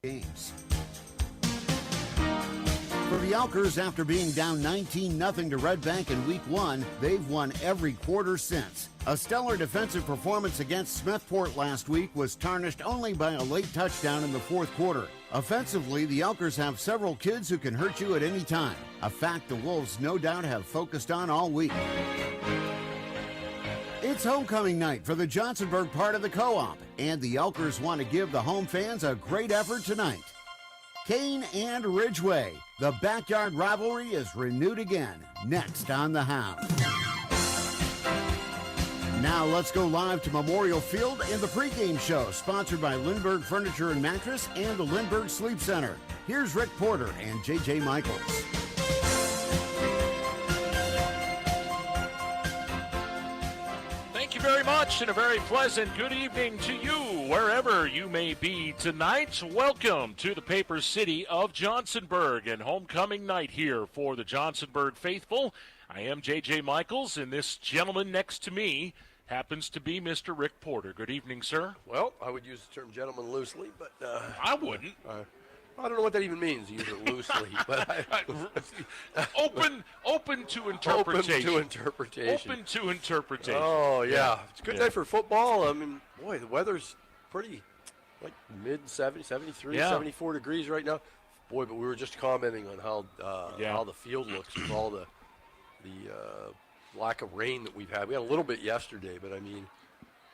games. For the Elkers, after being down 19-0 to Red Bank in Week 1, they've won every quarter since. A stellar defensive performance against Smethport last week was tarnished only by a late touchdown in the fourth quarter. Offensively, the Elkers have several kids who can hurt you at any time, a fact the Wolves no doubt have focused on all week. It's homecoming night for the Johnsonburg part of the co-op, and the Elkers want to give the home fans a great effort tonight. Kane and Ridgway, the backyard rivalry is renewed again, next on The Hound. Now let's go live to Memorial Field and the pregame show, sponsored by Lindbergh Furniture and Mattress and the Lindbergh Sleep Center. Here's Rick Porter and J.J. Michaels. Thank you very much, and a very pleasant good evening to you, wherever you may be tonight. Welcome to the Paper City of Johnsonburg and homecoming night here for the Johnsonburg faithful. I am J.J. Michaels, and this gentleman next to me happens to be Mr. Rick Porter. Good evening, sir. Well, I would use the term gentleman loosely, but... I wouldn't. I don't know what that even means, use it loosely, but open to interpretation. Open to interpretation. Oh, yeah. It's a good day for football. I mean, boy, the weather's pretty, like mid-70s, 73, 74 degrees right now. Boy, but we were just commenting on how the field looks with all the lack of rain that we've had. We had a little bit yesterday, but I mean,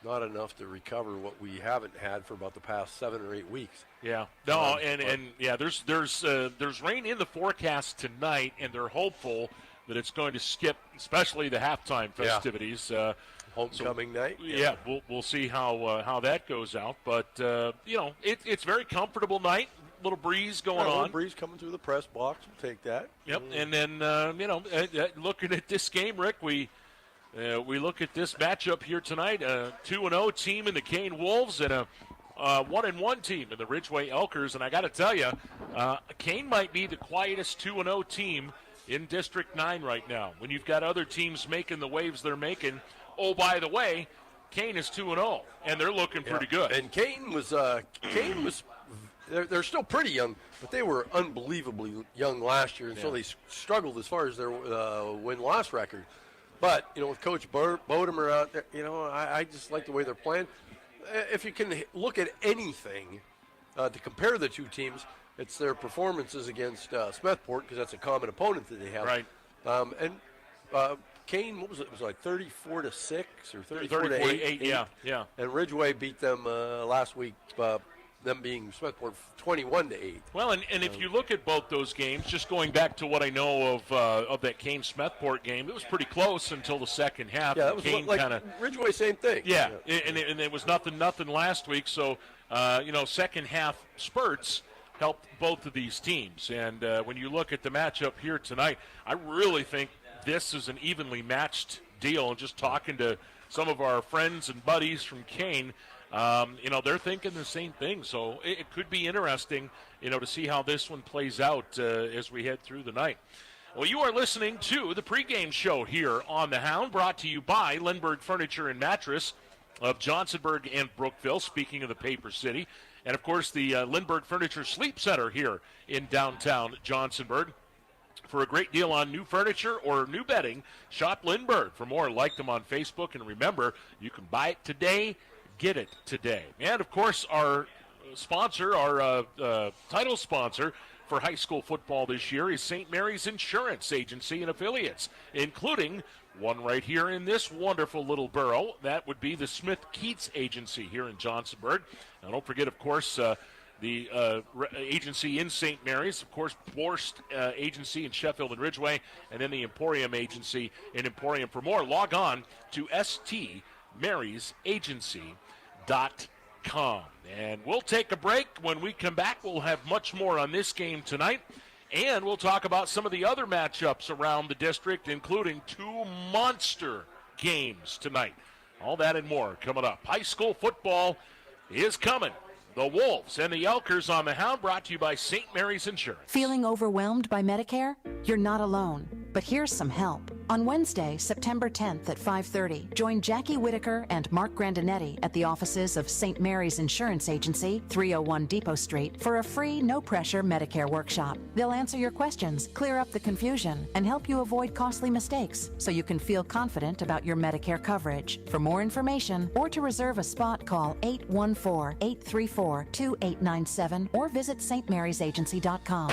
not enough to recover what we haven't had for about the past 7 or 8 weeks. Yeah, no, there's rain in the forecast tonight, and they're hopeful that it's going to skip, especially the halftime festivities. Homecoming night. Yeah, we'll see how that goes out, but it's a very comfortable night. Little breeze going on. A little breeze coming through the press box. We'll take that. Yep, and then looking at this game, Rick, we look at this matchup here tonight. A 2-0 team in the Kane Wolves and a 1-1 team in the Ridgway Elkers. And I got to tell you, Kane might be the quietest 2-0 team in District 9 right now. When you've got other teams making the waves they're making. Oh, by the way, Kane is 2-0, and they're looking pretty good. And Kane was they're still pretty young, but they were unbelievably young last year, and so they struggled as far as their win-loss record. But, with Coach Bodemer out there, I just like the way they're playing. If you can look at anything to compare the two teams, it's their performances against Smethport, because that's a common opponent that they have. Right. Kane, what was it? It was like 34-6 or 34-8. Yeah. And Ridgway beat them last week, them being Smethport 21-8. Well, and if you look at both those games, just going back to what I know of that Kane Smethport game, it was pretty close until the second half. Yeah, that was Kane like Ridgway, same thing. Yeah, and it was nothing last week. So second half spurts helped both of these teams. And when you look at the matchup here tonight, I really think this is an evenly matched deal. And just talking to some of our friends and buddies from Kane, they're thinking the same thing. So it could be interesting, to see how this one plays out as we head through the night. Well, you are listening to the pregame show here on The Hound, brought to you by Lindbergh Furniture and Mattress of Johnsonburg and Brookville, speaking of the Paper City. And, of course, the Lindbergh Furniture Sleep Center here in downtown Johnsonburg. For a great deal on new furniture or new bedding, shop Lindbergh. For more, like them on Facebook. And remember, you can buy it today, get it today. And, of course, our sponsor, our title sponsor for high school football this year is St. Mary's Insurance Agency and affiliates, including one right here in this wonderful little borough. That would be the Smith-Keats Agency here in Johnsonburg. Now, don't forget, of course, the agency in St. Mary's, of course, Borst Agency in Sheffield and Ridgway, and then the Emporium Agency in Emporium. For more, log on to stmariesagency.com. And we'll take a break. When we come back, we'll have much more on this game tonight, and we'll talk about some of the other matchups around the district, including two monster games tonight. All that and more coming up. High school football is coming. The Wolves and the Elkers on the Hound, brought to you by St. Mary's Insurance. Feeling overwhelmed by Medicare? You're not alone. But here's some help. On Wednesday, September 10th at 5:30, join Jackie Whitaker and Mark Grandinetti at the offices of St. Mary's Insurance Agency, 301 Depot Street, for a free, no-pressure Medicare workshop. They'll answer your questions, clear up the confusion, and help you avoid costly mistakes so you can feel confident about your Medicare coverage. For more information or to reserve a spot, call 814-834-2897 or visit stmarysagency.com.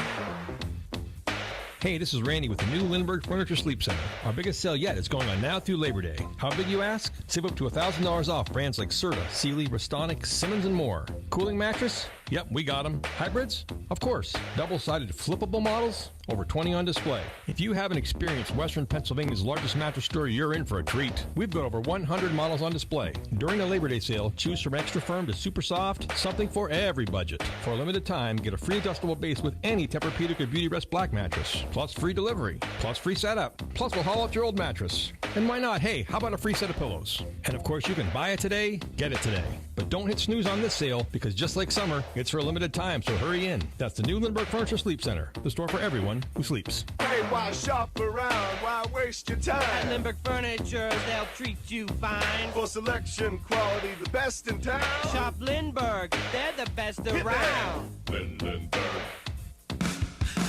Hey, this is Randy with the new Lindbergh Furniture Sleep Center. Our biggest sale yet is going on now through Labor Day. How big, you ask? Save up to $1,000 off brands like Serta, Sealy, Restonic, Simmons, and more. Cooling mattress? Yep, we got them. Hybrids? Of course. Double-sided flippable models? Over 20 on display. If you haven't experienced Western Pennsylvania's largest mattress store, you're in for a treat. We've got over 100 models on display. During the Labor Day sale, choose from extra firm to super soft, something for every budget. For a limited time, get a free adjustable base with any Tempur-Pedic or Beautyrest Black mattress, plus free delivery, plus free setup, plus we'll haul out your old mattress. And why not? Hey, how about a free set of pillows? And of course, you can buy it today, get it today. But don't hit snooze on this sale, because just like summer, it's for a limited time, so hurry in. That's the new Lindbergh Furniture Sleep Center, the store for everyone who sleeps. Hey, why shop around? Why waste your time? At Lindbergh Furniture, they'll treat you fine. For selection, quality, the best in town. Shop Lindbergh, they're the best around. Lindbergh.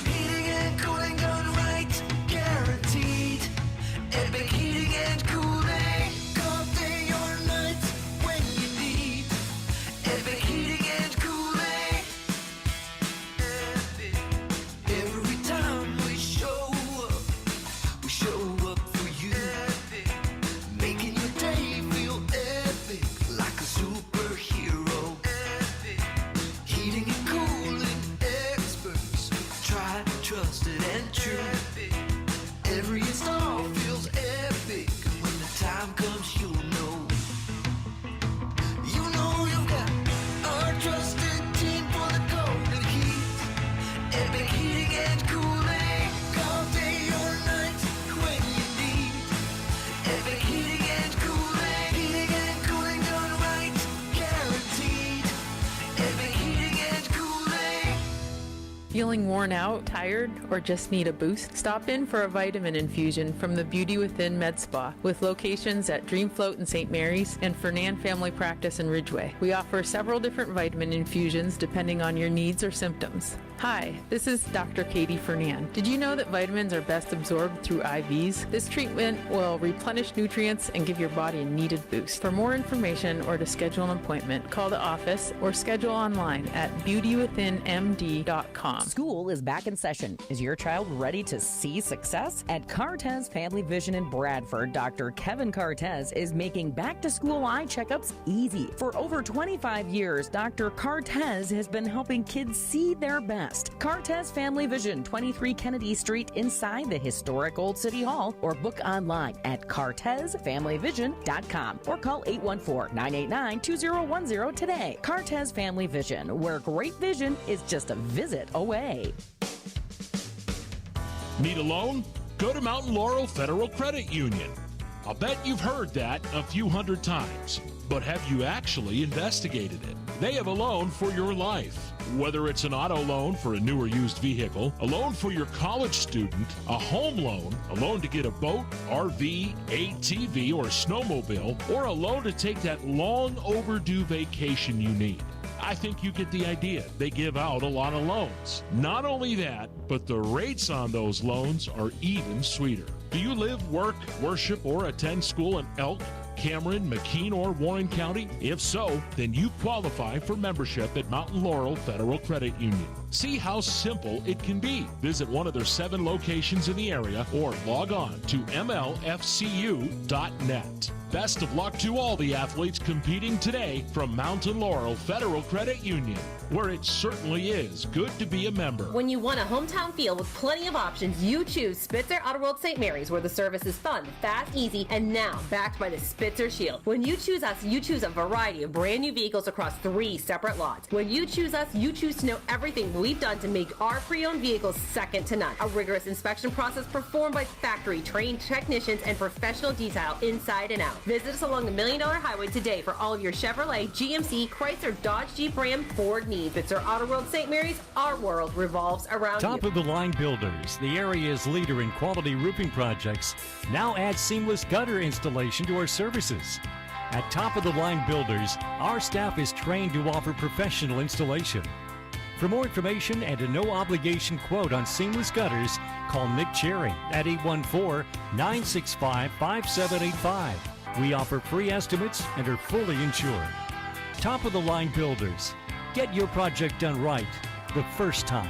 Heating and cooling done right, guaranteed. Epic heating and cooling. All day or night when you need. Epic heating and cooling. Epic. Every time we show up for you. Epic. Making your day feel epic, like a superhero. Epic. Heating and cooling experts, tried, trusted, and true. Epic. Every install feels epic. When the time comes, you'll know. You know you've got our trusted team for the golden heat. Epic heating and cooling. All day or night when you need. Epic heating and cooling. Heating and cooling done right, guaranteed. Epic heating and cooling. Feeling worn out, tired, or just need a boost? Stop in for a vitamin infusion from the Beauty Within Med Spa with locations at Dream Float in St. Mary's and Fernan Family Practice in Ridgway. We offer several different vitamin infusions depending on your needs or symptoms. Hi, this is Dr. Katie Fernan. Did you know that vitamins are best absorbed through IVs? This treatment will replenish nutrients and give your body a needed boost. For more information or to schedule an appointment, call the office or schedule online at beautywithinmd.com. School is back in session. Is your child ready to see success? At Cartez Family Vision in Bradford, Dr. Kevin Cartez is making back-to-school eye checkups easy. For over 25 years, Dr. Cartez has been helping kids see their best. Cartez Family Vision, 23 Kennedy Street inside the historic Old City Hall, or book online at cartezfamilyvision.com or call 814-989-2010 today. Cartez Family Vision, where great vision is just a visit away. Need a loan? Go to Mountain Laurel Federal Credit Union. I'll bet you've heard that a few hundred times, but have you actually investigated it? They have a loan for your life. Whether it's an auto loan for a new or used vehicle, a loan for your college student, a home loan, a loan to get a boat, RV, ATV, or a snowmobile, or a loan to take that long overdue vacation you need. I think you get the idea. They give out a lot of loans. Not only that, but the rates on those loans are even sweeter. Do you live, work, worship, or attend school in Elk, Cameron, McKean, or Warren County? If so, then you qualify for membership at Mountain Laurel Federal Credit Union. See how simple it can be. Visit one of their 7 locations in the area or log on to mlfcu.net. Best of luck to all the athletes competing today from Mountain Laurel Federal Credit Union, where it certainly is good to be a member. When you want a hometown feel with plenty of options, you choose Spitzer Auto World St. Mary's, where the service is fun, fast, easy, and now backed by the Spitzer Shield. When you choose us, you choose a variety of brand new vehicles across 3 separate lots. When you choose us, you choose to know everything we've done to make our pre-owned vehicles second to none. A rigorous inspection process performed by factory trained technicians and professional detail inside and out. Visit us along the $1 Million Highway today for all of your Chevrolet, GMC, Chrysler, Dodge, Jeep, Ram, Ford needs. It's our Auto World St. Mary's. Our world revolves around Top you. of the line builders, the area's leader in quality roofing projects, now add seamless gutter installation to our services. At Top of the Line Builders, our staff is trained to offer professional installation. For more information and a no-obligation quote on seamless gutters, call Nick Cherry at 814-965-5785. We offer free estimates and are fully insured. Top of the Line Builders. Get your project done right the first time.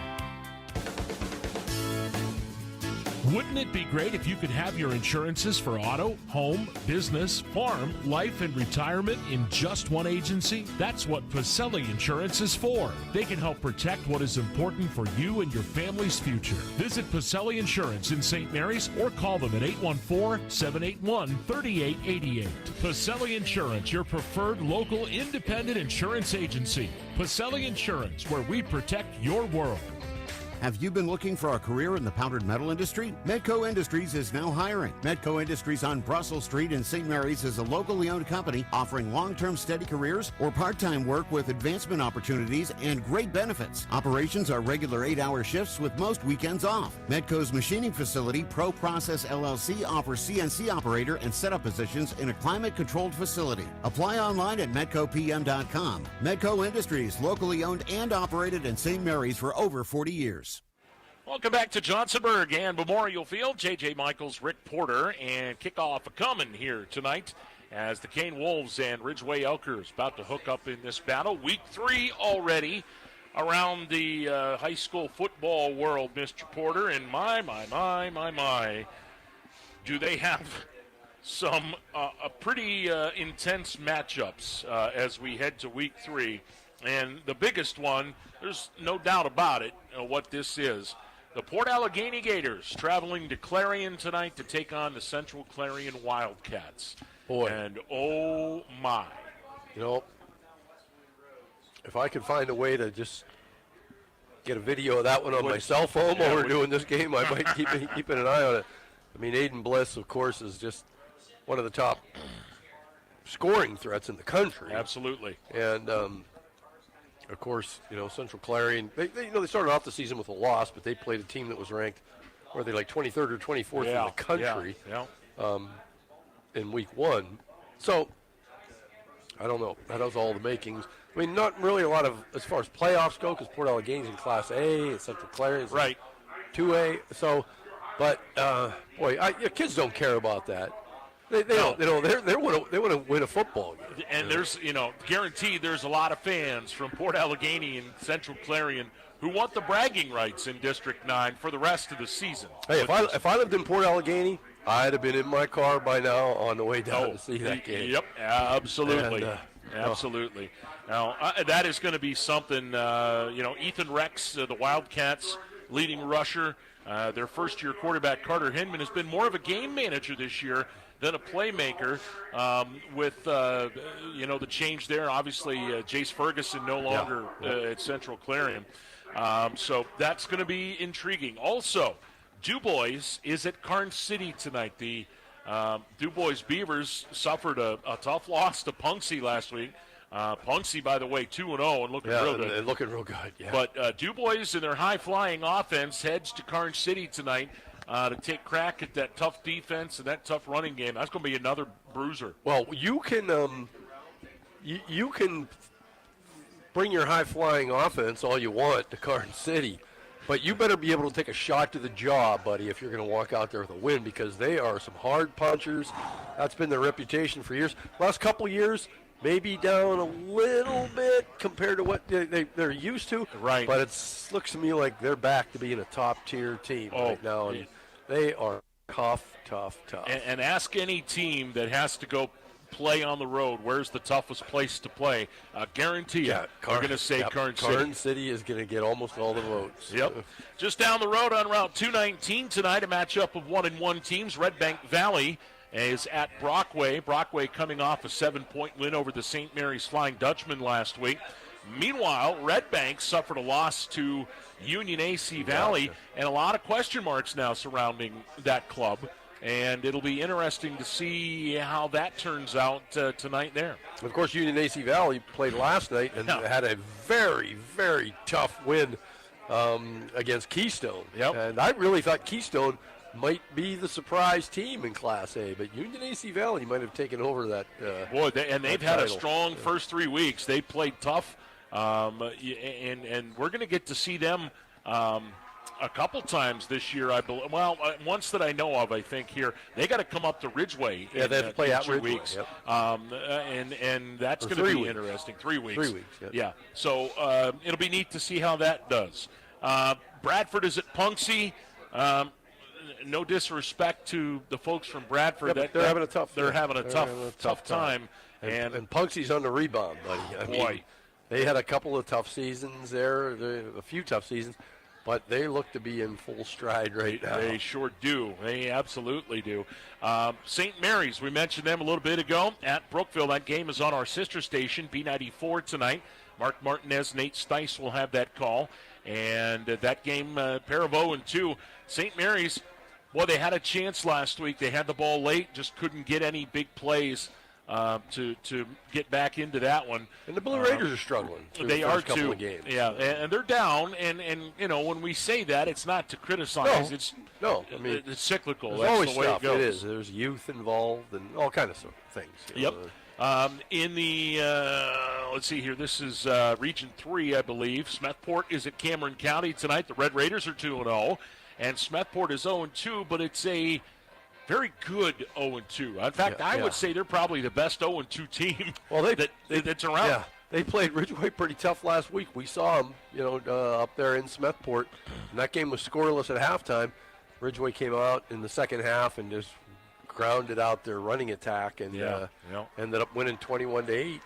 Wouldn't it be great if you could have your insurances for auto, home, business, farm, life, and retirement in just one agency? That's what Pacelli Insurance is for. They can help protect what is important for you and your family's future. Visit Pacelli Insurance in St. Mary's or call them at 814-781-3888. Pacelli Insurance, your preferred local independent insurance agency. Pacelli Insurance, where we protect your world. Have you been looking for a career in the powdered metal industry? Medco Industries is now hiring. Medco Industries on Brussels Street in St. Mary's is a locally owned company offering long-term steady careers or part-time work with advancement opportunities and great benefits. Operations are regular 8-hour shifts with most weekends off. Medco's machining facility, Pro Process LLC, offers CNC operator and setup positions in a climate-controlled facility. Apply online at medcopm.com. Medco Industries, locally owned and operated in St. Mary's for over 40 years. Welcome back to Johnsonburg and Memorial Field. J.J. Michaels, Rick Porter, and kickoff coming here tonight as the Kane Wolves and Ridgway Elkers about to hook up in this battle. Week 3 already around the high school football world, Mr. Porter, and my, do they have some pretty intense matchups as we head to Week 3. And the biggest one, there's no doubt about it, what this is. The Port Allegheny Gators traveling to Clarion tonight to take on the Central Clarion Wildcats. Boy. And oh my. You know, if I could find a way to just get a video of that one on my cell phone while we're doing this game, I might keep an eye on it. I mean, Aiden Bliss, of course, is just one of the top scoring threats in the country. Absolutely. And, of course, you know, Central Clarion, they started off the season with a loss, but they played a team that was ranked, were they like 23rd or 24th in the country in week 1. So, I don't know. That has all the makings. I mean, not really a lot of, as far as playoffs go, because Port Allegheny's in Class A, and Central Clarion's in 2A. So, but, kids don't care about that. They want to win a football game. And there's, guaranteed there's a lot of fans from Port Allegheny and Central Clarion who want the bragging rights in District 9 for the rest of the season. Hey, if I lived in Port Allegheny, I'd have been in my car by now on the way down to see that game. Yep, absolutely. Absolutely. Now, that is going to be something, Ethan Rex, the Wildcats' leading rusher, their first-year quarterback, Carter Hinman, has been more of a game manager this year than a playmaker with, the change there. Obviously, Jace Ferguson no longer at Central Clarion. So that's going to be intriguing. Also, DuBois is at Karn City tonight. The DuBois Beavers suffered a tough loss to Punxsy last week. Punxsy, by the way, 2-0 and looking real good. Looking real good, yeah. But DuBois and their high-flying offense heads to Karn City tonight to take crack at that tough defense and that tough running game. That's going to be another bruiser. Well, you can you can bring your high-flying offense all you want to Karn City, but you better be able to take a shot to the jaw, buddy, if you're going to walk out there with a win, because they are some hard punchers. That's been their reputation for years. Last couple years, maybe down a little bit compared to what they're used to. Right. But it looks to me like they're back to being a top-tier team right now. And they are tough. And ask any team that has to go play on the road, where's the toughest place to play? Guarantee you, they're going to say Karn City. Karn City is going to get almost all the votes. Yep. Just down the road on Route 219 tonight, a matchup of 1-1 teams. Red Bank Valley is at Brockway. Brockway coming off a 7-point win over the St. Mary's Flying Dutchman last week. Meanwhile, Red Bank suffered a loss to Union AC Valley, and a lot of question marks now surrounding that club. and it'll be interesting to see how that turns out tonight there. Of course, Union AC Valley played last night and had a very, very tough win against Keystone. Yep. And I really thought Keystone might be the surprise team in Class A, but Union AC Valley might have taken over that. They've had a strong first 3 weeks. They played tough, and we're going to get to see them a couple times this year, I believe. Well, once that I know of, I think here they got to come up to Ridgway. Yeah, they have to play at 2 Ridgway. weeks, Yep. and that's going to be interesting. 3 weeks. 3 weeks. Yep. Yeah. So it'll be neat to see how that does. Bradford is at Punxsy. No disrespect to the folks from Bradford. Yeah, they're having a tough. They're having a tough time. And Punxsy's on the rebound, buddy. I mean, they had a couple of tough seasons there, a few tough seasons, but they look to be in full stride right now. They sure do. They absolutely do. St. Mary's, we mentioned them a little bit ago at Brookville. That game is on our sister station, B94 tonight. Mark Martinez, Nate Stice will have that call. And that game, pair of 0-2. St. Mary's, boy, they had a chance last week. They had the ball late, just couldn't get any big plays to get back into that one. And the Blue Raiders are struggling. They are couple too. Of games. Yeah, and they're down. And when we say that, it's not to criticize. It's cyclical. There's That's always the way stuff. it goes. It is. There's youth involved and all kinds of things. Yep. In the, let's see here, this is Region 3, I believe. Smethport is at Cameron County tonight. The Red Raiders are 2-0, and Smethport is 0-2, but it's a very good 0-2. In fact, I would say they're probably the best 0-2 team that's around. Yeah, they played Ridgway pretty tough last week. We saw them, up there in Smethport, and that game was scoreless at halftime. Ridgway came out in the second half and just grounded out their running attack and ended up winning 21-8.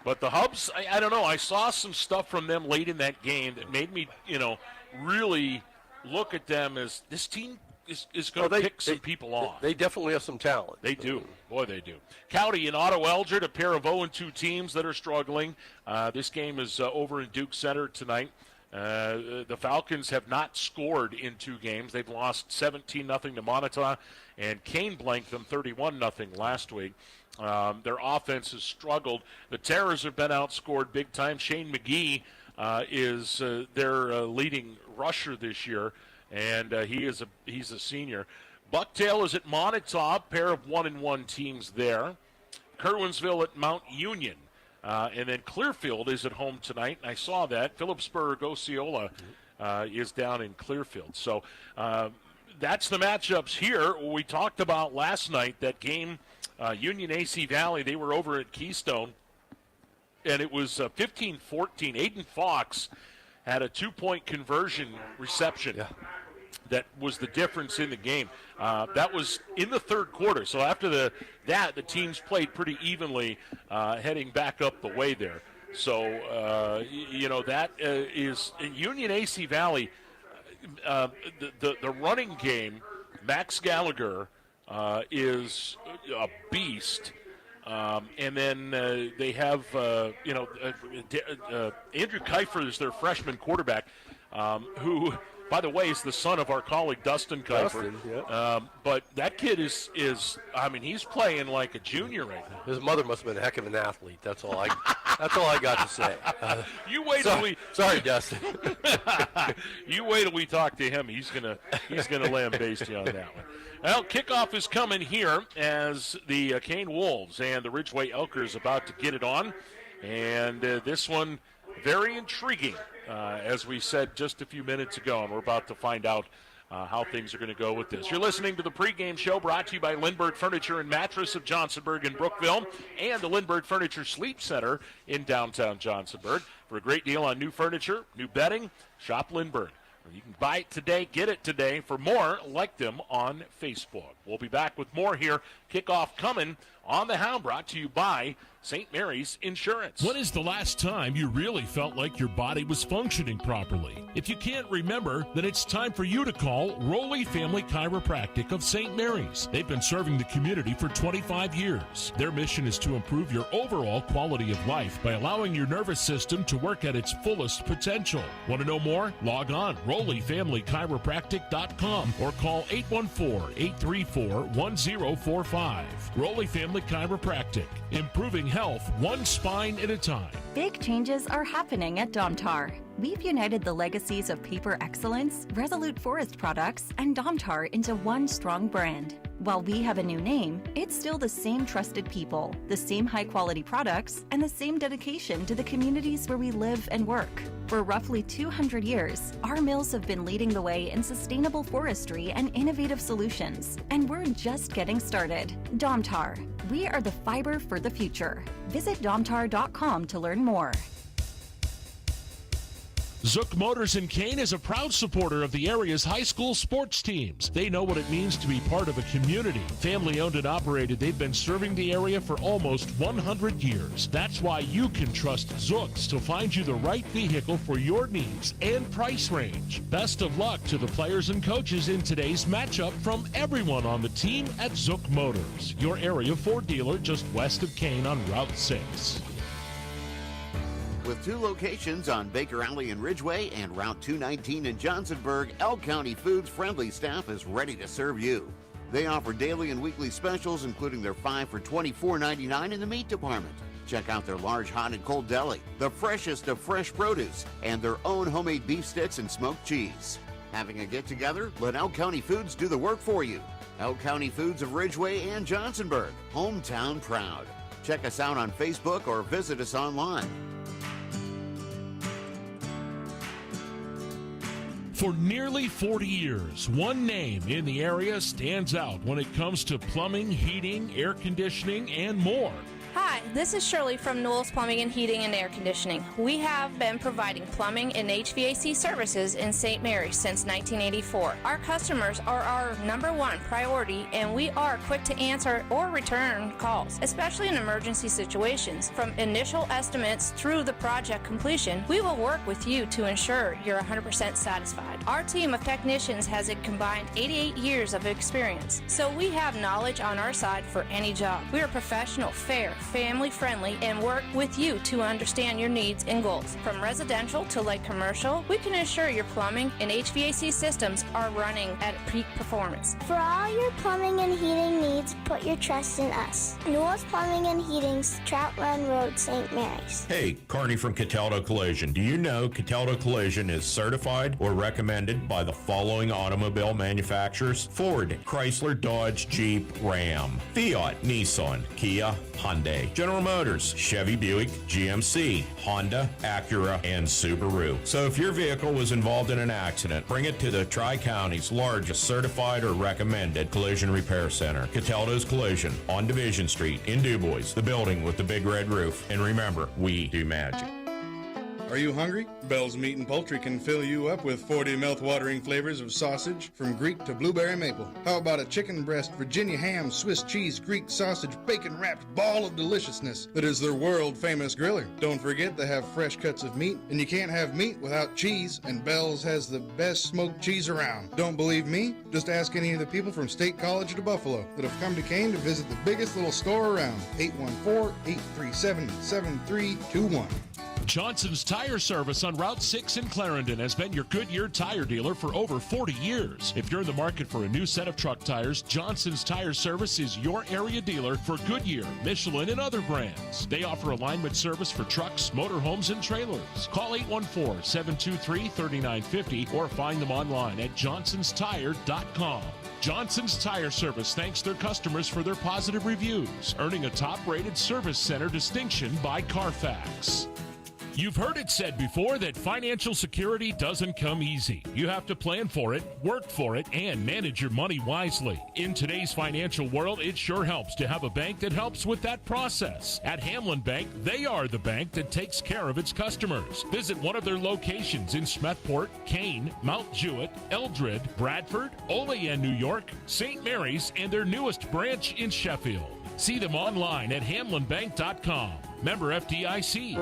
But the Hubs, I don't know. I saw some stuff from them late in that game that made me, really look at them as this team is going to pick some people off. They definitely have some talent. They do. Boy, they do. County and Otto Eldred, a pair of 0-2 teams that are struggling. This game is over in Duke Center tonight. The Falcons have not scored in 2 games. They've lost 17-0 to Montauk, and Kane blanked them 31-0 last week. Their offense has struggled. The Terrors have been outscored big time. Shane McGee is their leading rusher this year, and he's a senior. Bucktail is at Montauk, pair of 1-1 teams there. Kerwinsville at Mount Union. And then Clearfield is at home tonight. I saw that. Phillipsburg Osceola is down in Clearfield. So that's the matchups here. We talked about last night that game, Union AC Valley. They were over at Keystone, and it was 15-14. Aiden Fox had a 2-point conversion reception. Yeah. That was the difference in the game. That was in the third quarter. So after the teams played pretty evenly heading back up the way there. So, that is in Union AC Valley, the running game, Max Gallagher is a beast. And then they have, Andrew Kiefer is their freshman quarterback, who, by the way, is the son of our colleague Dustin Kiefer. But that kid is he's playing like a junior right now. His mother must have been a heck of an athlete. That's all I got to say. You wait till we. Sorry, Dustin. You wait till we talk to him. He's gonna lambaste you on that one. Well, kickoff is coming here as the Kane Wolves and the Ridgway Elkers about to get it on, and this one very intriguing. As we said just a few minutes ago, and we're about to find out how things are going to go with this. You're listening to the pregame show brought to you by Lindbergh Furniture and Mattress of Johnsonburg and Brookville and the Lindbergh Furniture Sleep Center in downtown Johnsonburg. For a great deal on new furniture, new bedding, shop Lindbergh. You can buy it today, get it today. For more, like them on Facebook. We'll be back with more here. Kickoff coming On the Hound, brought to you by St. Mary's Insurance. When is the last time you really felt like your body was functioning properly? If you can't remember, then it's time for you to call Rowley Family Chiropractic of St. Mary's. They've been serving the community for 25 years. Their mission is to improve your overall quality of life by allowing your nervous system to work at its fullest potential. Want to know more? Log on RowleyFamilyChiropractic.com or call 814-834-1045. Rowley Family Chiropractic, improving health one spine at a time. Big changes are happening at Domtar. We've united the legacies of paper excellence, Resolute Forest products, and Domtar into one strong brand. While we have a new name, it's still the same trusted people, the same high-quality products, and the same dedication to the communities where we live and work. For roughly 200 years, our mills have been leading the way in sustainable forestry and innovative solutions, and we're just getting started. Domtar. We are the fiber for the future. Visit domtar.com to learn more. Zook Motors in Kane is a proud supporter of the area's high school sports teams. They know what it means to be part of a community. Family owned and operated, they've been serving the area for almost 100 years. That's why you can trust Zooks to find you the right vehicle for your needs and price range. Best of luck to the players and coaches in today's matchup from everyone on the team at Zook Motors, your area Ford dealer just west of Kane on Route 6. With 2 locations on Baker Alley in Ridgway and Route 219 in Johnsonburg, Elk County Foods' friendly staff is ready to serve you. They offer daily and weekly specials, including their 5 for $24.99 in the meat department. Check out their large hot and cold deli, the freshest of fresh produce, and their own homemade beef sticks and smoked cheese. Having a get-together? Let Elk County Foods do the work for you. Elk County Foods of Ridgway and Johnsonburg, hometown proud. Check us out on Facebook or visit us online. For nearly 40 years, one name in the area stands out when it comes to plumbing, heating, air conditioning, and more. Hi, this is Shirley from Newell's Plumbing and Heating and Air Conditioning. We have been providing plumbing and HVAC services in St. Mary's since 1984. Our customers are our #1 priority, and we are quick to answer or return calls, especially in emergency situations. From initial estimates through the project completion, we will work with you to ensure you're 100% satisfied. Our team of technicians has a combined 88 years of experience, so we have knowledge on our side for any job. We are professional, fair, family-friendly, and work with you to understand your needs and goals. From residential to light commercial, we can ensure your plumbing and HVAC systems are running at peak performance. For all your plumbing and heating needs, put your trust in us. Newell's Plumbing and Heating's Trout Run Road, St. Mary's. Hey, Carney from Cataldo Collision. Do you know Cataldo Collision is certified or recommended by the following automobile manufacturers? Ford, Chrysler, Dodge, Jeep, Ram, Fiat, Nissan, Kia, Hyundai, General Motors, Chevy, Buick, GMC, Honda, Acura, and Subaru. So if your vehicle was involved in an accident, bring it to the Tri-County's largest certified or recommended collision repair center, Cataldo's Collision, on Division Street in DuBois, the building with the big red roof. And remember, we do magic. Are you hungry? Bell's Meat and Poultry can fill you up with 40 mouth-watering flavors of sausage, from Greek to blueberry maple. How about a chicken breast, Virginia ham, Swiss cheese, Greek sausage, bacon-wrapped ball of deliciousness that is their world-famous griller? Don't forget they have fresh cuts of meat, and you can't have meat without cheese, and Bell's has the best smoked cheese around. Don't believe me? Just ask any of the people from State College to Buffalo that have come to Kane to visit the biggest little store around. 814-837-7321. Johnson's Tire Service on Route 6 in Clarendon has been your Goodyear tire dealer for over 40 years. If you're in the market for a new set of truck tires, Johnson's Tire Service is your area dealer for Goodyear, Michelin, and other brands. They offer alignment service for trucks, motorhomes, and trailers. Call 814-723-3950 or find them online at johnsonstire.com. Johnson's Tire Service thanks their customers for their positive reviews, earning a top-rated service center distinction by Carfax. You've heard it said before that financial security doesn't come easy. You have to plan for it, work for it, and manage your money wisely. In today's financial world, it sure helps to have a bank that helps with that process. At Hamlin Bank, they are the bank that takes care of its customers. Visit one of their locations in Smethport, Kane, Mount Jewett, Eldred, Bradford, Olean, New York, St. Mary's, and their newest branch in Sheffield. See them online at HamlinBank.com. Member FDIC.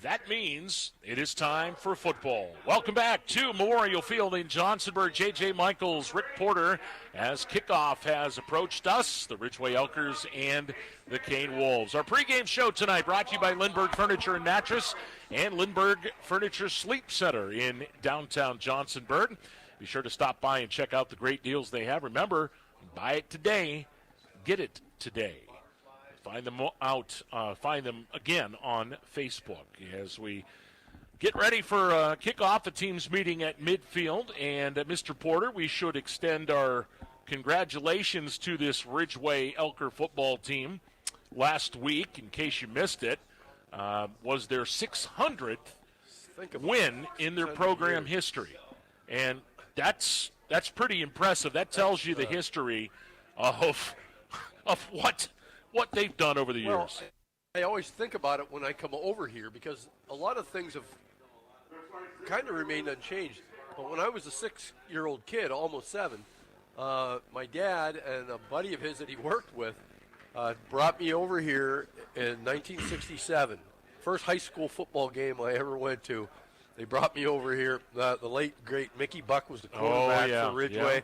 That means it is time for football. Welcome back to Memorial Field in Johnsonburg. J.J. Michaels, Rick Porter, as kickoff has approached us, the Ridgway Elkers and the Kane Wolves. Our pregame show tonight brought to you by Lindbergh Furniture and Mattress and Lindbergh Furniture Sleep Center in downtown Johnsonburg. Be sure to stop by and check out the great deals they have. Remember, buy it today, get it today. Find them find them again on Facebook as we get ready for kickoff. The team's meeting at midfield. And Mr. Porter, we should extend our congratulations to this Ridgway Elker football team. Last week, in case you missed it, was their 600th win in their program history. And that's pretty impressive. That tells you the history of what they've done over the years. I always think about it when I come over here because a lot of things have kind of remained unchanged. But when I was a 6-year-old kid, almost 7, my dad and a buddy of his that he worked with brought me over here in 1967. First high school football game I ever went to. They brought me over here. The late, great Mickey Buck was the quarterback for Ridgway.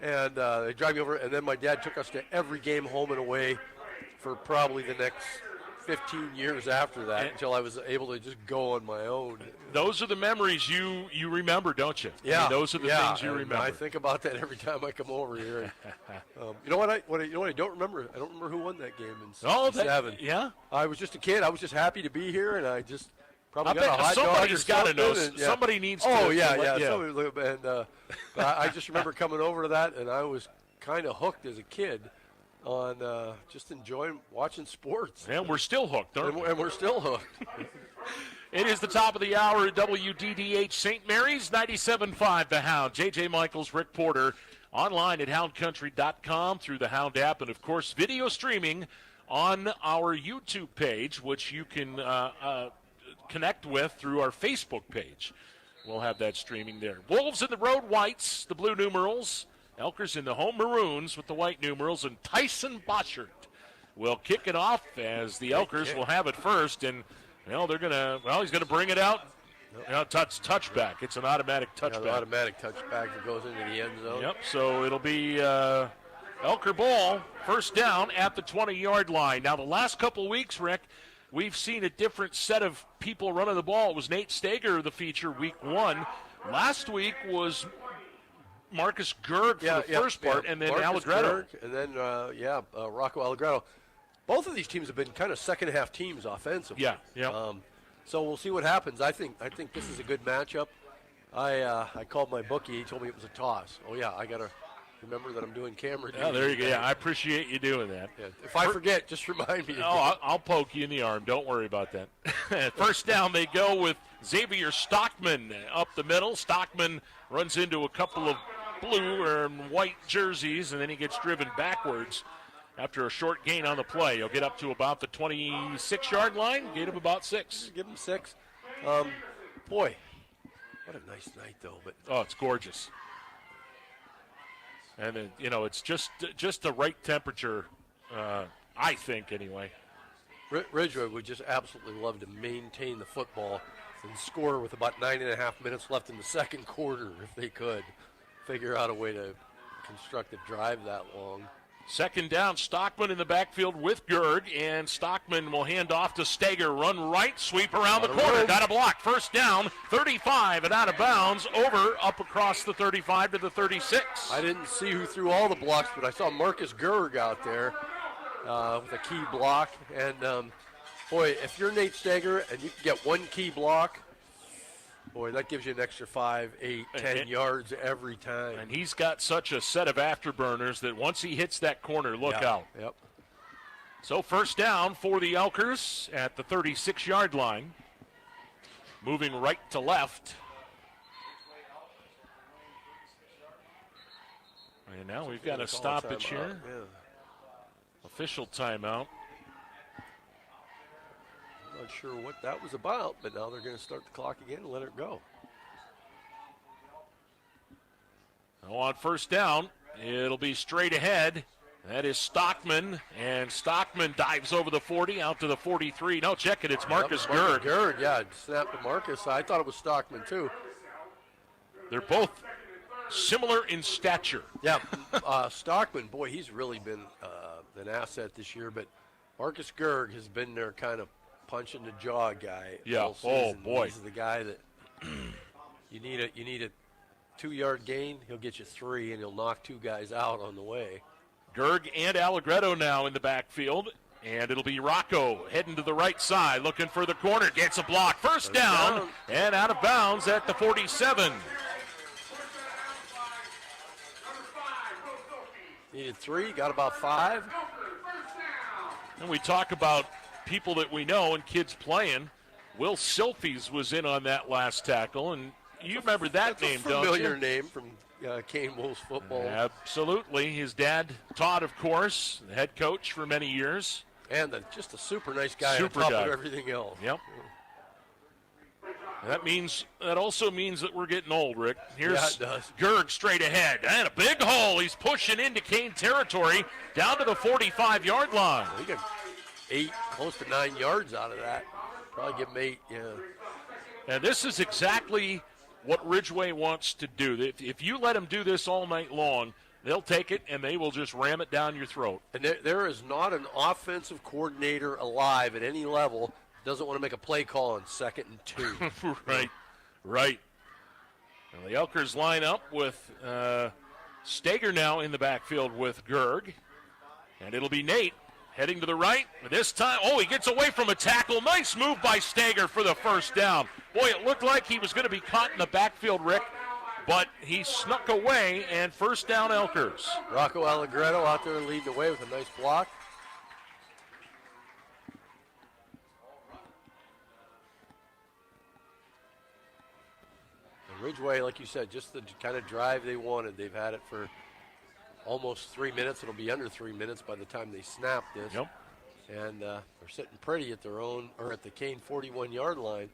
Yeah. And they drive me over, and then my dad took us to every game home and away for probably the next 15 years after that until I was able to just go on my own. Those are the memories you remember, don't you? Yeah. I mean, those are the things you remember. I think about that every time I come over here. You know what I don't remember? I don't remember who won that game in 67. Yeah? I was just a kid. I was just happy to be here, and I just probably got a hot somebody's dog or got to know. something. Somebody needs to. Oh, yeah. And I just remember coming over to that, and I was kind of hooked as a kid on just enjoying watching sports. And we're still hooked, aren't we? And we're still hooked. It is the top of the hour at WDDH St. Mary's, 97.5 The Hound. J.J. Michaels, Rick Porter, online at houndcountry.com through the Hound app, and, of course, video streaming on our YouTube page, which you can connect with through our Facebook page. We'll have that streaming there. Wolves in the road whites, the blue numerals. Elkers in the home maroons with the white numerals, and Tyson Boschert will kick it off as the Elkers will have it first, and he's gonna bring it out. Touchback. It's an automatic touchback. An automatic touchback that goes into the end zone. Yep. So it'll be Elker ball, first down at the 20-yard line. Now the last couple weeks, Rick, we've seen a different set of people running the ball. It was Nate Stager, the feature, week 1. Last week was Marcus Gerg for the first part, and then Allegretto. And then, Rocco Allegretto. Both of these teams have been kind of second-half teams offensively. Yeah. So we'll see what happens. I think this is a good matchup. I called my bookie. He told me it was a toss. Oh, yeah, I got to remember that I'm doing camera duty. Oh, there you go. Yeah, I appreciate you doing that. Yeah. If I forget, just remind me. Oh, I'll poke you in the arm. Don't worry about that. First down, they go with Xavier Stockman up the middle. Stockman runs into a couple of blue and white jerseys, and then he gets driven backwards after a short gain on the play. He'll get up to about the 26-yard line, gain of about 6. Give him 6. Boy, what a nice night, though. But it's gorgeous. And then, it's just the right temperature, I think, anyway. Ridgway would just absolutely love to maintain the football and score with about 9.5 minutes left in the second quarter if they could. Figure out a way to constructive drive that long. Second down, Stockman in the backfield with Gerg, and Stockman will hand off to Stager. Run right, sweep around the corner. Got a block. First down, 35 and out of bounds, up across the 35 to the 36. I didn't see who threw all the blocks, but I saw Marcus Gerg out there with a key block. And, boy, if you're Nate Stager and you can get one key block, boy, that gives you an extra 5, 8, 10 yards every time. And he's got such a set of afterburners that once he hits that corner, look out. Yep. So first down for the Elkers at the 36-yard line. Moving right to left. And now we've got a stoppage here. Yeah. Official timeout. Not sure what that was about, but now they're going to start the clock again and let it go. So on first down, it'll be straight ahead. That is Stockman, and Stockman dives over the 40 out to the 43. No, check it, it's Marcus Gerg. Gerg, yeah, snap to Marcus. I thought it was Stockman too. They're both similar in stature. Yeah, Stockman, boy, he's really been an asset this year, but Marcus Gerg has been their kind of punch in the jaw guy. Yeah. All season. Oh boy. He's the guy that you need a 2-yard gain. He'll get you 3, and he'll knock 2 guys out on the way. Gerg and Allegretto now in the backfield, and it'll be Rocco heading to the right side, looking for the corner. Gets a block. First down and out of bounds at the 47. Needed 3, got about 5. And we talk about people that we know and kids playing. Will Silfies was in on that last tackle, and you remember that name, don't you? Familiar name from Kane Wolves football. Absolutely. His dad, Todd, of course, the head coach for many years. And just a super nice guy Super on top guy. of everything else. Yep. That also means that we're getting old, Rick. Here's Yeah, it does. Gerg straight ahead. And a big hole. He's pushing into Kane territory down to the 45-yard line. He got 8, close to 9 yards out of that. Probably give him 8, yeah. And this is exactly what Ridgway wants to do. If you let them do this all night long, they'll take it and they will just ram it down your throat. And there is not an offensive coordinator alive at any level doesn't want to make a play call on 2nd and 2. Right. And the Elkers line up with Stager now in the backfield with Gerg. And it'll be Nate heading to the right. This time, he gets away from a tackle. Nice move by Stager for the first down. Boy, it looked like he was going to be caught in the backfield, Rick, but he snuck away, and first down Elkers. Rocco Allegretto out there leading the way with a nice block. And Ridgway, like you said, just the kind of drive they wanted. They've had it for almost 3 minutes. It'll be under 3 minutes by the time they snap this. Yep. And they're sitting pretty at at the Kane 41-yard line.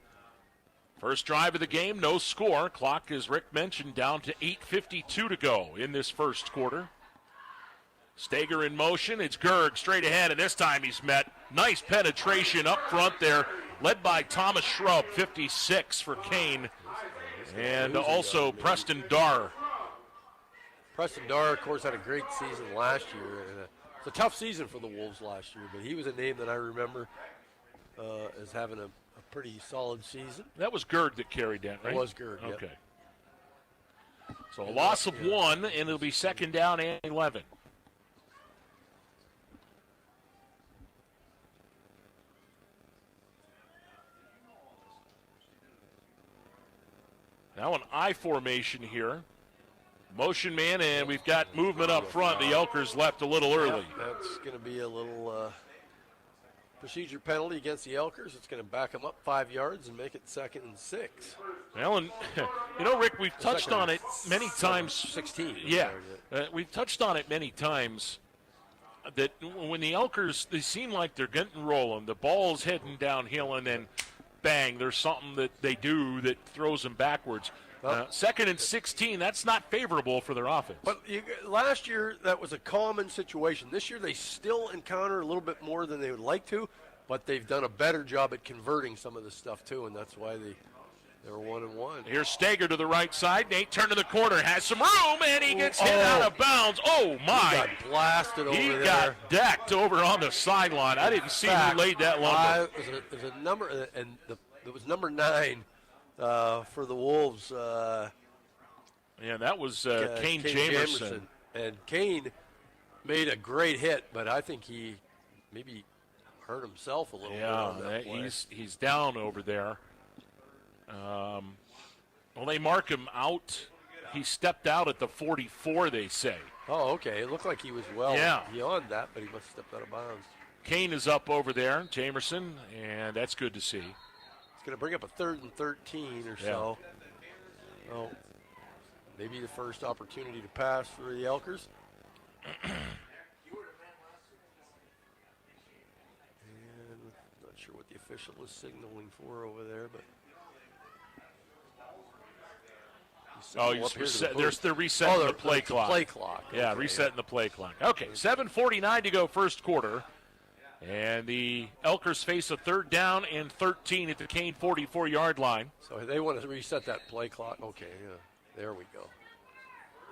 First drive of the game, no score. Clock, as Rick mentioned, down to 8:52 to go in this first quarter. Stager in motion. It's Gerg straight ahead, and this time he's met. Nice penetration up front there, led by Thomas Shrub, 56 for Kane, and also Preston Darr. Preston Darr, of course, had a great season last year. And it's a tough season for the Wolves last year, but he was a name that I remember as having a pretty solid season. That was Gerg that carried that, right? It was Gerg, yep. Okay. So a loss of 1, and it'll be second down and 11. Now an I formation here. Motion man, and we've got movement up front. The Elkers left a little early. That's going to be a little procedure penalty against the Elkers. It's going to back them up 5 yards and make it 2nd and 6. Well, and Rick, we've touched on it many times. 16. Yeah, we've touched on it many times that when the Elkers, they seem like they're getting rolling. The ball's heading downhill, and then bang, there's something that they do that throws them backwards. 2nd and 16, that's not favorable for their offense. But last year, that was a common situation. This year, they still encounter a little bit more than they would like to, but they've done a better job at converting some of this stuff, too, and that's why They were 1-1. Here's Steger to the right side. Nate turned to the corner, has some room, and he gets hit out of bounds. Oh, my. He got blasted over there. He got decked over on the sideline. I didn't see who laid that lumber. It was a number, and it was number 9 for the Wolves. Yeah, that was Kane Jamerson. And Kane made a great hit, but I think he maybe hurt himself a little bit on that play. He's down over there. Well, they mark him out. He stepped out at the 44, they say. Oh, okay. It looked like he was beyond that, but he must have stepped out of bounds. Kane is up over there, Jamerson, and that's good to see. It's going to bring up a 3rd and 13 or so. Oh, maybe the first opportunity to pass for the Elkers. And not sure what the official was signaling for over there, but. They're resetting the play clock. Play clock. Yeah, resetting the play clock. Okay, 7:49 to go first quarter. And the Elkers face a 3rd down and 13 at the Kane 44-yard line. So they want to reset that play clock. Okay, yeah, there we go.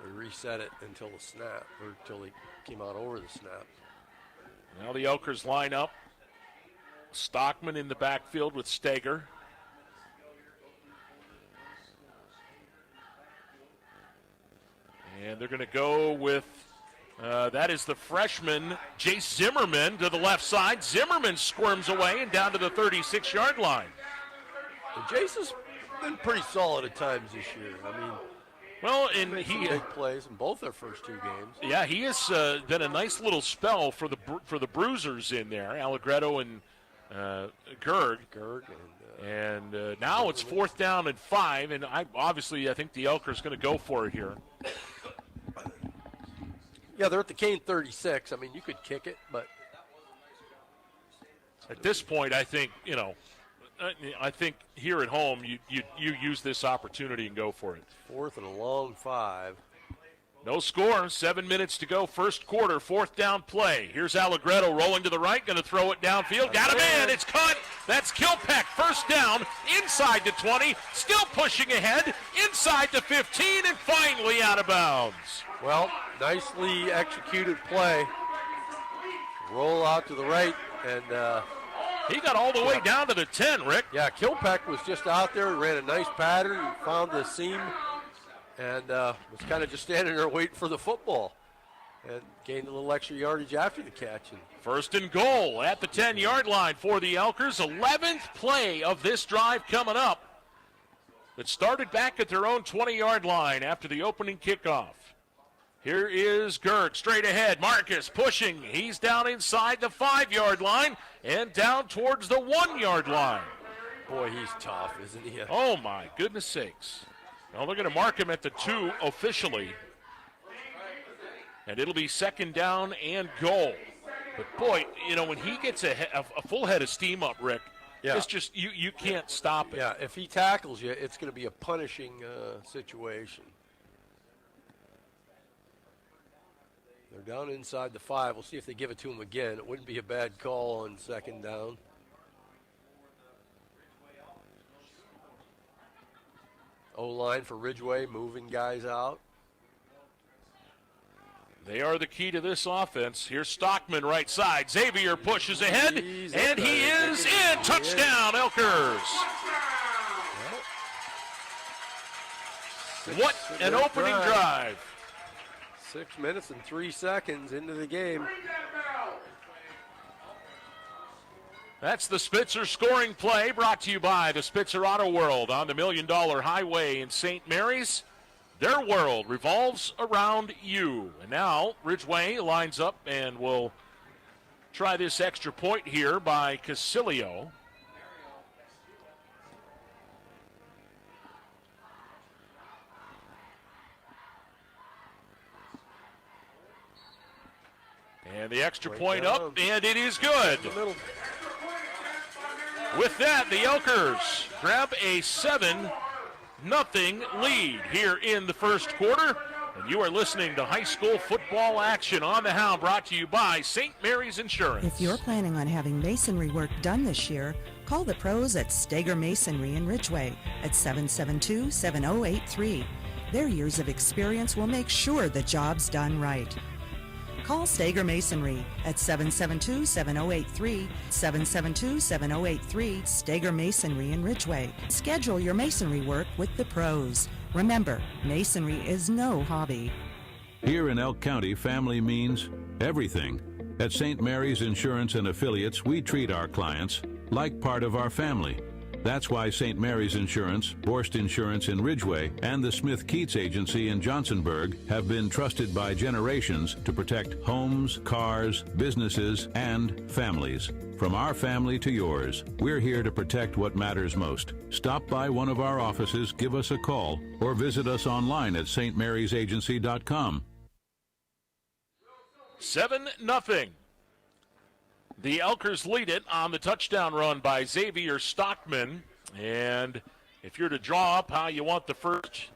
They reset it until the snap, or until they came out over the snap. Now the Elkers line up. Stockman in the backfield with Steger. And they're going to go with, that is the freshman, Jace Zimmerman to the left side. Zimmerman squirms away and down to the 36-yard line. And Jace has been pretty solid at times this year. I mean, well, and he big plays in both their first 2 games. Yeah, he has been a nice little spell for the Bruisers in there, Allegretto and Gerg. And now it's 4th down and 5, and I think the Elkers going to go for it here. Yeah, they're at the Kane 36. I mean, you could kick it, but at this point, I think here at home you use this opportunity and go for it. 4th and a long 5. No score. 7 minutes to go. First quarter. 4th down play. Here's Allegretto rolling to the right. Going to throw it downfield. Got him in. It's caught. That's Kilpack. First down. Inside the 20. Still pushing ahead. Inside the 15. And finally out of bounds. Well, nicely executed play. Roll out to the right. And he got all the way down to the 10, Rick. Yeah, Kilpack was just out there. Ran a nice pattern. Found the seam. And was kind of just standing there waiting for the football. And gained a little extra yardage after the catch. And 1st and goal at the 10-yard line for the Elkers. 11th play of this drive coming up. It started back at their own 20-yard line after the opening kickoff. Here is Gerg straight ahead. Marcus pushing. He's down inside the 5-yard line and down towards the 1-yard line. Boy, he's tough, isn't he? Oh, my goodness sakes. Well, they're going to mark him at the 2 officially. And it'll be 2nd down and goal. But, boy, when he gets a full head of steam up, Rick, it's just you can't stop it. Yeah, if he tackles you, it's going to be a punishing situation. They're down inside the 5. We'll see if they give it to him again. It wouldn't be a bad call on 2nd down. O-line for Ridgway, moving guys out. They are the key to this offense. Here's Stockman right side. Xavier pushes ahead, and he is in. Touchdown, Elkers. What an opening drive. 6 minutes and 3 seconds into the game. That's the Spitzer scoring play, brought to you by the Spitzer Auto World on the $1 Million Highway in St. Mary's. Their world revolves around you. And now Ridgway lines up and will try this extra point here by Casilio. And the extra point up, and it is good. With that, the Elkers grab a 7-0 lead here in the first quarter. And you are listening to high school football action on the Hound, brought to you by St. Mary's Insurance. If you're planning on having masonry work done this year, Call the pros at Steger Masonry in Ridgway at 772-7083. Their years of experience will make sure the job's done right. Call Steger Masonry at 772-7083, 772-7083, Steger Masonry in Ridgway. Schedule your masonry work with the pros. Remember, masonry is no hobby. Here in Elk County, family means everything. At St. Mary's Insurance and Affiliates, we treat our clients like part of our family. That's why St. Mary's Insurance, Borst Insurance in Ridgway, and the Smith-Keats Agency in Johnsonburg have been trusted by generations to protect homes, cars, businesses, and families. From our family to yours, we're here to protect what matters most. Stop by one of our offices, give us a call, or visit us online at stmariesagency.com. 7-0. The Elkers lead it on the touchdown run by Xavier Stockman. And if you're to draw up how you want the first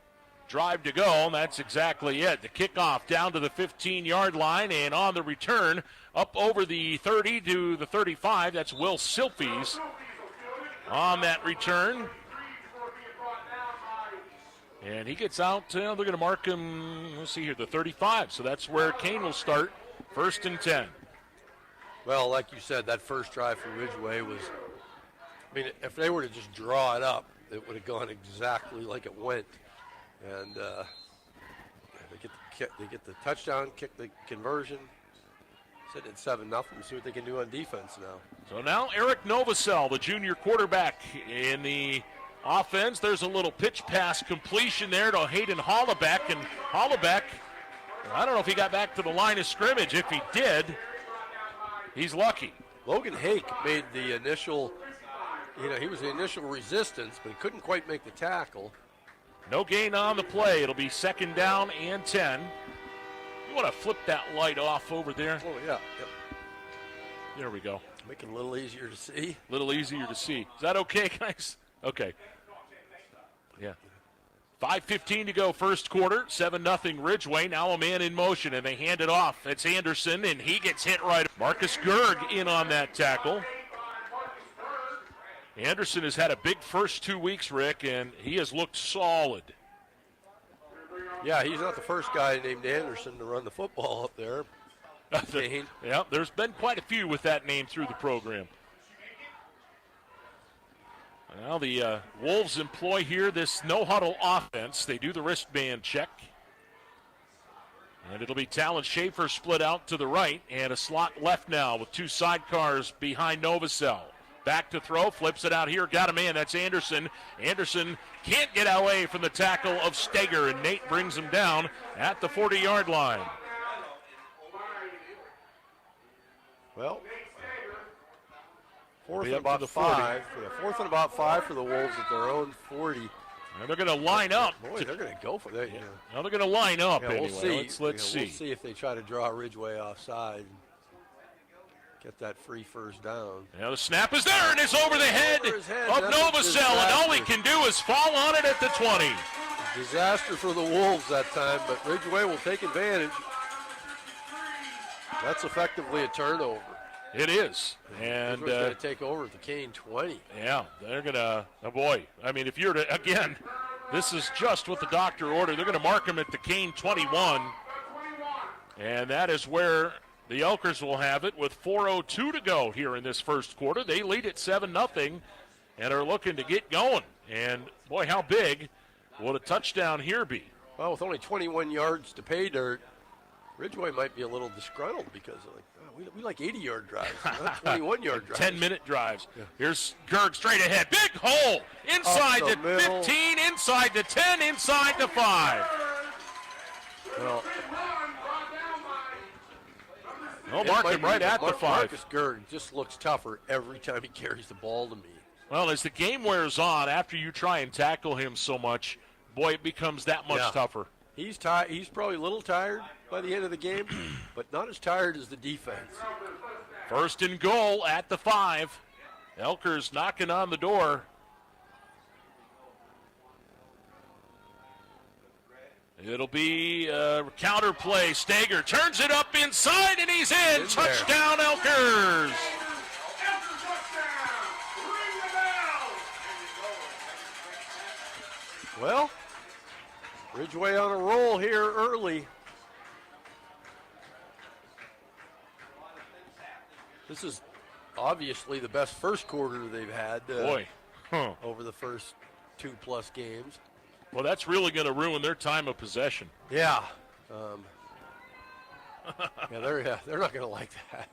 drive to go, that's exactly it. The kickoff down to the 15-yard line, and on the return, up over the 30 to the 35. That's Will Silfies on that return. And he gets out, they're going to mark him, let's see here, the 35. So that's where Kane will start, 1st and 10. Well, like you said, that first drive for Ridgway was, I mean, if they were to just draw it up, it would have gone exactly like it went. And they get the touchdown, kick the conversion, sitting at 7-0, see what they can do on defense now. So now Eric Novosel, the junior quarterback in the offense. There's a little pitch pass completion there to Hayden Hollaback, and Hollaback, I don't know if he got back to the line of scrimmage. If he did, he's lucky. Logan Hake made the initial, he was the initial resistance, but he couldn't quite make the tackle. No gain on the play. It'll be 2nd down and 10. You want to flip that light off over there? Oh, yeah. Yep. There we go. Make it a little easier to see. A little easier to see. Is that okay, guys? Okay. Yeah. 5:15 to go, first quarter. 7-0 Ridgway. Now a man in motion, and they hand it off. It's Anderson, and he gets hit right. Marcus Gerg in on that tackle. Anderson has had a big first 2 weeks, Rick, and he has looked solid. Yeah, he's not the first guy named Anderson to run the football up there. Yeah, there's been quite a few with that name through the program. Now the Wolves employ here this no-huddle offense. They do the wristband check. And it'll be Talon Schaefer split out to the right, and a slot left now with 2 sidecars behind Novosel. Back to throw, flips it out here, got him in. That's Anderson. Anderson can't get away from the tackle of Steger, and Nate brings him down at the 40-yard line. Well, fourth and about 5. Yeah, 4th and about 5 for the Wolves at their own 40. And they're going to line up. Boy, they're going to go for that. Yeah. Now they're going to line up anyway. We'll see. Let's see. We'll see if they try to draw Ridgway offside. Get that free first down. Now the snap is there, and it's over the head of Novosel, and all he can do is fall on it at the 20. Disaster for the Wolves that time, but Ridgway will take advantage. That's effectively a turnover. It is. And Ridgway's going to take over at the Kane 20. Yeah, they're going to, oh boy. I mean, if you're to, again, this is just what the doctor ordered. They're going to mark him at the Kane 21. And that is where the Elkers will have it with 4:02 to go here in this first quarter. They lead at 7-0 and are looking to get going. And, boy, how big would a touchdown here be? Well, with only 21 yards to pay dirt, Ridgway might be a little disgruntled because we like 80-yard drives, not 21-yard drives. 10-minute drives. Yeah. Here's Gerg straight ahead. Big hole inside the 15, inside the 10, inside the 5. Well, no, mark him right at the 5. Marcus Gerg just looks tougher every time he carries the ball to me. Well, as the game wears on, after you try and tackle him so much, boy, it becomes that much tougher. He's probably a little tired by the end of the game, but not as tired as the defense. 1st and goal at the 5. Elkers knocking on the door. It'll be a counter play. Steger turns it up inside, and he's in. Touchdown, Elkers. Well, Ridgway on a roll here early. This is obviously the best first quarter they've had over the first 2+ games. Well, that's really going to ruin their time of possession. Yeah. They're not going to like that.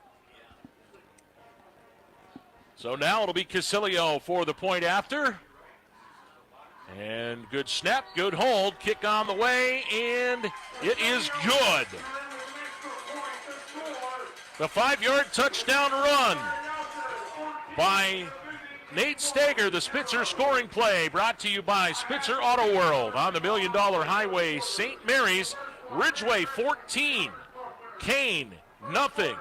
So now it'll be Casilio for the point after. And good snap, good hold, kick on the way, and it is good. The 5-yard touchdown run by Nate Stager, the Spitzer scoring play, brought to you by Spitzer Auto World on the $1 Million Highway, St. Mary's. Ridgway 14, Kane nothing.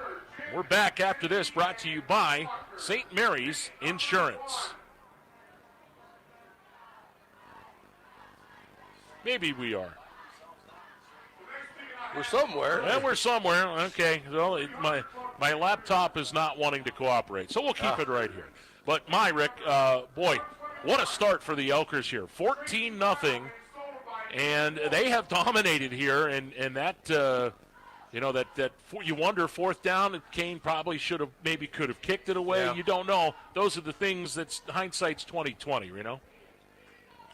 We're back after this, brought to you by St. Mary's Insurance. Maybe we are. We're somewhere. Yeah, we're somewhere. Okay. Well, my laptop is not wanting to cooperate, so we'll keep it right here. But Rick, boy, what a start for the Elkers here. 14-0, and they have dominated here, and that you wonder, fourth down, Kane probably could have kicked it away. Yeah. You don't know. Those are the things that's hindsight's 20/20, you know.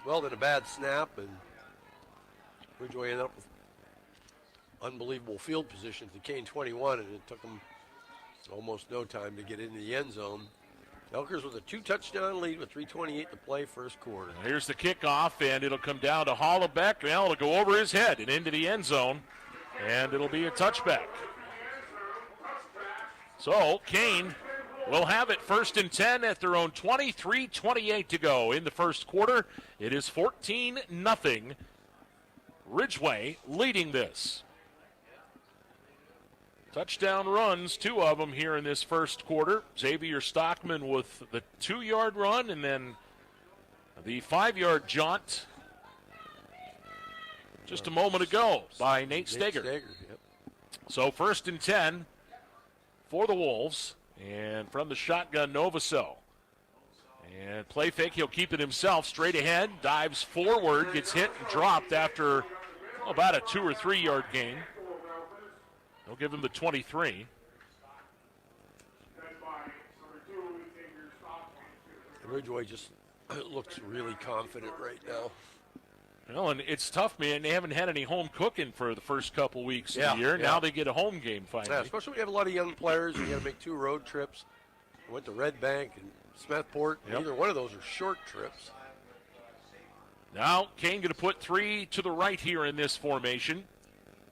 Well, then a bad snap, and Ridgway ended up with unbelievable field position to Kane 21, and it took them almost no time to get into the end zone. Elkers with a 2-touchdown lead with 3:28 to play first quarter. Here's the kickoff, and it'll come down to Hollebeck. Well, it'll go over his head and into the end zone, and it'll be a touchback. So Kane will have it 1st and 10 at their own 20, 3:28 to go in the first quarter. It is 14-0. Ridgway leading this. Touchdown runs, 2 of them here in this first quarter. Xavier Stockman with the 2-yard run, and then the 5-yard jaunt just a moment ago by Nate Stager. Yep. So 1st and 10 for the Wolves, and from the shotgun, Novosel. And play fake, he'll keep it himself, straight ahead, dives forward, gets hit and dropped after about a 2 or 3 yard gain. They'll give him the 23. Ridgway just looks really confident right now. Well, and it's tough, man. They haven't had any home cooking for the first couple weeks of the year. Yeah. Now they get a home game finally. Yeah, especially when you have a lot of young players and you got to make 2 road trips. I went to Red Bank and Smethport. Yep. Neither one of those are short trips. Now Kane going to put 3 to the right here in this formation.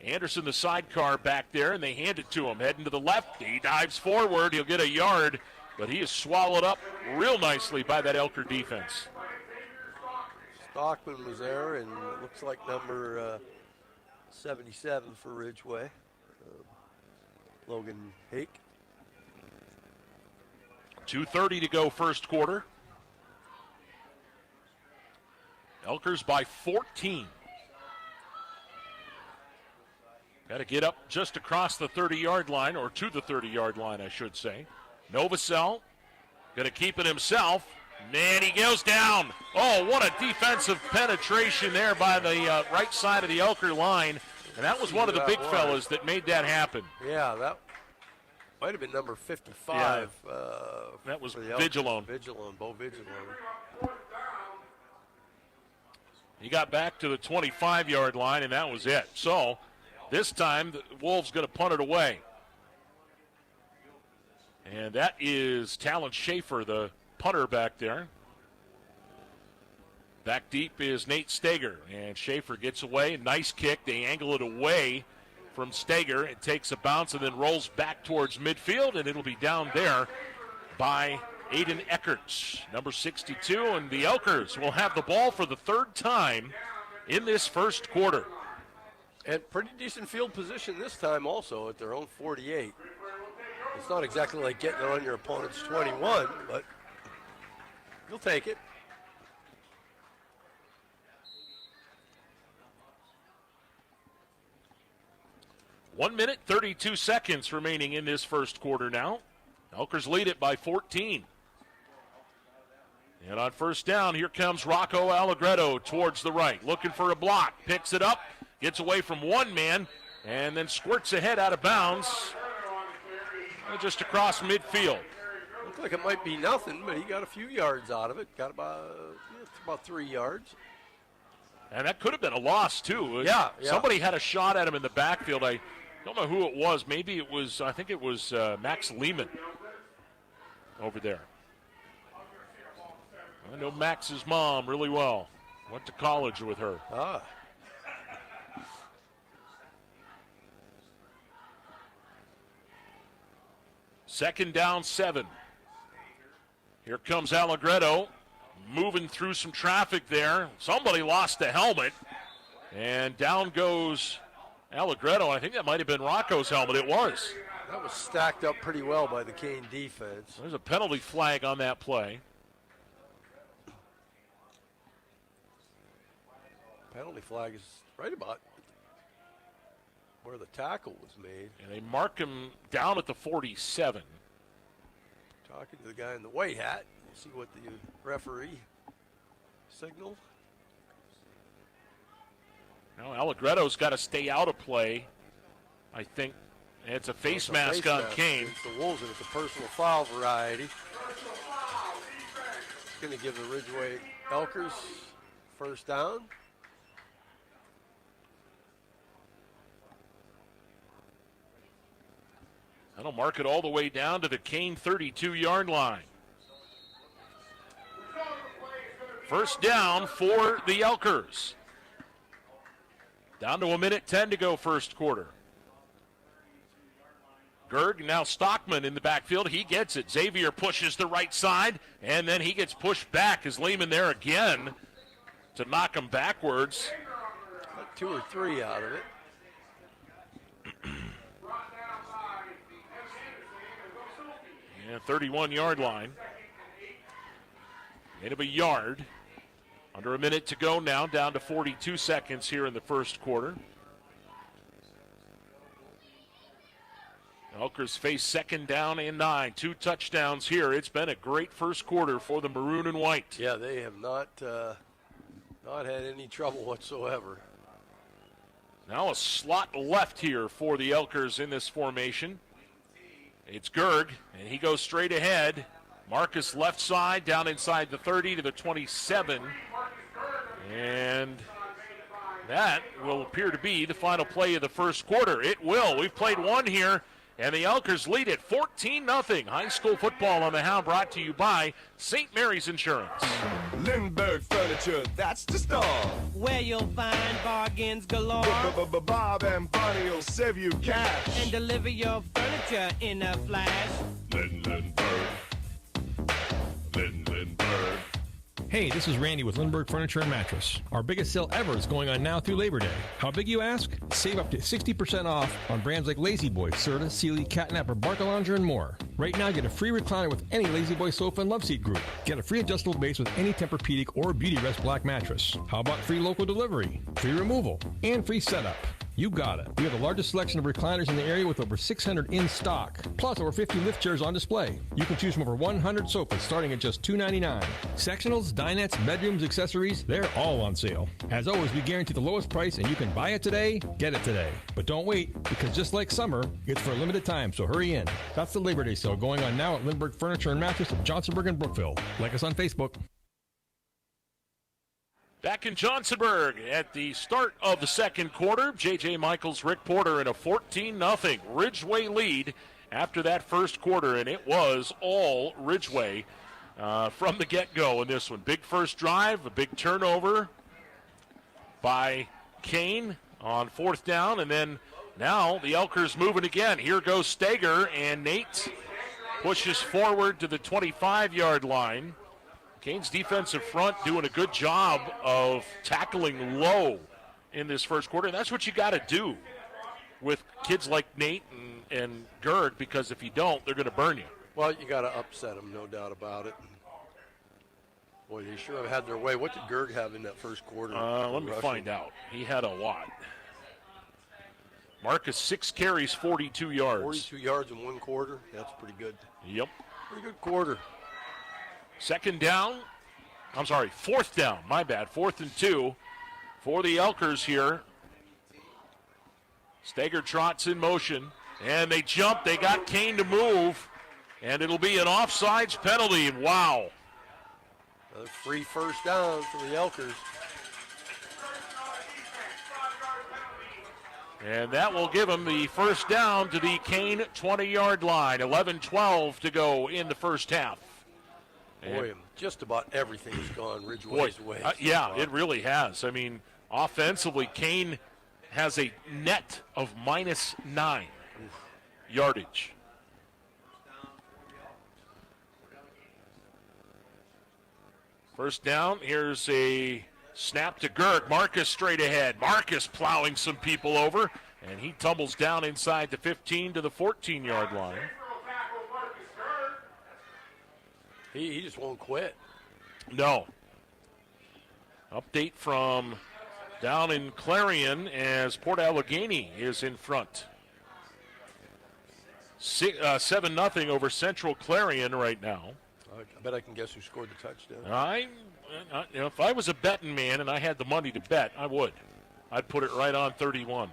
Anderson, the sidecar back there, and they hand it to him. Heading to the left, he dives forward. He'll get a yard, but he is swallowed up real nicely by that Elker defense. Stockman was there, and it looks like number 77 for Ridgway, Logan Hake. 2:30 to go first quarter. Elkers by 14. Got to get up just across the 30-yard line, or to the 30-yard line, I should say. Novosel going to keep it himself, and he goes down. Oh, what a defensive penetration there by the right side of the Elker line, and that was one of the big fellas that made that happen. Yeah, that might have been number 55. Yeah. That was Vigilone. Bo Vigilone. He got back to the 25-yard line, and that was it. So this time, the Wolves going to punt it away. And that is Talon Schaefer, the punter back there. Back deep is Nate Stager, and Schaefer gets away. Nice kick. They angle it away from Stager. It takes a bounce and then rolls back towards midfield, and it'll be down there by Aiden Eckerts, number 62. And the Elkers will have the ball for the 3rd time in this first quarter. And pretty decent field position this time also at their own 48. It's not exactly like getting it on your opponent's 21, but you'll take it. One minute, 32 seconds remaining in this first quarter now. Elkers lead it by 14. And on first down, here comes Rocco Allegretto towards the right, looking for a block. Picks it up, gets away from one man, and then squirts ahead out of bounds just across midfield. Looked like it might be nothing, but he got a few yards out of it. Got about 3 yards. And that could have been a loss, too. Yeah. Somebody had a shot at him in the backfield. I don't know who it was. Maybe it was, I think it was Max Lehman over there. I know Max's mom really well. Went to college with her. Second down, 7. Here comes Allegretto, moving through some traffic there. Somebody lost the helmet, and down goes Allegretto. I think that might have been Rocco's helmet. It was. That was stacked up pretty well by the Kane defense. There's a penalty flag on that play. Penalty flag is right about where the tackle was made. And they mark him down at the 47. Talking to the guy in the white hat. See what the referee signaled. Now Allegretto's got to stay out of play, I think. And it's a face mask on Kane. It's the Wolves, and it's a personal foul variety. It's going to give the Ridgway Elkers first down. That'll mark it all the way down to the Kane 32-yard line. First down for the Elkers. Down to 1:10 to go first quarter. Gerg, now Stockman in the backfield. He gets it. Xavier pushes the right side, and then he gets pushed back. Is Lehman there again to knock him backwards? Got 2 or 3 out of it. Yeah, 31-yard line. Gain of a yard. Under a minute to go now, down to 42 seconds here in the first quarter. Elkers face second down and 9. 2 touchdowns here. It's been a great first quarter for the Maroon and White. Yeah, they have not had any trouble whatsoever. Now a slot left here for the Elkers in this formation. It's Gerg, and he goes straight ahead. Marcus left side, down inside the 30 to the 27. And that will appear to be the final play of the first quarter. It will. We've played one here, and the Elkers lead it 14-0. High school football on the Hound, brought to you by St. Mary's Insurance. Lindbergh Furniture, that's the store. Where you'll find bargains galore. Bob and Bonnie will save you cash. And deliver your furniture in a flash. Lindbergh. Hey, this is Randy with Lindbergh Furniture and Mattress. Our biggest sale ever is going on now through Labor Day. How big, you ask? Save up to 60% off on brands like Lazy Boy, Serta, Sealy, Catnap, or Barcalonger, and more. Right now, get a free recliner with any Lazy Boy sofa and Love Seat group. Get a free adjustable base with any Tempur-Pedic or Beauty Rest black mattress. How about free local delivery, free removal, and free setup? You got it. We have the largest selection of recliners in the area with over 600 in stock, plus over 50 lift chairs on display. You can choose from over 100 sofas starting at just $299. Sectionals, dinettes, bedrooms, accessories, they're all on sale. As always, we guarantee the lowest price, and you can buy it today, get it today. But don't wait, because just like summer, it's for a limited time, so hurry in. That's the Labor Day sale going on now at Lindbergh Furniture and Mattress of Johnsonburg and Brookville. Like us on Facebook. Back in Johnsonburg at the start of the second quarter, J.J. Michaels, Rick Porter in a 14-0 Ridgway lead after that first quarter, and it was all Ridgway from the get-go in this one. Big first drive, a big turnover by Kane on fourth down, and then now the Elkers moving again. Here goes Steger, and Nate pushes forward to the 25-yard line. Kane's defensive front doing a good job of tackling low in this first quarter, and that's what you got to do with kids like Nate and Gerg, because if you don't, they're going to burn you. Well, you got to upset them, no doubt about it. Boy, they sure have had their way. What did Gerg have in that first quarter? Let me find out. He had a lot. Marcus, 6 carries, 42 yards. 42 yards in one quarter. That's pretty good. Yep. Pretty good quarter. Second down, I'm sorry, 4th down. My bad. 4th and 2 for the Elkers here. Steger trots in motion, and they jump. They got Kane to move, and it'll be an offsides penalty. Wow. Another free first down for the Elkers. And that will give them the first down to the Kane 20-yard line. 11-12 to go in the first half. Boy, just about everything's gone Ridgway's way. Yeah, it really has. I mean, offensively, Kane has a net of -9 yardage. First down, here's a snap to Gerg. Marcus straight ahead. Marcus plowing some people over, and he tumbles down inside the 15 to the 14-yard line. He just won't quit. No. Update from down in Clarion as Port Allegheny is in front. 7-0 over Central Clarion right now. I bet I can guess who scored the touchdown. If I was a betting man and I had the money to bet, I would. I'd put it right on 31.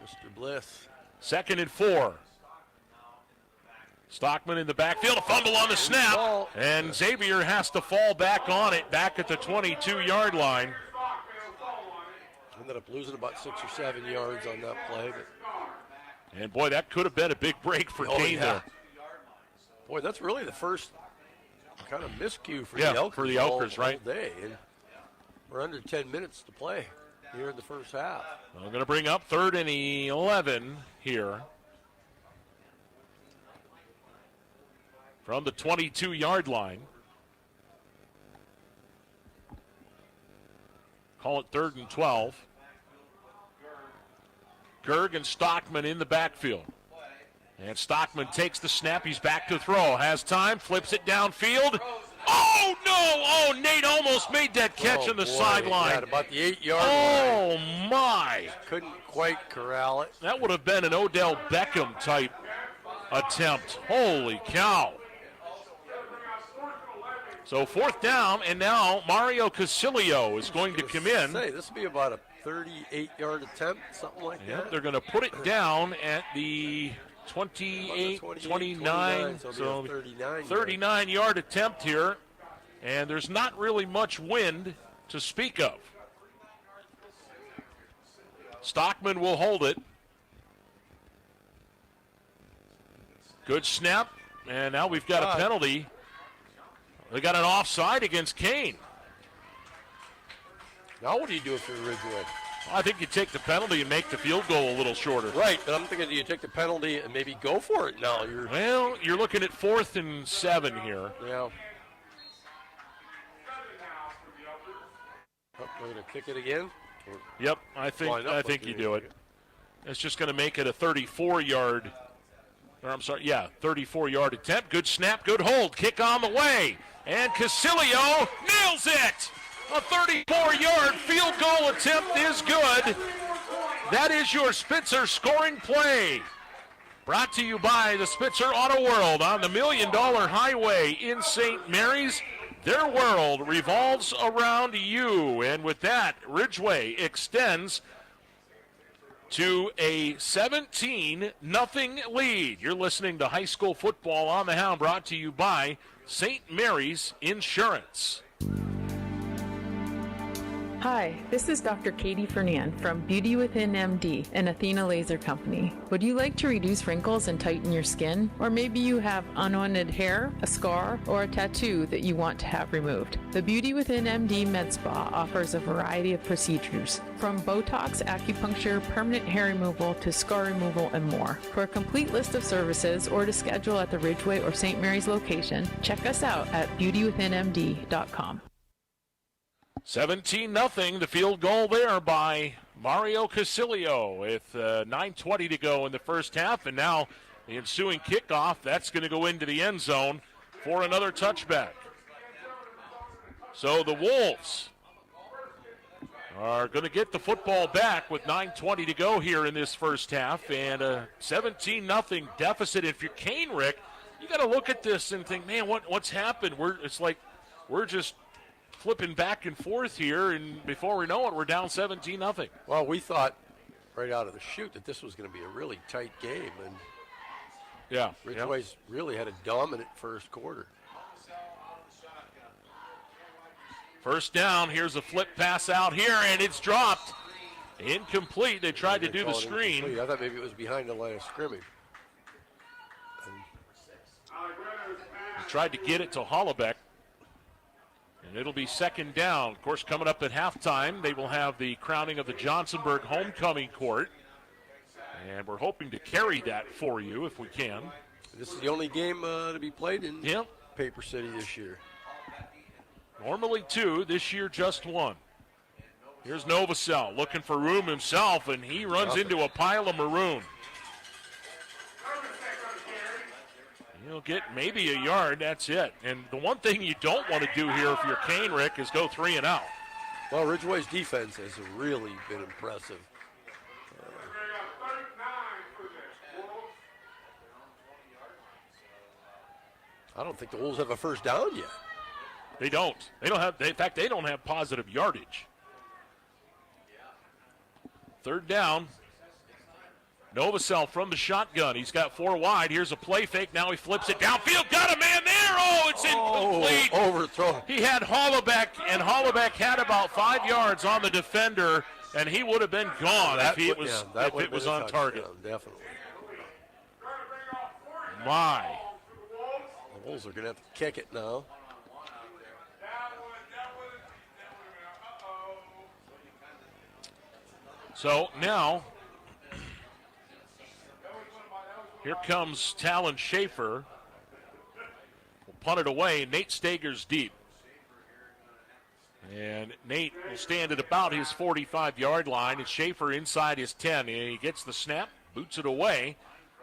Mr. Bliss. 2nd and 4. Stockman in the backfield, a fumble on the snap, and Xavier has to fall back on it, back at the 22-yard line. Ended up losing about 6 or 7 yards on that play. And boy, that could have been a big break for Kane there. Boy, that's really the first kind of miscue for the Elkers. For the Elkers, right? All day. And we're under 10 minutes to play here in the first half. I'm going to bring up 3rd and 11 here. From the 22-yard line. Call it 3rd and 12. Gerg and Stockman in the backfield. And Stockman takes the snap. He's back to throw. Has time. Flips it downfield. Oh, no. Oh, Nate almost made that catch on the sideline. About the 8-yard line. Oh, my. Couldn't quite corral it. That would have been an Odell Beckham type attempt. Holy cow. So 4th down, and now Mario Casilio is going to come in. This will be about a 38-yard attempt, something like that. They're going to put it down at the 28, 29, so 39-yard attempt here, and there's not really much wind to speak of. Stockman will hold it. Good snap, and now we've got a penalty. They got an offside against Kane. Now what do you do if you're Ridgway? I think you take the penalty and make the field goal a little shorter. Right, but I'm thinking you take the penalty and maybe go for it now. You're looking at 4th and 7 here. Yeah. Oh, we're going to kick it again? Yep, I think you do it. It's just going to make it a 34-yard 34-yard attempt. Good snap, good hold. Kick on the way. And Casilio nails it. A 34-yard field goal attempt is good. That is your Spitzer scoring play. Brought to you by the Spitzer Auto World on the $1 Million Highway in St. Mary's. Their world revolves around you. And with that, Ridgway extends to a 17-0 lead. You're listening to High School Football on the Hound, brought to you by St. Mary's Insurance. Hi, this is Dr. Katie Fernan from Beauty Within MD and Athena Laser Company. Would you like to reduce wrinkles and tighten your skin? Or maybe you have unwanted hair, a scar, or a tattoo that you want to have removed. The Beauty Within MD Med Spa offers a variety of procedures, from Botox, acupuncture, permanent hair removal, to scar removal, and more. For a complete list of services or to schedule at the Ridgway or St. Mary's location, check us out at beautywithinmd.com. 17-0, the field goal there by Mario Casilio with 9:20 to go in the first half, and now the ensuing kickoff, that's going to go into the end zone for another touchback. So the Wolves are going to get the football back with 9:20 to go here in this first half, and a 17-0 deficit. If you're Kane, Rick, you got to look at this and think, man, what's happened? We're just flipping back and forth here, and before we know it, we're down 17-0. Well, we thought right out of the chute that this was going to be a really tight game, and yeah, Ridgway's really had a dominant first quarter. First down, here's a flip pass out here, and it's dropped. Incomplete. They tried to do the screen. Incomplete. I thought maybe it was behind the line of scrimmage. They tried to get it to Hollebeck, and it'll be second down. Of course, coming up at halftime, they will have the crowning of the Johnsonburg Homecoming Court, and we're hoping to carry that for you if we can. This is the only game to be played in Paper City this year. Normally 2, this year just 1. Here's Novosel looking for room himself, and he runs into a pile of maroon. He'll get maybe a yard, that's it. And the one thing you don't want to do here if you're Kane, Rick, is go 3 and out. Well, Ridgway's defense has really been impressive. I don't think the Wolves have a first down yet. They don't. They don't have. In fact, they don't have positive yardage. Third down. Novosel from the shotgun. He's got 4 wide. Here's a play fake. Now he flips it downfield. Got a man there. Oh, it's incomplete. Overthrown. He had Hollebeck, and Hollebeck had about 5 yards on the defender, and he would have been gone if it was on target. Definitely. My. The Wolves are going to have to kick it now. So now, here comes Talon Schaefer. Will punt it away. Nate Stager's deep. And Nate will stand at about his 45-yard line, and Schaefer inside his 10. And he gets the snap, boots it away.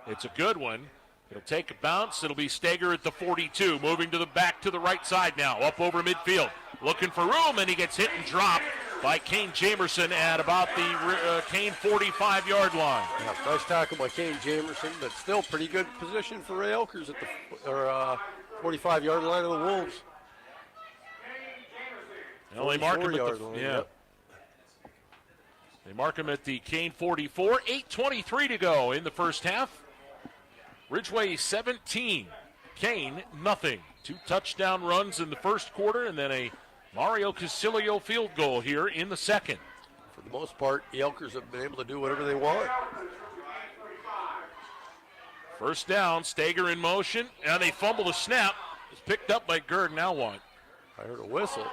It's a good one. It'll take a bounce. It'll be Stager at the 42, moving to the back to the right side now, up over midfield. Looking for room, and he gets hit and dropped by Kane Jamerson at about the Kane 45-yard line. Yeah, nice tackle by Kane Jamerson, but still pretty good position for Ray Elkers at the 45-yard line of the Wolves. Well, they mark him at the, They mark him at the Kane 44. 8:23 to go in the first half. Ridgway 17, Kane nothing. 2 touchdown runs in the first quarter, and then a Mario Casilio field goal here in the second. For the most part, the Elkers have been able to do whatever they want. First down, Stager in motion, and they fumble the snap. It's picked up by Gerd. Now what? I heard a whistle.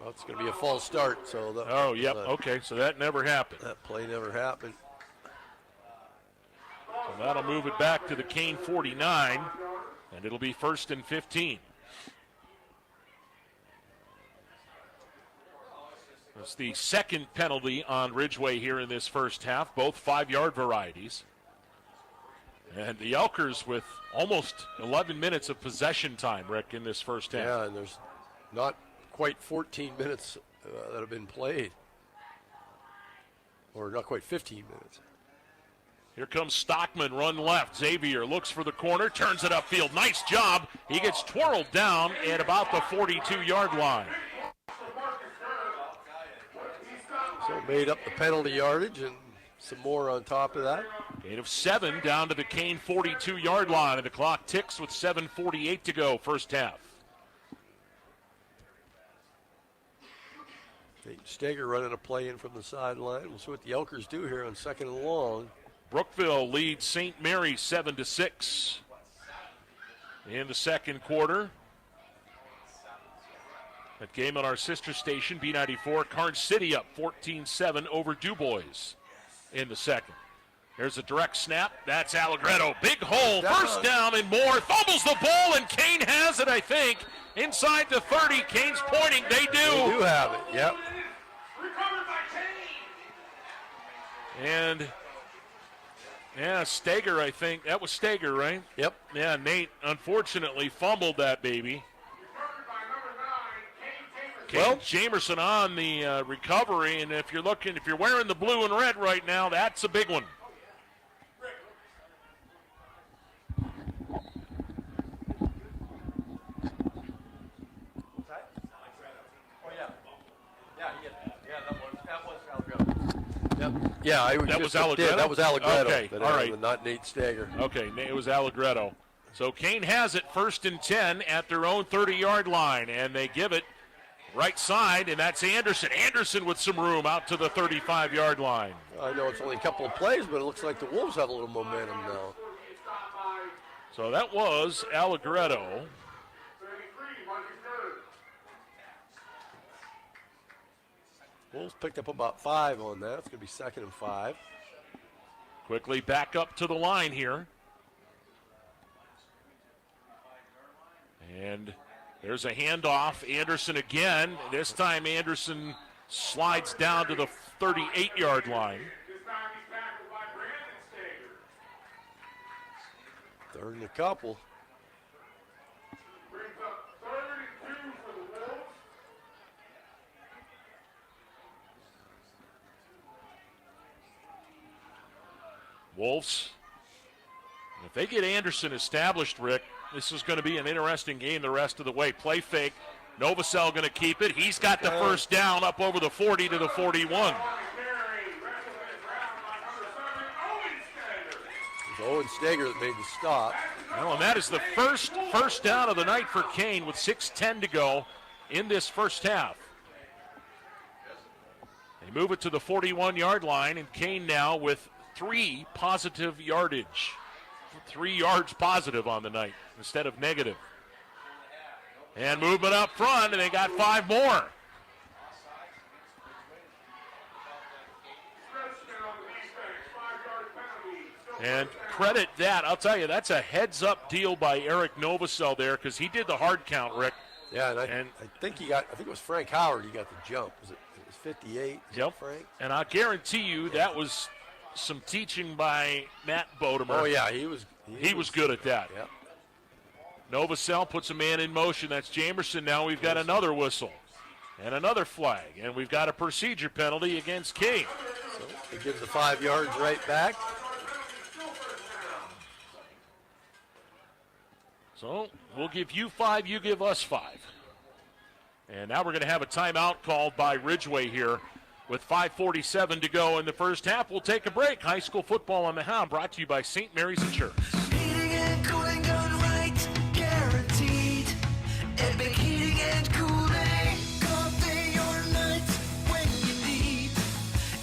Well, it's going to be a false start. So okay, so that never happened. That play never happened. So that'll move it back to the Kane 49, and it'll be 1st and 15. That's the second penalty on Ridgway here in this first half, both 5-yard varieties. And the Elkers with almost 11 minutes of possession time, Rick, in this first half. Yeah, and there's not quite 14 minutes that have been played. Or not quite 15 minutes. Here comes Stockman, run left. Xavier looks for the corner, turns it upfield. Nice job. He gets twirled down at about the 42-yard line. So made up the penalty yardage and some more on top of that. Gain of 7 down to the Kane 42-yard line, and the clock ticks with 7:48 to go, first half. Stager running a play in from the sideline. We'll see what the Elkers do here on 2nd and long. Brookville leads St. Mary's 7-6 in the second quarter. That game on our sister station, B94, Karn City up 14-7 over DuBois in the second. There's a direct snap. That's Allegretto. Big hole. First down and more. Fumbles the ball, and Kane has it, I think. Inside the 30. Kane's pointing. They do. They do have it, yep. And, Stager, I think. That was Stager, right? Yep. Yeah, Nate unfortunately fumbled that baby. Kane Jamerson on the recovery, and if you're wearing the blue and red right now, that's a big one. Yeah, that was Allegretto? That was Allegretto. Okay, all right. Not Nate Stager. Okay, it was Allegretto. So Kane has it 1st and 10 at their own 30-yard line, and they give it right side, and that's Anderson. Anderson with some room out to the 35-yard line. I know it's only a couple of plays, but it looks like the Wolves have a little momentum now. So that was Allegretto. Wolves picked up about 5 on that. It's going to be 2nd and 5. Quickly back up to the line here. And there's a handoff. Anderson again. This time Anderson slides down to the 38-yard line. 3rd and a couple. Wolves, if they get Anderson established, Rick, this is going to be an interesting game the rest of the way. Play fake. Novosel going to keep it. He's got the first down up over the 40 to the 41. It was Owen Stager that made the stop. Well, and that is the first down of the night for Kane with 6:10 to go in this first half. They move it to the 41-yard line, and Kane now with 3 positive yardage. 3 yards positive on the night instead of negative. And movement up front, and they got 5 more. And credit that. I'll tell you, that's a heads-up deal by Eric Novosel there because he did the hard count, Rick. Yeah, and I think it was Frank Howard he got the jump. It was 58. Yep. Frank. And I'll guarantee you that was some teaching by Matt Bodemer. Oh, yeah, he was good at that. Yep. Novosel puts a man in motion. That's Jamerson. Now we've got another whistle and another flag, and we've got a procedure penalty against Kane. So he gives the 5 yards right back. So we'll give you 5, you give us 5. And now we're going to have a timeout called by Ridgway here with 5:47 to go in the first half. We'll take a break. High school football on the Hound brought to you by St. Mary's Insurance. Heating and cooling done right, guaranteed. Epic heating and cooling, coffee or nights when you need.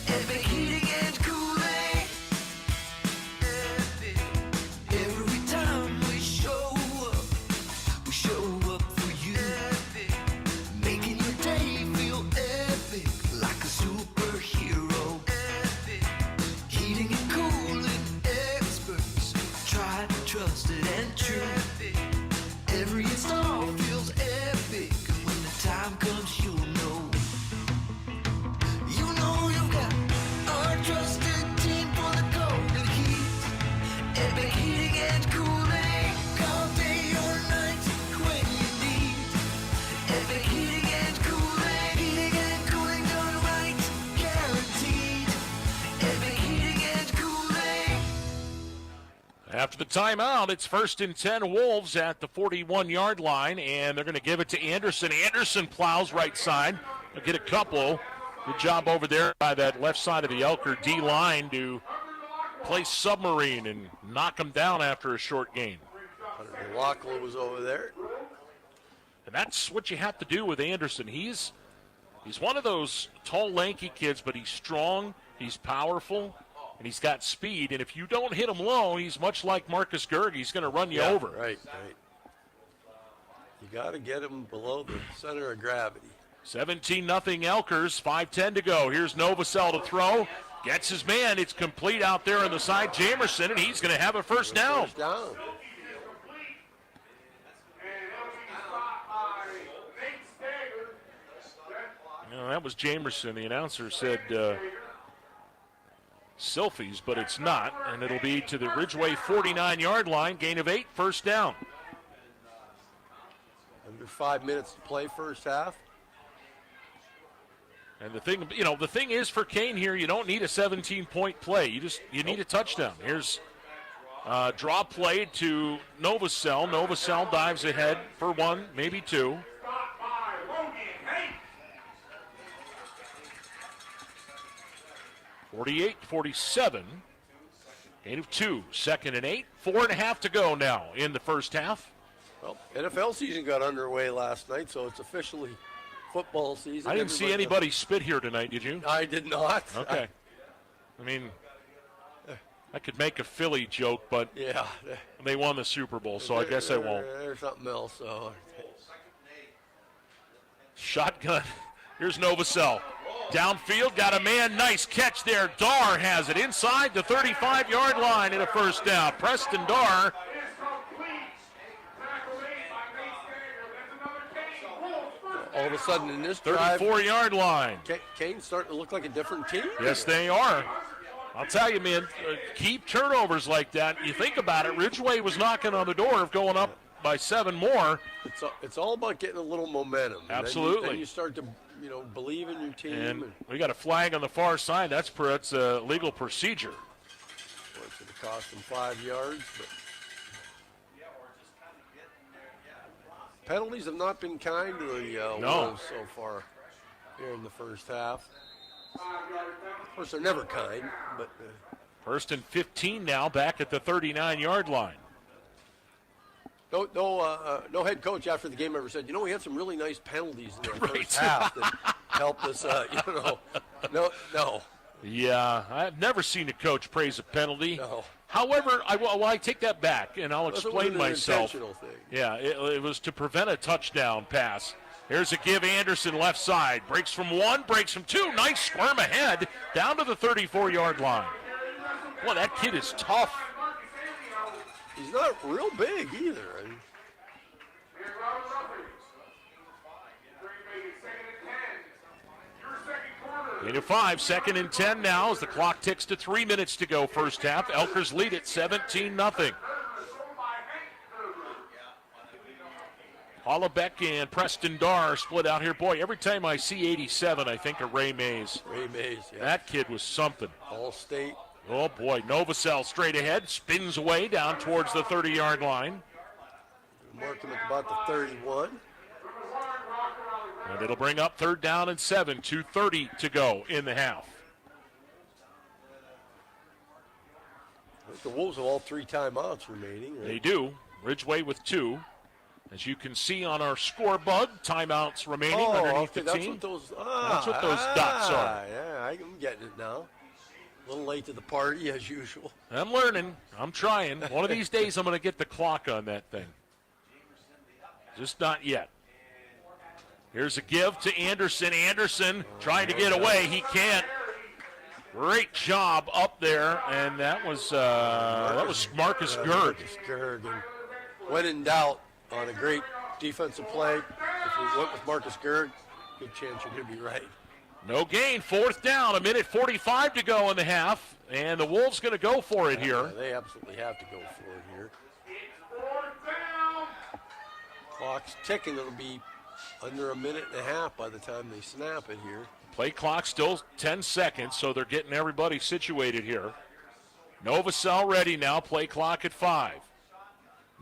Epic heating and cooling. Epic. Every time we show up for you. Epic. Making your day feel epic, like a superhero. Epic. Heating and cooling experts, tried, trusted, and true. Epic. Every install feels epic, and when the time comes, you'll know. You know you've got our trusted team for the golden heat. Epic heating and cooling, coffee or night when you need. Epic heating and cooling done right, guaranteed. Epic heating and cooling. After the timeout, it's 1st and 10 Wolves at the 41-yard line, and they're going to give it to Anderson. Anderson plows right side. They'll get a couple. Good job over there by that left side of the Elker D-line to play submarine and knock him down after a short gain. Lockwood was over there. And that's what you have to do with Anderson. He's one of those tall, lanky kids, but he's strong, he's powerful, and he's got speed. And if you don't hit him low, he's much like Marcus Gerg. He's going to run you over. Right. You got to get him below the center of gravity. 17-0 Elkers, 5:10 to go. Here's Novosel to throw. Gets his man. It's complete out there on the side. Jamerson, and he's going to have a first down. No, that was Jamerson. The announcer said Silfies, but it's not. And it'll be to the Ridgway 49-yard line. Gain of 8, first down. Under 5 minutes to play first half. And the thing is for Kane here, you don't need a 17-point play. You need a touchdown. Here's draw play to Novosel. Novosel dives ahead for 1, maybe 2. 48-47. Gain of 2, 2nd and 8. 4.5 to go now in the first half. Well, NFL season got underway last night, so it's officially football season. I didn't see anybody spit here tonight, did you? I did not. Okay. I mean, I could make a Philly joke, but yeah, they won the Super Bowl, so I guess I won't. There's something else. So. Shotgun. Here's Novosel. Downfield, got a man. Nice catch there. Dar has it inside the 35-yard line in a first down. Preston Dar. All of a sudden in this 34-yard line. Kane's starting to look like a different team. Yes, they are. I'll tell you, man, keep turnovers like that. You think about it, Ridgway was knocking on the door of going up by 7 more. It's all about getting a little momentum. Absolutely. Then you start to believe in your team. And we got a flag on the far side. That's legal procedure. Well, it's going to cost them 5 yards. But penalties have not been kind to the Wolves so far here in the first half. Of course, they're never kind, but... First and 15 now, back at the 39-yard line. No head coach after the game ever said, we had some really nice penalties in the first half that helped us, No. Yeah, I've never seen a coach praise a penalty. No. However, I take that back, and I'll explain myself. Thing. Yeah, it was to prevent a touchdown pass. Here's a give, Anderson left side. Breaks from 1, breaks from 2. Nice squirm ahead, down to the 34-yard line. Boy, that kid is tough. He's not real big either. Gain of 5, 2nd and 10 now as the clock ticks to 3 minutes to go first half. Elkers lead at 17-0. Hollabeck and Preston Dar split out here. Boy, every time I see 87, I think of Ray Mays. Ray Mays, yeah. That kid was something. All-State. Oh, boy. Novosel straight ahead, spins away down towards the 30-yard line. Mark him at about the 31. And it'll bring up 3rd down and 7, 2:30 to go in the half. I think the Wolves have all 3 timeouts remaining. Right? They do. Ridgway with 2. As you can see on our scoreboard, timeouts remaining underneath the team. That's what those dots are. Yeah, I'm getting it now. A little late to the party, as usual. I'm learning. I'm trying. One of these days, I'm going to get the clock on that thing. Just not yet. Here's a give to Anderson. Anderson trying to get away. He can't. Great job up there, and that was Marcus Gerd. And when in doubt on a great defensive play, if we went with Marcus Gerd, good chance you're going to be right. No gain, 4th down, 1:45 to go in the half, and the Wolves going to go for it here. Yeah, they absolutely have to go for it here. Clock's ticking. It'll be under 1.5 minutes by the time they snap it here. Play clock still 10 seconds, so they're getting everybody situated here. Novosel ready now, play clock at 5.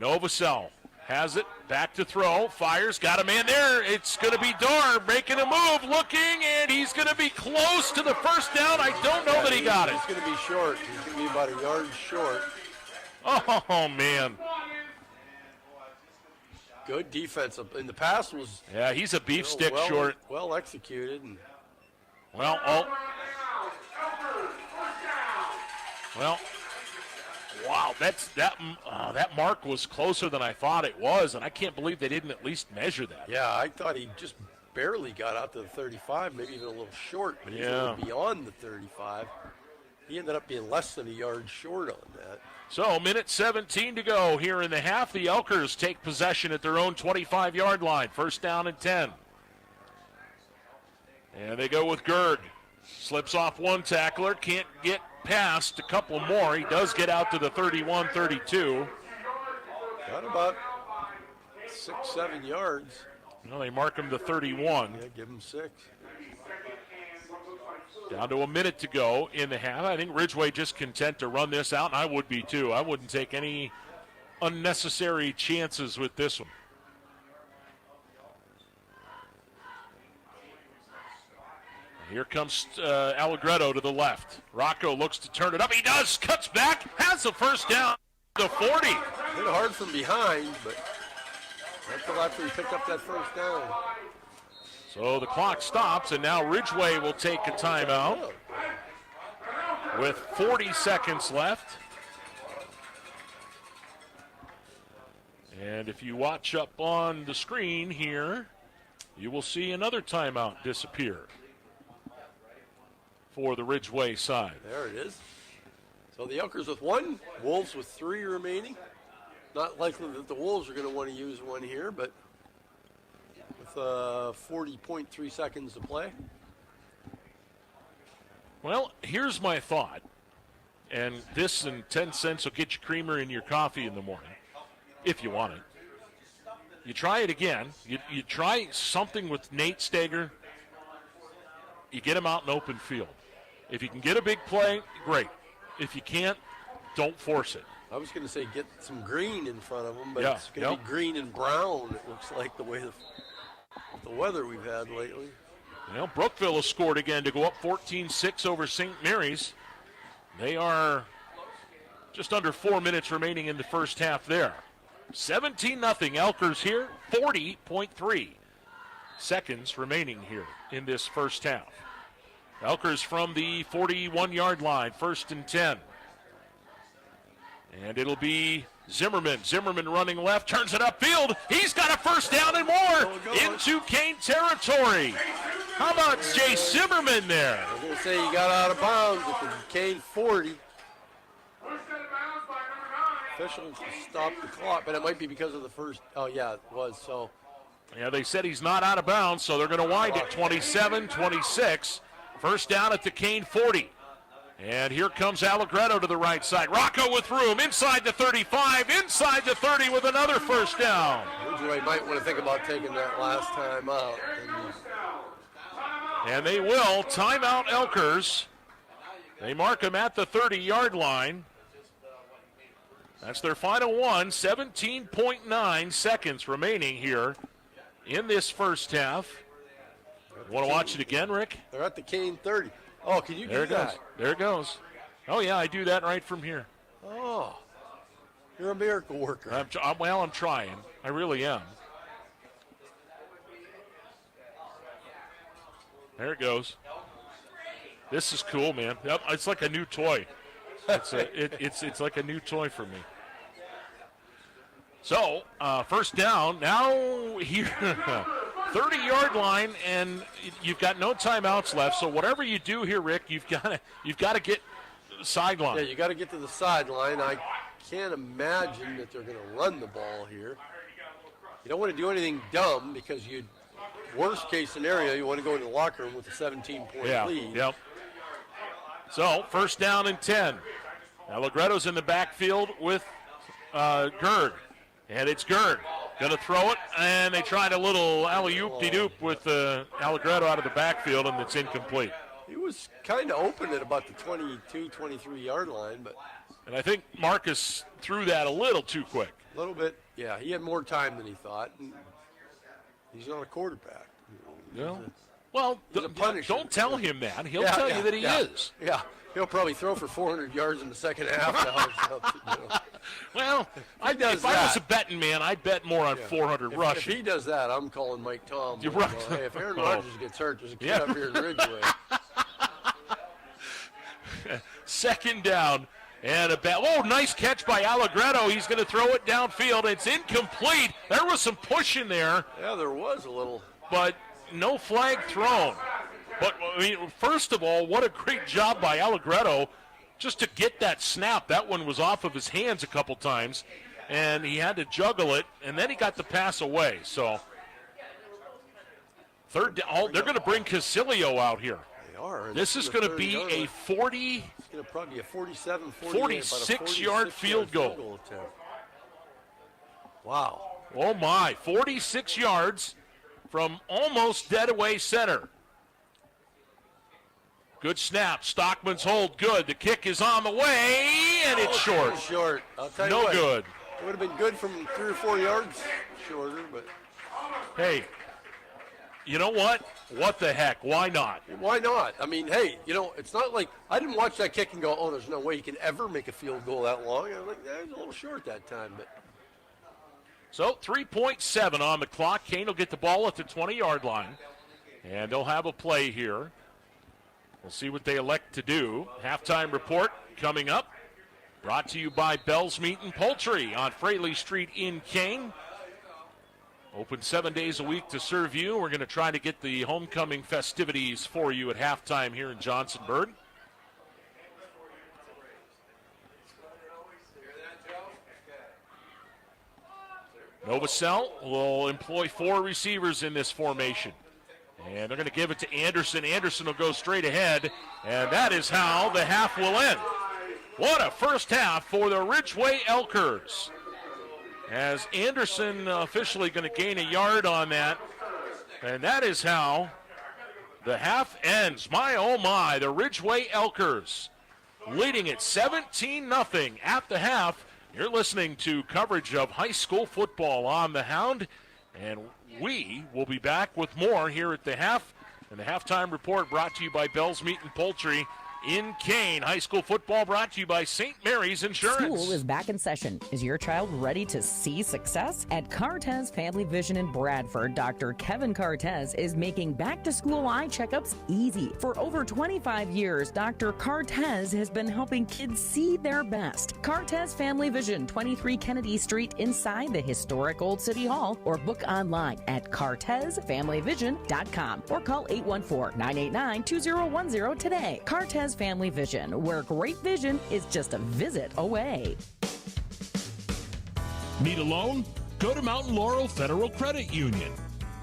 Novosel has it, back to throw, fires, got a man there. It's going to be Dar making a move, looking, and he's going to be close to the first down. I don't know that he got it. He's going to be short. He's going to be about a yard short. Oh, man. Good defense. In the past was... Yeah, he's a beef stick short. Well executed. And Well, wow, that mark was closer than I thought it was, and I can't believe they didn't at least measure that. Yeah, I thought he just barely got out to the 35, maybe even a little short, but he's a little beyond the 35. He ended up being less than a yard short on that. So, 1:17 to go here in the half. The Elkers take possession at their own 25-yard line. 1st down and 10. And they go with Gerd. Slips off one tackler, can't get past a couple more. He does get out to the 31-32. Got about 6-7 yards. Well, they mark him to 31. Yeah, give him 6. Down to 1 minute to go in the half. I think Ridgway just content to run this out, and I would be too. I wouldn't take any unnecessary chances with this one. Here comes Allegretto to the left. Rocco looks to turn it up. He does. Cuts back. Has the first down to 40. Hit hard from behind, but that's after he picked up that first down. So the clock stops, and now Ridgway will take a timeout with 40 seconds left. And if you watch up on the screen here, you will see another timeout disappear for the Ridgway side. There it is. So the Elkers with 1, Wolves with 3 remaining. Not likely that the Wolves are going to want to use one here, but with 40.3 seconds to play. Well, here's my thought, and this and 10 cents will get you creamer in your coffee in the morning, if you want it. You try it again. You try something with Nate Steger. You get him out in open field. If you can get a big play, great. If you can't, don't force it. I was going to say get some green in front of them, but yeah, it's going to be green and brown, it looks like, the way the weather we've had lately. Well, Brookville has scored again to go up 14-6 over St. Mary's. They are just under 4 minutes remaining in the first half there. 17-0 Elkers here, 40.3 seconds remaining here in this first half. Elkers from the 41-yard line, 1st and 10. And it'll be Zimmerman. Zimmerman running left, turns it upfield. He's got a first down and more into Kane territory. How about Jay Zimmerman there? I was going to say he got out of bounds at the Kane 40. Officials stopped the clock, but it might be because of the first. Oh, yeah, it was. So. Yeah, they said he's not out of bounds, so they're going to wind it 27-26. First down at the Kane 40. And here comes Allegretto to the right side. Rocco with room, inside the 35, inside the 30 with another first down. Ridgway might want to think about taking that last time out. And they will. Timeout Elkers. They mark him at the 30-yard line. That's their final one. 17.9 seconds remaining here in this first half. You want to watch it again, Rick? They're at the Kane 30. Oh, can you do that? There it goes. Oh, yeah, I do that right from here. Oh, you're a miracle worker. I'm trying. I really am. There it goes. This is cool, man. Yep, it's like a new toy. It's like a new toy for me. So, first down. Now here, 30-yard line, and you've got no timeouts left. So whatever you do here, Rick, you've got to get sideline. Yeah, you got to get to the sideline. I can't imagine that they're going to run the ball here. You don't want to do anything dumb because worst case scenario, you want to go in the locker room with a 17-point lead. Yep. So first down and 10. Allegretto's in the backfield with Gerd. And it's Gerd. Going to throw it, and they tried a little alley-oop-de-doop with Allegretto out of the backfield, and it's incomplete. He was kind of open at about the 22, 23-yard line, but. And I think Marcus threw that a little too quick. A little bit, yeah. He had more time than he thought. And he's not a quarterback. He's a punisher. Don't tell him that. He'll tell you that he is. Yeah, he'll probably throw for 400 yards in the second half now. Well, if I was a betting man, I'd bet more on 400 rushing. If he does that, I'm calling Mike Tom. You're right. Hey, if Aaron Rodgers gets hurt, there's a kid up here in Ridgway. Second down. And nice catch by Allegretto. He's going to throw it downfield. It's incomplete. There was some push in there. Yeah, there was a little. But no flag thrown. But, I mean, first of all, what a great job by Allegretto just to get that snap. That one was off of his hands a couple times, and he had to juggle it, and then he got the pass away. So, third down. They're going to bring Casilio out here. They are. This is going to be a 40. It's going to probably be a 47, 46-yard field goal. Attempt. Wow. Oh, my. 46 yards from almost dead away center. Good snap. Stockman's hold good. The kick is on the way, and it's short. Short. I'll tell you no what, good. It would have been good from 3 or 4 yards shorter, but. Hey, you know what? What the heck? Why not? Why not? I mean, hey, it's not like I didn't watch that kick and go, oh, there's no way you can ever make a field goal that long. I was like, it was a little short that time. But So 3.7 on the clock. Kane will get the ball at the 20-yard line, and they'll have a play here. We'll see what they elect to do. Halftime report coming up. Brought to you by Bell's Meat and Poultry on Fraley Street in Kane. Open 7 days a week to serve you. We're going to try to get the homecoming festivities for you at halftime here in Johnsonburg. Novacell will employ 4 receivers in this formation. And they're going to give it to Anderson. Anderson will go straight ahead, and that is how the half will end. What a first half for the Ridgway Elkers. As Anderson officially going to gain a yard on that. And that is how the half ends. My, oh my, the Ridgway Elkers leading at 17-0 at the half. You're listening to coverage of high school football on the Hound. And we will be back with more here at the half. And the halftime report brought to you by Bell's Meat and Poultry in Kane. High school football brought to you by St. Mary's Insurance. School is back in session. Is your child ready to see success? At Cartez Family Vision in Bradford, Dr. Kevin Cartez is making back-to-school eye checkups easy. For over 25 years, Dr. Cartez has been helping kids see their best. Cartez Family Vision, 23 Kennedy Street inside the historic Old City Hall, or book online at cartezfamilyvision.com or call 814-989-2010 today. Cartez Family Vision, where great vision is just a visit away. Need a loan? Go to Mountain Laurel Federal Credit Union.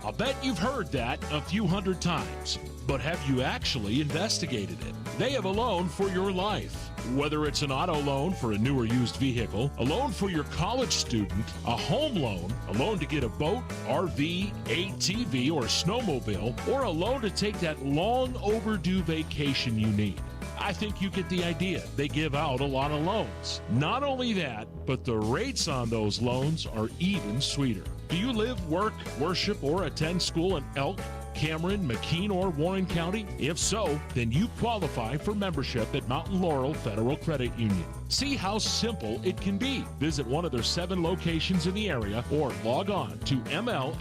I'll bet you've heard that a few hundred times, but have you actually investigated it? They have a loan for your life. Whether it's an auto loan for a new or used vehicle, a loan for your college student, a home loan, a loan to get a boat, RV, ATV, or snowmobile, or a loan to take that long overdue vacation you need. I think you get the idea. They give out a lot of loans. Not only that, but the rates on those loans are even sweeter. Do you live, work, worship, or attend school in Elk, Cameron, McKean, or Warren County? If so, then you qualify for membership at Mountain Laurel Federal Credit Union. See how simple it can be. Visit one of their 7 locations in the area or log on to mlfcu.net.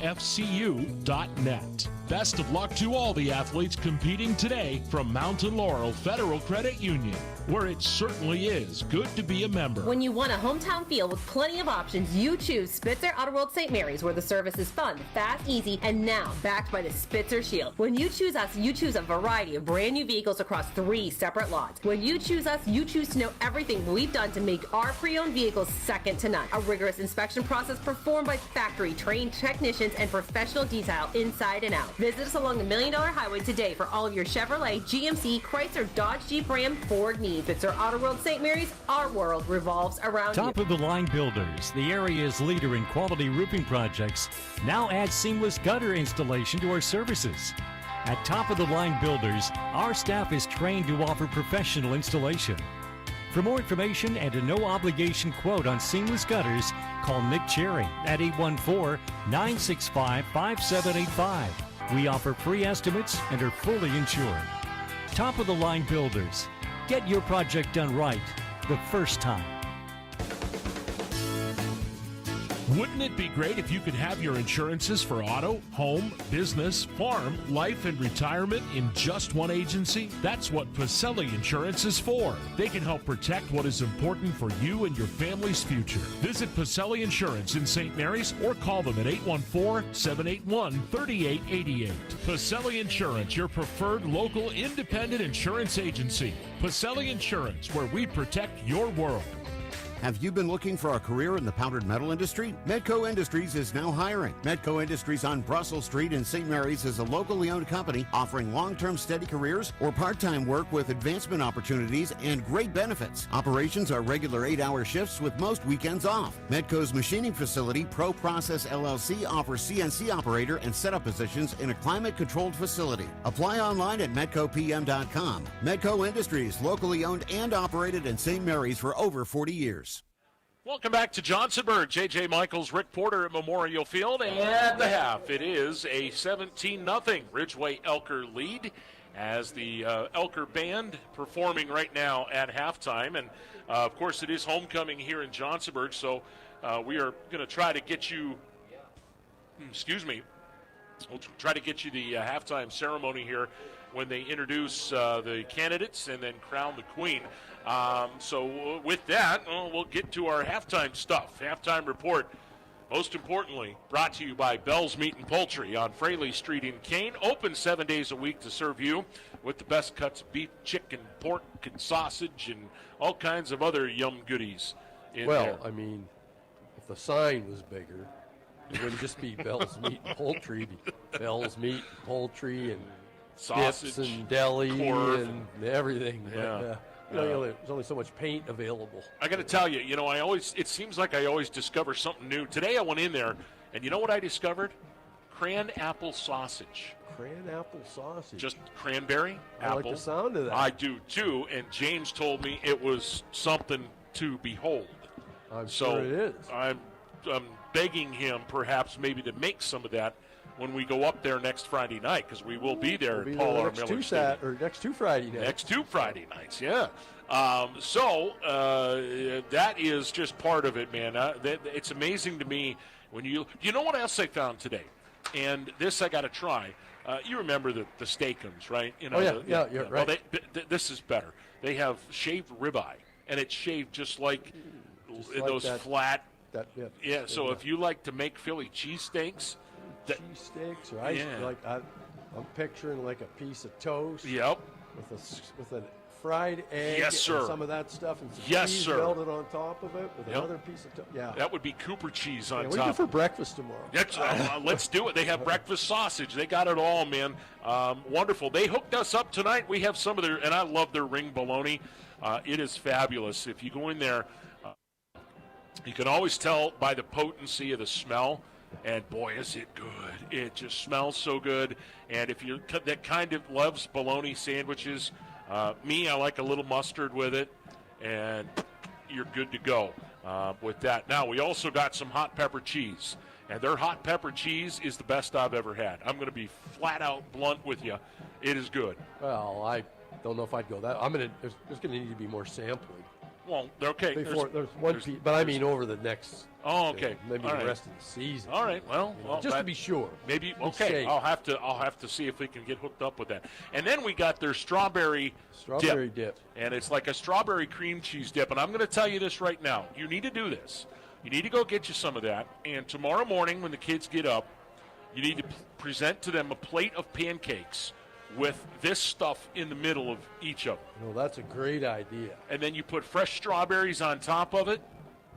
Best of luck to all the athletes competing today from Mountain Laurel Federal Credit Union, where it certainly is good to be a member. When you want a hometown feel with plenty of options, you choose Spitzer Auto World St. Mary's, where the service is fun, fast, easy, and now backed by the Spitzer Shield. When you choose us, you choose a variety of brand new vehicles across 3 separate lots. When you choose us, you choose to know everything we've done to make our pre-owned vehicles second to none. A rigorous inspection process performed by factory-trained technicians and professional detail inside and out. Visit us along the $1 Million Highway today for all of your Chevrolet, GMC, Chrysler, Dodge, Jeep, Ram, Ford needs. Spitzer Auto World St. Mary's, our world revolves around you. Top of the line builders, the area's leader in quality roofing projects, now add seamless gutter installation to our services. At Top of the Line Builders, our staff is trained to offer professional installation. For more information and a no-obligation quote on seamless gutters, call Nick Cherry at 814-965-5785. We offer free estimates and are fully insured. Top of the Line Builders. Get your project done right the first time. Wouldn't it be great if you could have your insurances for auto, home, business, farm, life, and retirement in just one agency? That's what Pacelli Insurance is for. They can help protect what is important for you and your family's future. Visit Pacelli Insurance in St. Mary's or call them at 814-781-3888. Pacelli Insurance, your preferred local independent insurance agency. Pacelli Insurance, where we protect your world. Have you been looking for a career in the powdered metal industry? Medco Industries is now hiring. Medco Industries on Brussels Street in St. Mary's is a locally owned company offering long-term steady careers or part-time work with advancement opportunities and great benefits. Operations are regular 8-hour shifts with most weekends off. Medco's machining facility, Pro Process LLC, offers CNC operator and setup positions in a climate-controlled facility. Apply online at medcopm.com. Medco Industries, locally owned and operated in St. Mary's for over 40 years. Welcome back to Johnsonburg. J.J. Michaels, Rick Porter at Memorial Field. And at the half, it is a 17-0 Ridgway Elker lead as the Elker Band performing right now at halftime. And, of course, it is homecoming here in Johnsonburg, so we are going to try to get you, we'll try to get you the halftime ceremony here when they introduce the candidates and then crown the queen. So with that, we'll get to our halftime stuff. Halftime report, most importantly, brought to you by Bell's Meat and Poultry on Fraley Street in Kane. Open 7 days a week to serve you with the best cuts of beef, chicken, pork, and sausage, and all kinds of other yum goodies in there. I mean, if the sign was bigger, it wouldn't just be Bell's Meat and Poultry. It'd be Bell's Meat and Poultry and sausage dips and deli and everything. Yeah. There's only so much paint available. I got to tell you, it seems like I always discover something new. Today I went in there, and you know what I discovered? Cran apple sausage. Cran apple sausage. Just cranberry, apple. I like the sound of that. I do too, and James told me it was something to behold. I'm sure it is. I'm begging him perhaps maybe to make some of that when we go up there next Friday night, because we will be there at Paul R. Miller Stadium. Next two Friday nights. Next two Friday nights, yeah. So that is just part of it, man. It's amazing to me when you know what else I found today, and this I got to try. You remember the Steakums, right? You're right. Well, this is better. They have shaved ribeye, and it's shaved just like those that, flat. So if you like to make Philly cheesesteaks. Cheesesteaks, right? Yeah. I'm picturing like a piece of toast. Yep. With a fried egg. Yes, sir. And some of that stuff and some yes, cheese sir. melted on top of it with another piece of toast. Yeah. That would be Cooper cheese on top. What do you do for breakfast tomorrow? Let's do it. They have breakfast sausage. They got it all, man. Wonderful. They hooked us up tonight. We have some of their, and I love their ring bologna. It is fabulous. If you go in there, you can always tell by the potency of the smell. And boy, is it good. It just smells so good. And if you're that kind of loves bologna sandwiches, I like a little mustard with it, and you're good to go with that. Now, we also got some hot pepper cheese, and their hot pepper cheese is the best I've ever had. I'm going to be flat out blunt with you. It is good. Well, I don't know if I'd go that. There's going to need to be more sampling. Well, okay. There's one piece, but I mean over the next. Oh, okay. Maybe the rest of the season. All right. Well, just to be sure. Maybe. Okay. I'll have to see if we can get hooked up with that. And then we got their strawberry dip, and it's like a strawberry cream cheese dip. And I'm going to tell you this right now. You need to do this. You need to go get you some of that. And tomorrow morning, when the kids get up, you need to present to them a plate of pancakes with this stuff in the middle of each of them. Well, that's a great idea. And then you put fresh strawberries on top of it,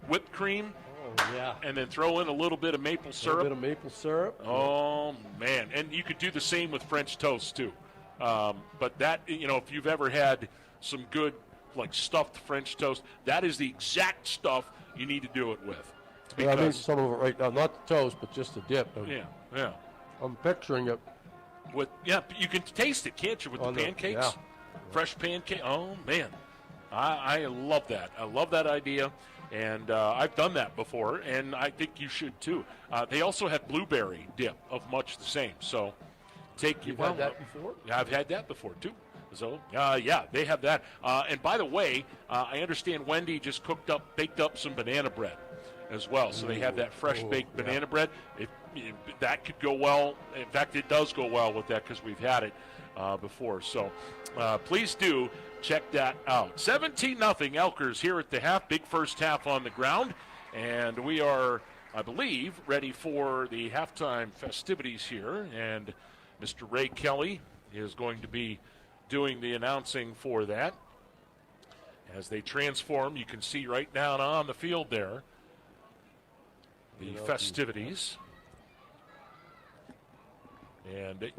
whipped cream. Oh, yeah. And then throw in a little bit of maple syrup. A little bit of maple syrup. Oh, man. And you could do the same with French toast, too. But that, if you've ever had some good, like, stuffed French toast, that is the exact stuff you need to do it with. I mean, some of it right now, not the toast, but just the dip. Yeah. I'm picturing it. You can taste it, can't you, with the pancakes? Yeah. Fresh pancake. Oh, man. I love that. I love that idea, and I've done that before, and I think you should, too. They also have blueberry dip of much the same, so You've had that before? Yeah, I've had that before, too. So, they have that. And by the way, I understand Wendy just baked up some banana bread as well, so they have that fresh baked banana bread. That could go well. In fact, it does go well with that because we've had it before. So please do check that out. 17-0 Elkers here at the half. Big first half on the ground. And we are, I believe, ready for the halftime festivities here. And Mr. Ray Kelly is going to be doing the announcing for that. As they transform, you can see right down on the field there the festivities. And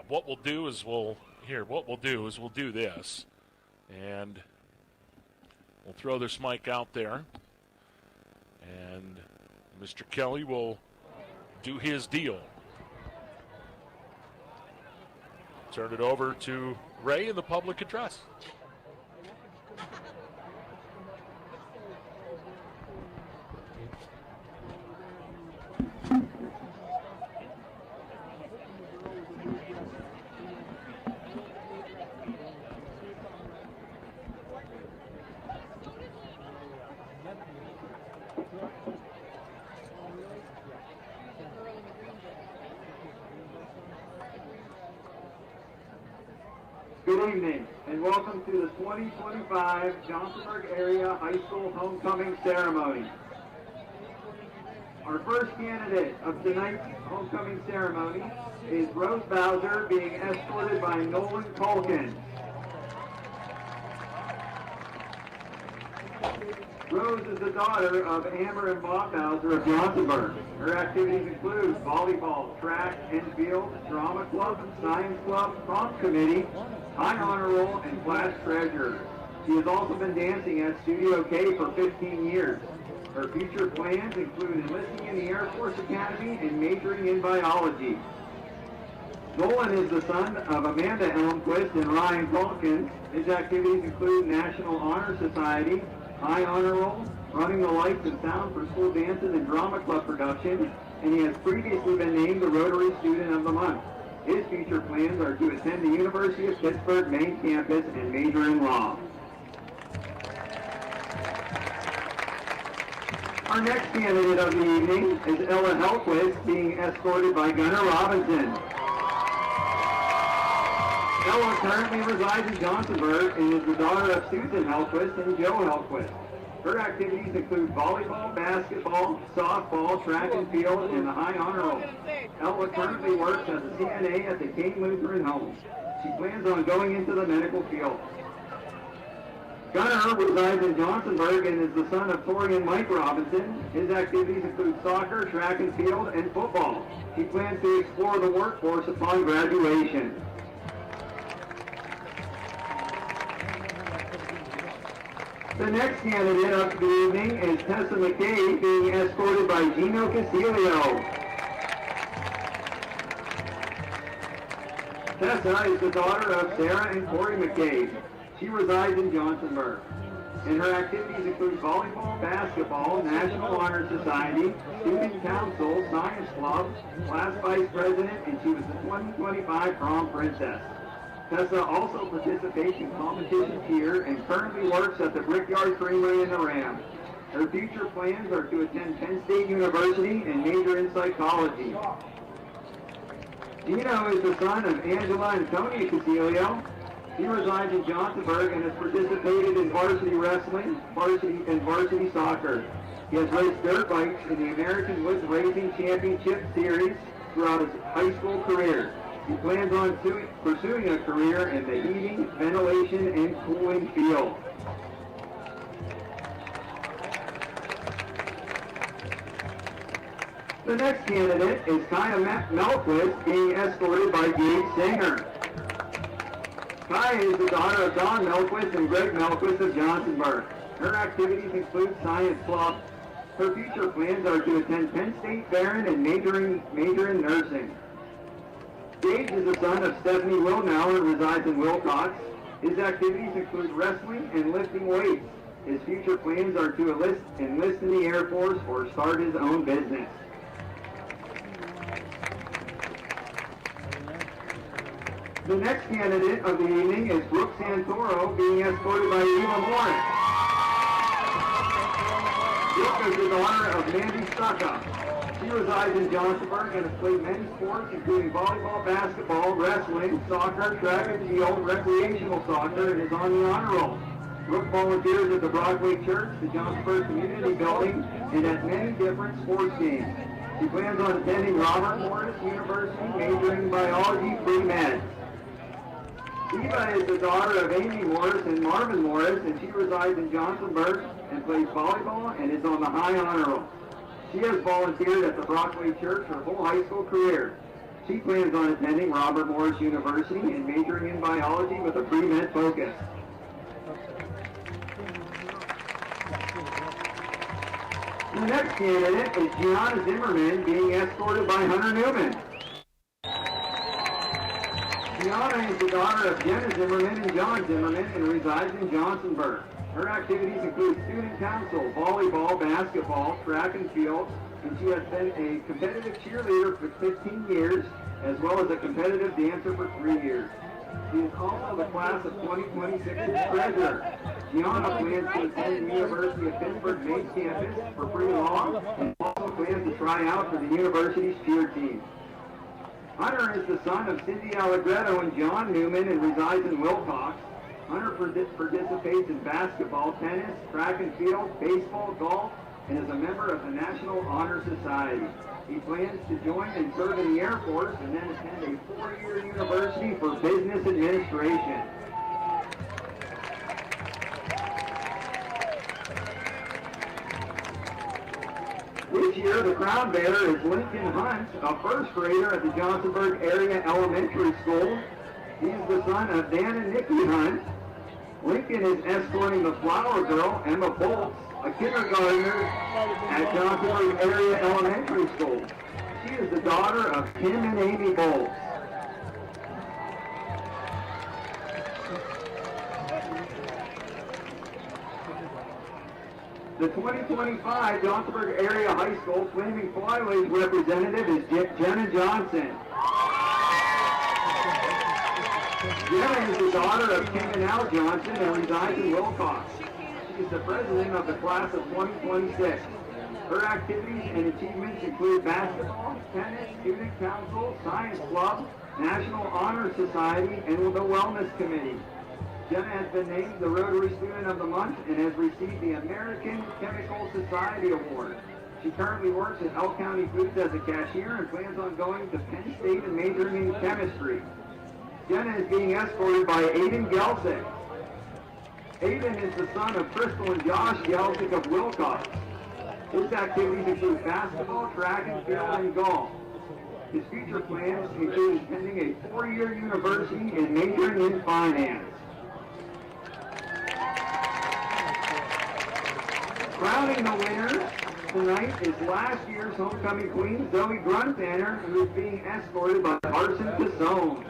what we'll do is we'll do this, and we'll throw this mic out there, and Mr. Kelly will do his deal. Turn it over to Ray in the public address. Good evening, and welcome to the 2025 Johnsonburg Area High School Homecoming Ceremony. Our first candidate of tonight's homecoming ceremony is Rose Bowser, being escorted by Nolan Culkin. Rose is the daughter of Amber and Bob Bowser of Johnsonburg. Her activities include volleyball, track and field, drama club, science club, prom committee, high honor roll, and class treasurer. She has also been dancing at Studio K for 15 years. Her future plans include enlisting in the Air Force Academy and majoring in biology. Nolan is the son of Amanda Elmquist and Ryan Culkin. His activities include National Honor Society, high honor roll, running the lights and sound for school dances and drama club production, and he has previously been named the Rotary Student of the Month. His future plans are to attend the University of Pittsburgh main campus and major in law. Our next candidate of the evening is Ella Hellquist, being escorted by Gunnar Robinson. Ella currently resides in Johnsonburg and is the daughter of Susan Hellquist and Joe Hellquist. Her activities include volleyball, basketball, softball, track and field, and the high honor roll. Ella currently works as a CNA at the Kane Lutheran Home. She plans on going into the medical field. Gunnar resides in Johnsonburg and is the son of Tori and Mike Robinson. His activities include soccer, track and field, and football. He plans to explore the workforce upon graduation. The next candidate of the evening is Tessa McKay, being escorted by Gino Casilio. Tessa is the daughter of Sarah and Corey McKay. She resides in Johnsonburg, and her activities include volleyball, basketball, National Honor Society, Student Council, Science Club, class vice president, and she was the 2025 prom princess. Tessa also participates in competitions here and currently works at the Brickyard Creamery in the Ram. Her future plans are to attend Penn State University and major in psychology. Gino is the son of Angela and Tony Casilio. He resides in Johnsonburg and has participated in varsity wrestling, varsity soccer. He has raced dirt bikes in the American Woods Racing Championship Series throughout his high school career. He plans on pursuing a career in the heating, ventilation, and cooling field. The next candidate is Kaya Melquist, being escorted by Gabe Singer. Kaya is the daughter of Don Melquist and Greg Melquist of Johnsonburg. Her activities include Science Club. Her future plans are to attend Penn State Barron and major in nursing. Gage is the son of Stephanie Wilnauer and resides in Wilcox. His activities include wrestling and lifting weights. His future plans are to enlist in the Air Force or start his own business. The next candidate of the evening is Brooke Santoro, being escorted by Eva Morris. Brooke is the daughter of Mandy Stucca. She resides in Johnsonburg and has played many sports, including volleyball, basketball, wrestling, soccer, track and field, recreational soccer, and is on the honor roll. Brooke volunteers at the Broadway Church, the Johnsonburg Community Building, and at many different sports games. She plans on attending Robert Morris University, majoring in biology pre-med. Eva is the daughter of Amy Morris and Marvin Morris, and she resides in Johnsonburg and plays volleyball and is on the high honor roll. She has volunteered at the Broadway Church her whole high school career. She plans on attending Robert Morris University and majoring in biology with a pre-med focus. The next candidate is Gianna Zimmerman, being escorted by Hunter Newman. Gianna is the daughter of Jenna Zimmerman and John Zimmerman and resides in Johnsonburg. Her activities include student council, volleyball, basketball, track and field, and she has been a competitive cheerleader for 15 years, as well as a competitive dancer for 3 years. She is also the class of 2026's treasurer. Gianna plans to attend the University of Pittsburgh main campus for pre-law and also plans to try out for the university's cheer team. Hunter is the son of Cindy Allegretto and John Newman and resides in Wilcox. Hunter participates in basketball, tennis, track and field, baseball, golf, and is a member of the National Honor Society. He plans to join and serve in the Air Force and then attend a 4-year university for business administration. This year, the crown bearer is Lincoln Hunt, a first grader at the Johnsonburg Area Elementary School. He is the son of Dan and Nikki Hunt. Lincoln is escorting the flower girl, Emma Bolts, a kindergartner at Johnsonburg Area Elementary School. She is the daughter of Tim and Amy Bolts. The 2025 Johnsonburg Area High School Flaming Flyways representative is Jenna Johnson. Jenna is the daughter of Kim and Al Johnson and resides in Wilcox. She is the president of the class of 2026. Her activities and achievements include basketball, tennis, student council, science club, National Honor Society, and the Wellness Committee. Jenna has been named the Rotary Student of the Month and has received the American Chemical Society Award. She currently works at Elk County Foods as a cashier and plans on going to Penn State and majoring in chemistry. Jenna is being escorted by Aiden Gelsick. Aiden is the son of Crystal and Josh Gelsick of Wilcox. His activities include basketball, track and field, and golf. His future plans include attending a 4-year university and majoring in finance. Crowning the winner tonight is last year's homecoming queen, Zoe Gruntanner, who is being escorted by Carson Cassone.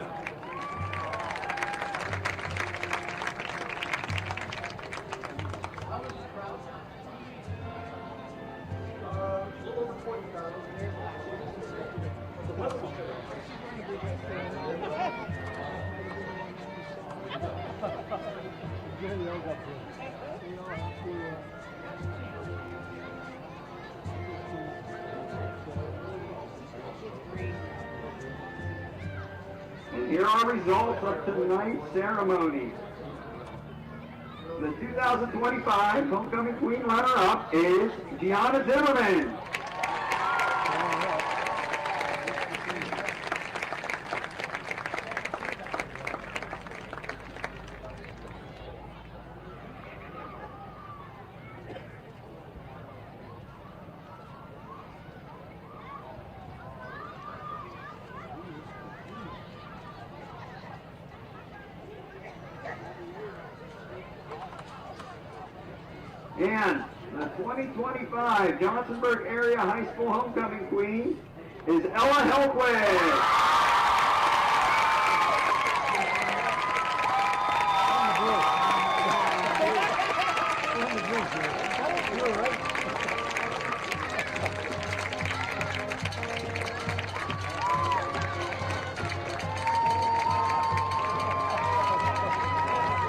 And here are results of tonight's ceremony. The 2025 Homecoming Queen runner-up is Gianna Zimmerman. And the 2025 Johnsonburg Area High School Homecoming Queen is Ella Helpway.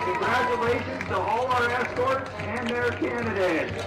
Congratulations to all our escorts and their candidates.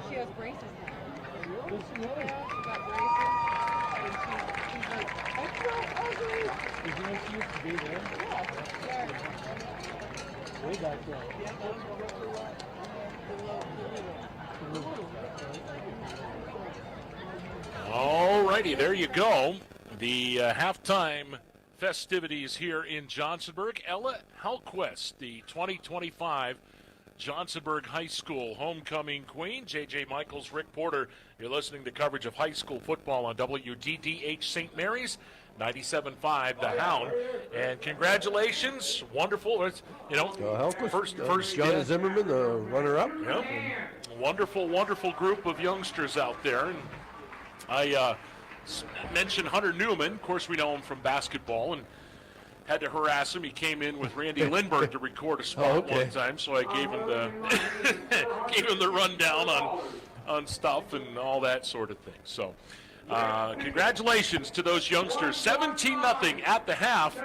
She has braces now. Yeah, she got braces. And she's like, I'm so ugly. Did you know she used to be there? Yeah. Way back there. Yeah, that was roughly what? All righty, there you go. The halftime festivities here in Johnsonburg. Ella Halquist, the 2025 Johnsonburg High School homecoming queen. J.J. Michaels, Rick Porter. You're listening to coverage of high school football on WDDH St. Mary's, 97.5 The Hound. And congratulations, wonderful. It's, you know, first John Zimmerman, the runner-up. Yep. Wonderful, wonderful group of youngsters out there. And I mention Hunter Newman. Of course, we know him from basketball and had to harass him. He came in with Randy Lindbergh to record a spot one time, so I gave him the rundown on stuff and all that sort of thing. So congratulations to those youngsters. 17-0 at the half.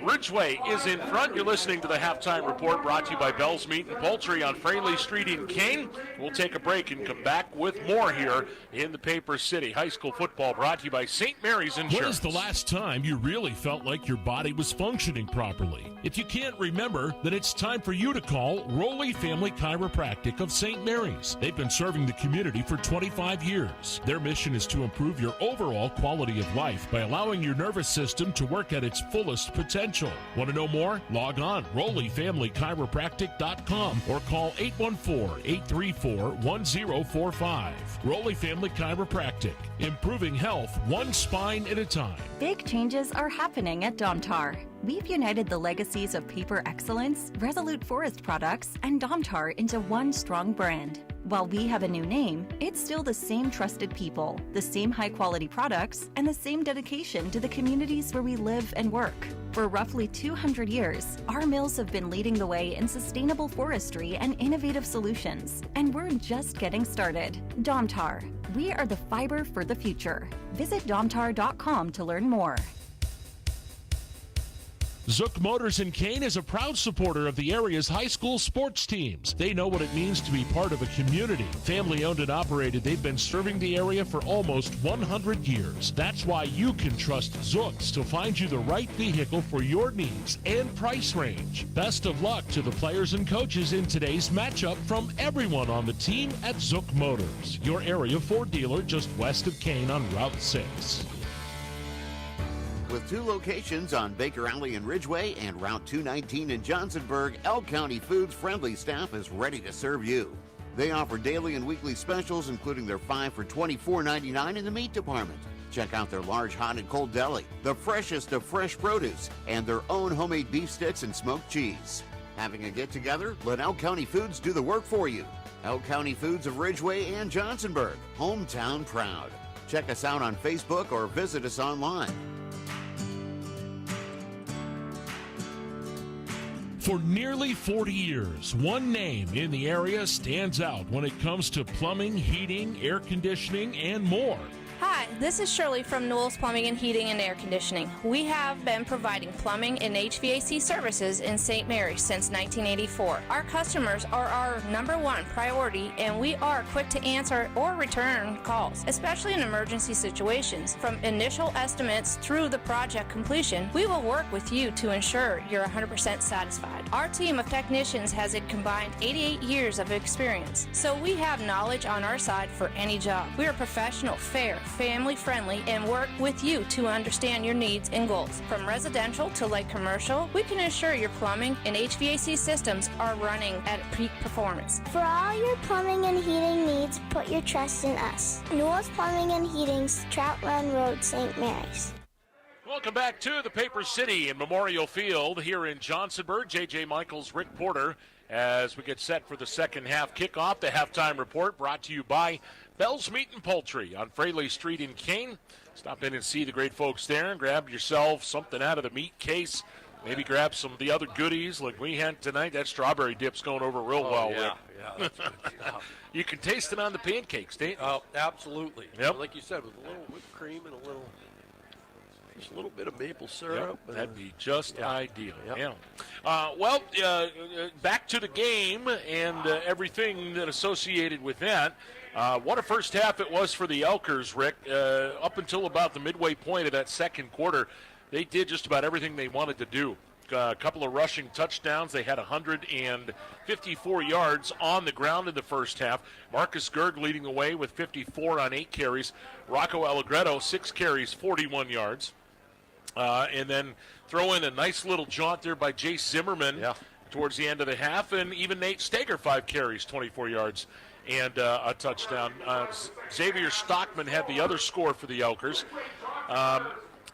Ridgway is in front. You're listening to the Halftime Report brought to you by Bell's Meat and Poultry on Fraley Street in Kane. We'll take a break and come back with more here in the Paper City. High school football brought to you by St. Mary's Insurance. When is the last time you really felt like your body was functioning properly? If you can't remember, then it's time for you to call Rowley Family Chiropractic of St. Mary's. They've been serving the community for 25 years. Their mission is to improve your overall quality of life by allowing your nervous system to work at its fullest potential. Want to know more? Log on RowleyFamilyChiropractic.com or call 814-834-1045. Rowley Family Chiropractic, improving health one spine at a time. Big changes are happening at Domtar. We've united the legacies of paper excellence, Resolute Forest products, and Domtar into one strong brand. While we have a new name, it's still the same trusted people, the same high-quality products, and the same dedication to the communities where we live and work. For roughly 200 years, our mills have been leading the way in sustainable forestry and innovative solutions, and we're just getting started. Domtar. We are the fiber for the future. Visit domtar.com to learn more. Zook Motors in Kane is a proud supporter of the area's high school sports teams. They know what it means to be part of a community. Family owned and operated, they've been serving the area for almost 100 years. That's why you can trust Zooks to find you the right vehicle for your needs and price range. Best of luck to the players and coaches in today's matchup from everyone on the team at Zook Motors, your area Ford dealer just west of Kane on Route 6. With 2 locations on Baker Alley in Ridgway and Route 219 in Johnsonburg, Elk County Foods' friendly staff is ready to serve you. They offer daily and weekly specials, including their 5 for $24.99 in the meat department. Check out their large hot and cold deli, the freshest of fresh produce, and their own homemade beef sticks and smoked cheese. Having a get-together? Let Elk County Foods do the work for you. Elk County Foods of Ridgway and Johnsonburg, hometown proud. Check us out on Facebook or visit us online. For nearly 40 years, one name in the area stands out when it comes to plumbing, heating, air conditioning, and more. Hi, this is Shirley from Newell's Plumbing and Heating and Air Conditioning. We have been providing plumbing and HVAC services in St. Mary's since 1984. Our customers are our #1 priority, and we are quick to answer or return calls, especially in emergency situations. From initial estimates through the project completion, we will work with you to ensure you're 100% satisfied. Our team of technicians has a combined 88 years of experience, so we have knowledge on our side for any job. We are professional, fair, family-friendly, and work with you to understand your needs and goals. From residential to light commercial, we can ensure your plumbing and HVAC systems are running at peak performance. For all your plumbing and heating needs, put your trust in us. Newell's Plumbing and Heating's Trout Run Road, St. Mary's. Welcome back to the Paper City in Memorial Field here in Johnsonburg. J.J. Michaels, Rick Porter, as we get set for the second half kickoff. The halftime report brought to you by Bell's Meat and Poultry on Fraley Street in Kane. Stop in and see the great folks there and grab yourself something out of the meat case. Maybe grab some of the other goodies like we had tonight. That strawberry dip's going over real well, Rick. Yeah, that's good. Yeah. You can taste it on the pancakes, don't you? Oh, absolutely. Yep. Like you said, with a little whipped cream and just a little bit of maple syrup. Yep, that'd be just ideal. Yep. Yeah. Back to the game and everything that associated with that. What a first half it was for the Elkers, Rick. Up until about the midway point of that second quarter, they did just about everything they wanted to do. A couple of rushing touchdowns. They had 154 yards on the ground in the first half. Marcus Gerg leading the way with 54 on 8 carries. Rocco Allegretto, 6 carries, 41 yards. And then throw in a nice little jaunt there by Jace Zimmerman towards the end of the half. And even Nate Steger, 5 carries, 24 yards. And a touchdown. Xavier Stockman had the other score for the Elkers.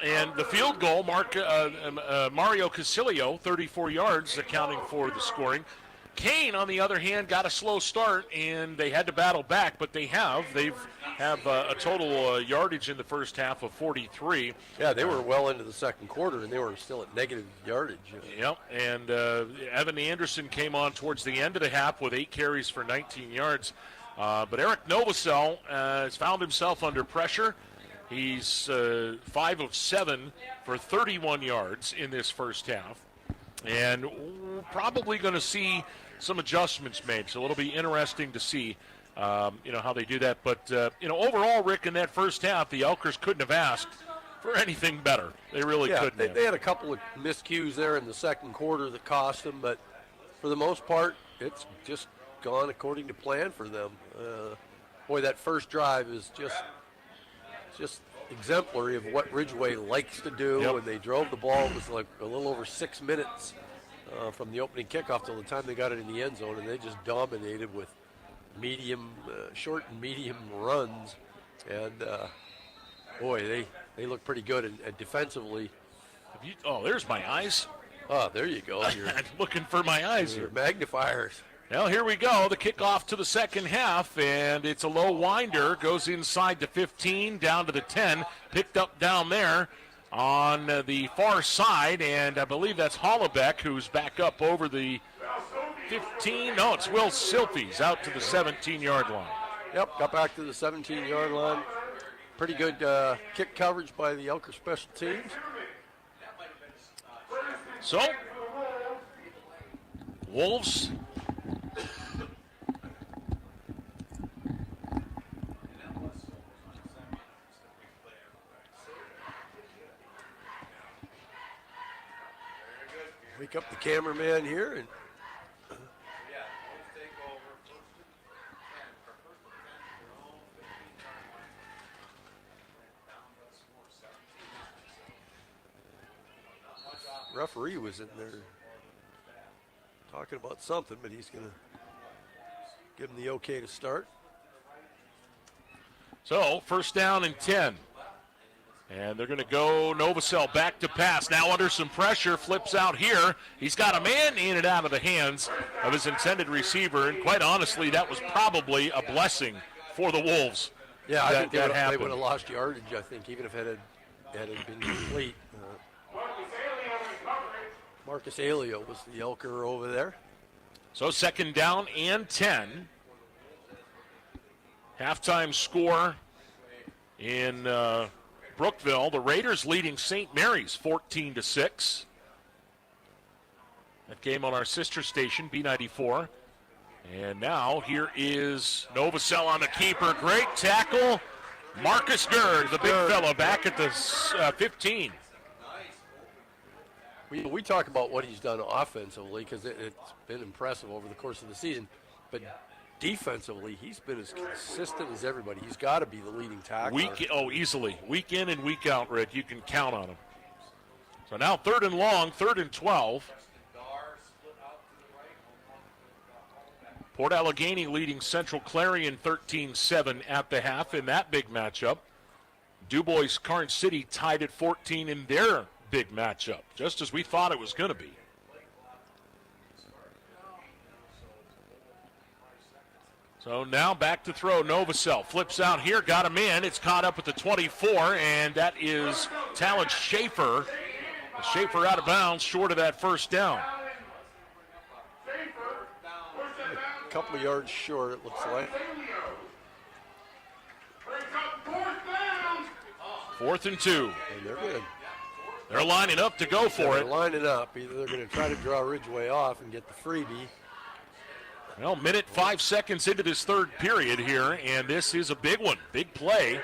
And the field goal, Mario Casilio, 34 yards, accounting for the scoring. Kane, on the other hand, got a slow start, and they had to battle back, but they have. They have a total yardage in the first half of 43. Yeah, they were well into the second quarter, and they were still at negative yardage. Yep, and Evan Anderson came on towards the end of the half with 8 carries for 19 yards. But Eric Novosel has found himself under pressure. He's 5 of 7 for 31 yards in this first half. And we're probably going to see some adjustments made, so it'll be interesting to see, how they do that. But, overall, Rick, in that first half, the Elkers couldn't have asked for anything better. They really couldn't. They had a couple of miscues there in the second quarter that cost them, but for the most part, it's just gone according to plan for them. That first drive is just exemplary of what Ridgway likes to do. Yep. When they drove the ball, it was like a little over 6 minutes from the opening kickoff till the time they got it in the end zone, and they just dominated with short and medium runs. And they look pretty good. And defensively, there's my eyes. Oh, there you go. You're looking for my eyes here. Magnifiers. Well, here we go. The kickoff to the second half, and it's a low winder. Goes inside the 15, down to the 10. Picked up down there on the far side, and I believe that's Hollebeck, who's back up over the 15. No, it's Will Silfies out to the 17-yard line. Yep, got back to the 17-yard line. Pretty good kick coverage by the Elker special teams. So, Wolves wake up the cameraman here and referee was in there talking about something, but he's going to give him the okay to start. So, first down and 10. And they're going to go Novosel back to pass. Now under some pressure, flips out here. He's got a man in and out of the hands of his intended receiver. And quite honestly, that was probably a blessing for the Wolves. Yeah, I think they would have lost yardage, I think, even if it had been complete. Marcus Alio was the Elker over there. So second down and 10. Halftime score in Brookville. The Raiders leading St. Mary's 14-6. That game on our sister station, B94. And now here is Novosel on the keeper. Great tackle. Marcus Gerd, the big fella, back at the 15. We talk about what he's done offensively because it's been impressive over the course of the season. But defensively, he's been as consistent as everybody. He's got to be the leading tackler. Easily. Week in and week out, Rick. You can count on him. So now third and long, 3rd and 12. Port Allegheny leading Central Clarion 13-7 at the half in that big matchup. DuBois Karn City tied at 14 in their big matchup, just as we thought it was going to be. So now back to throw. Novosel flips out here, got him in. It's caught up at the 24, and that is Talent Schaefer. Schaefer out of bounds, short of that first down. A couple of yards short, it looks like. 4th and 2. And they're good. They're lining up to go for it. They're lining up. Either they're going to try to draw Ridgway off and get the freebie. Well, minute 5 seconds into this third period here, and this is a big one, big play.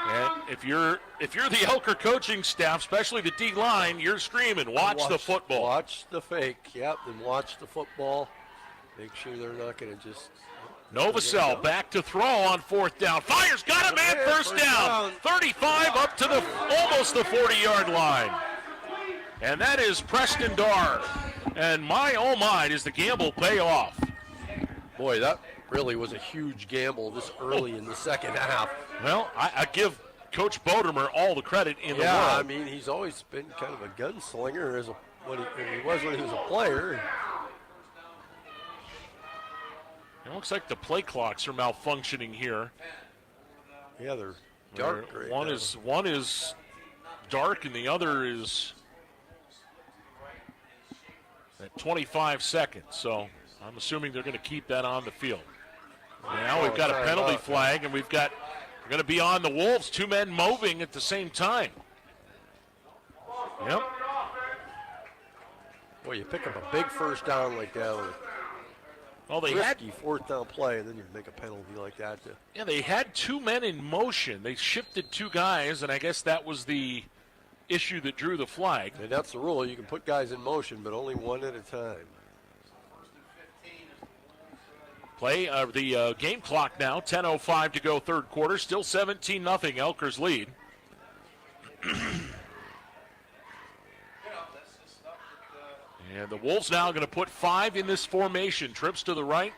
And if you're the Elker coaching staff, especially the D line, you're screaming, watch the football. Watch the fake, yep, and watch the football. Make sure they're not going to just. Novosel back to throw on 4th down. Fires, got him, man, first down. 35 up to almost the 40-yard line. And that is Preston Darr. And my, oh my, does the gamble pay off. Boy, that really was a huge gamble this early in the second half. Well, I give Coach Bodermer all the credit in the world. Yeah, I mean, he's always been kind of a gunslinger when he was a player. Looks like the play clocks are malfunctioning here. Yeah, they're dark. One is dark and the other is at 25 seconds. So I'm assuming they're going to keep that on the field. Now we've got a penalty flag, and we're going to be on the Wolves. 2 men moving at the same time. Yep. Boy, you pick up a big first down like that. Well, they risky fourth down play, and then you make a penalty like that. Yeah, they had 2 men in motion. They shifted 2 guys, and I guess that was the issue that drew the flag. And that's the rule. You can put guys in motion, but only one at a time. Play the game clock now. 10:05 to go, third quarter. Still 17-0. Elkers lead. And the Wolves now going to put 5 in this formation. Trips to the right.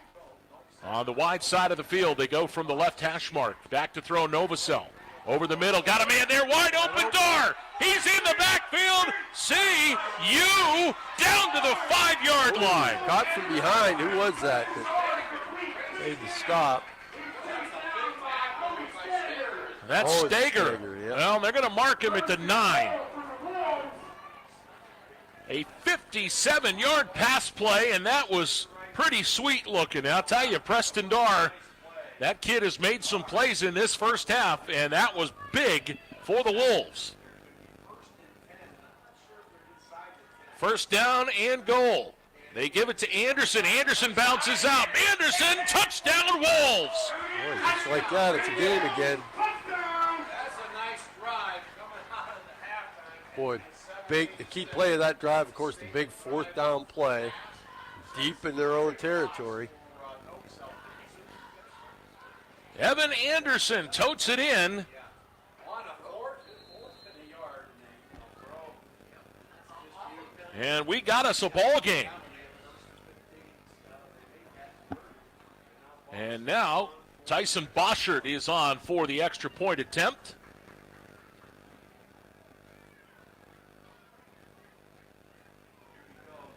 On the wide side of the field, they go from the left hash mark. Back to throw Novosel. Over the middle. Got a man there. Wide open door. He's in the backfield. See you down to the 5-yard line. Caught from behind. Who was that made the stop? That's Stager. Yeah. Well, they're going to mark him at the 9. A 57-yard pass play, and that was pretty sweet looking. I'll tell you, Preston Darr, that kid has made some plays in this first half, and that was big for the Wolves. First down and goal. They give it to Anderson. Anderson bounces out. Anderson, touchdown, Wolves. Boy, just like that, it's a game again. Boy, the key play of that drive, of course, the big fourth down play, deep in their own territory. Evan Anderson totes it in. And we got us a ball game. And now Tyson Boschert is on for the extra point attempt.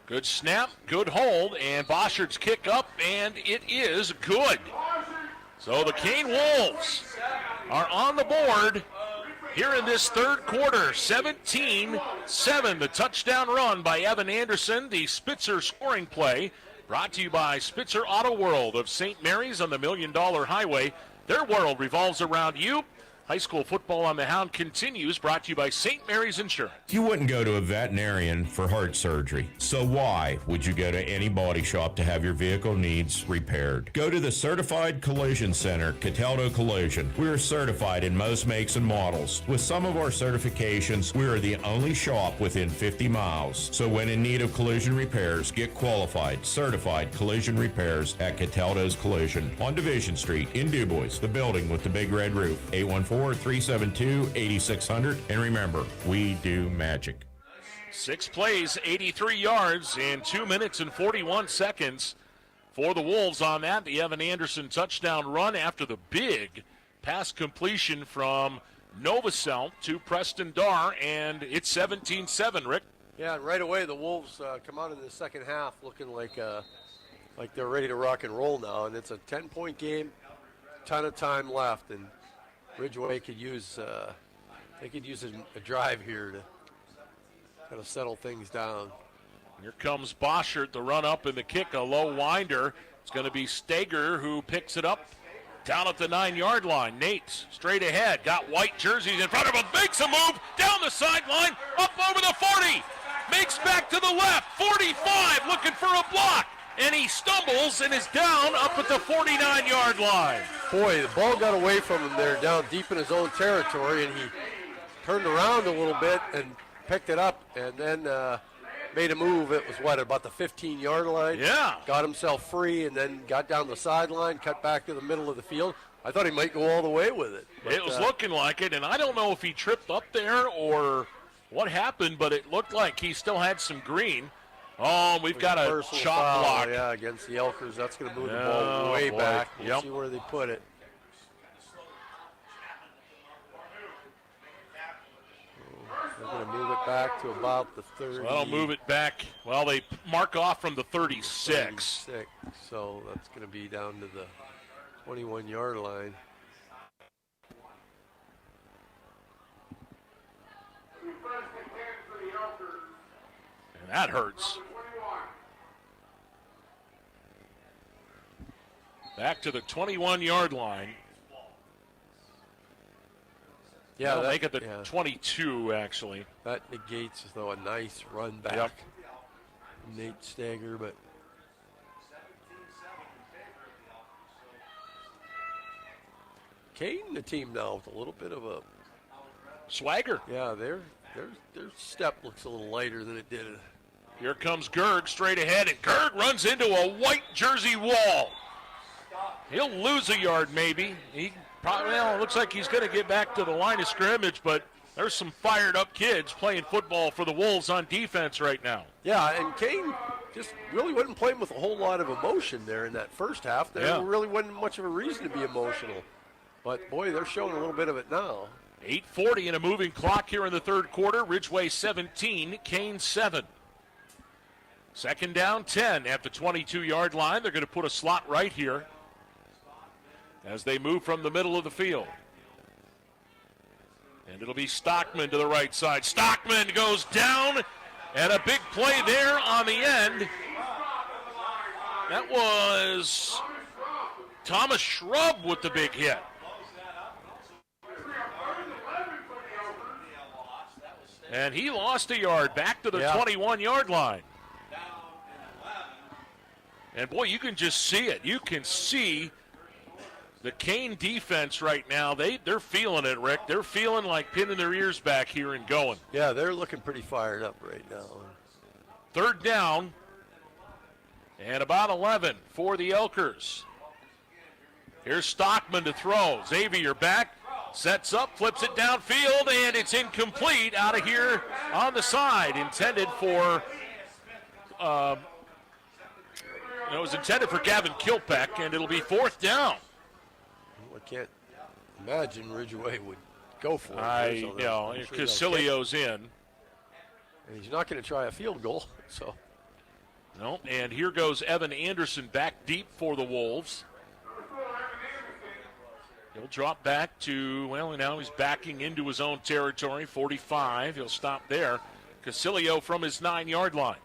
Good snap, good hold, and Boschert's kick up, and it is good. So the Kane Wolves are on the board here in this third quarter. 17-7, the touchdown run by Evan Anderson, the Spitzer scoring play, brought to you by Spitzer Auto World of St. Mary's on the $1 Million Highway. Their world revolves around you. High school football on the Hound continues, brought to you by St. Mary's Insurance. You wouldn't go to a veterinarian for heart surgery. So why would you go to any body shop to have your vehicle needs repaired? Go to the Certified Collision Center, Cataldo Collision. We are certified in most makes and models. With some of our certifications, we are the only shop within 50 miles. So when in need of collision repairs, get qualified, certified collision repairs at Cataldo's Collision on Division Street in DuBois, the building with the big red roof. 814-372-8600. And remember, we do magic. 6 plays, 83 yards, and 2 minutes and 41 seconds for the Wolves on that. The Evan Anderson touchdown run after the big pass completion from Novosel to Preston Darr, and it's 17-7, Rick. Yeah, and right away the Wolves come out in the second half looking like they're ready to rock and roll now, and it's a 10-point game, ton of time left, and Ridgway could use a drive here to kind of settle things down. Here comes Boschert, the run up and the kick, a low winder. It's going to be Stager who picks it up down at the 9-yard line. Nate straight ahead, got white jerseys in front of him, makes a move down the sideline, up over the 40, makes back to the left, 45, looking for a block. And he stumbles and is down up at the 49-yard line. Boy, the ball got away from him there down deep in his own territory, and he turned around a little bit and picked it up and then made a move. It was, about the 15-yard line? Yeah. Got himself free and then got down the sideline, cut back to the middle of the field. I thought he might go all the way with it. But, it was looking like it, and I don't know if he tripped up there or what happened, but it looked like he still had some green. Oh, we've got a shot block. Yeah, against the Elkers. That's going to move the ball way back. We'll see where they put it. They're going to move it back to about the 30. So that'll move it back. Well, they mark off from the 36. So that's going to be down to the 21-yard line. And that hurts. Back to the 21-yard line. Yeah, they'll make it the 22, actually. That negates, though, a nice run back. Yep. Nate Stager, but Kane, the team now with a little bit of a swagger. Yeah, their step looks a little lighter than it did. Here comes Gerg straight ahead, and Gerg runs into a white jersey wall. He'll lose a yard, maybe. He probably, well, it looks like he's going to get back to the line of scrimmage, but there's some fired-up kids playing football for the Wolves on defense right now. Yeah, and Kane just really wasn't playing with a whole lot of emotion there in that first half. There really wasn't much of a reason to be emotional. But, boy, they're showing a little bit of it now. 8:40 in a moving clock here in the third quarter. Ridgway 17, Kane 7. Second down, 10 at the 22-yard line. They're going to put a slot right here as they move from the middle of the field. And it'll be Stockman to the right side. Stockman goes down, and a big play there on the end. That was Thomas Shrub with the big hit. And he lost a yard back to the 21-yard line. And, boy, you can just see it. You can see the Kane defense right now. They're feeling it, Rick. They're feeling like pinning their ears back here and going. Yeah, they're looking pretty fired up right now. Third down and about 11 for the Elkers. Here's Stockman to throw. Xavier back. Sets up, flips it downfield, and it's incomplete out of here on the side. Intended for, it was intended for Gavin Kilpeck, and it'll be fourth down. I can't imagine Ridgway would go for it. I know, Casilio's in. And he's not going to try a field goal, so. No, and here goes Evan Anderson back deep for the Wolves. He'll drop back to, well, now he's backing into his own territory, 45. He'll stop there. Casilio from his 9-yard line.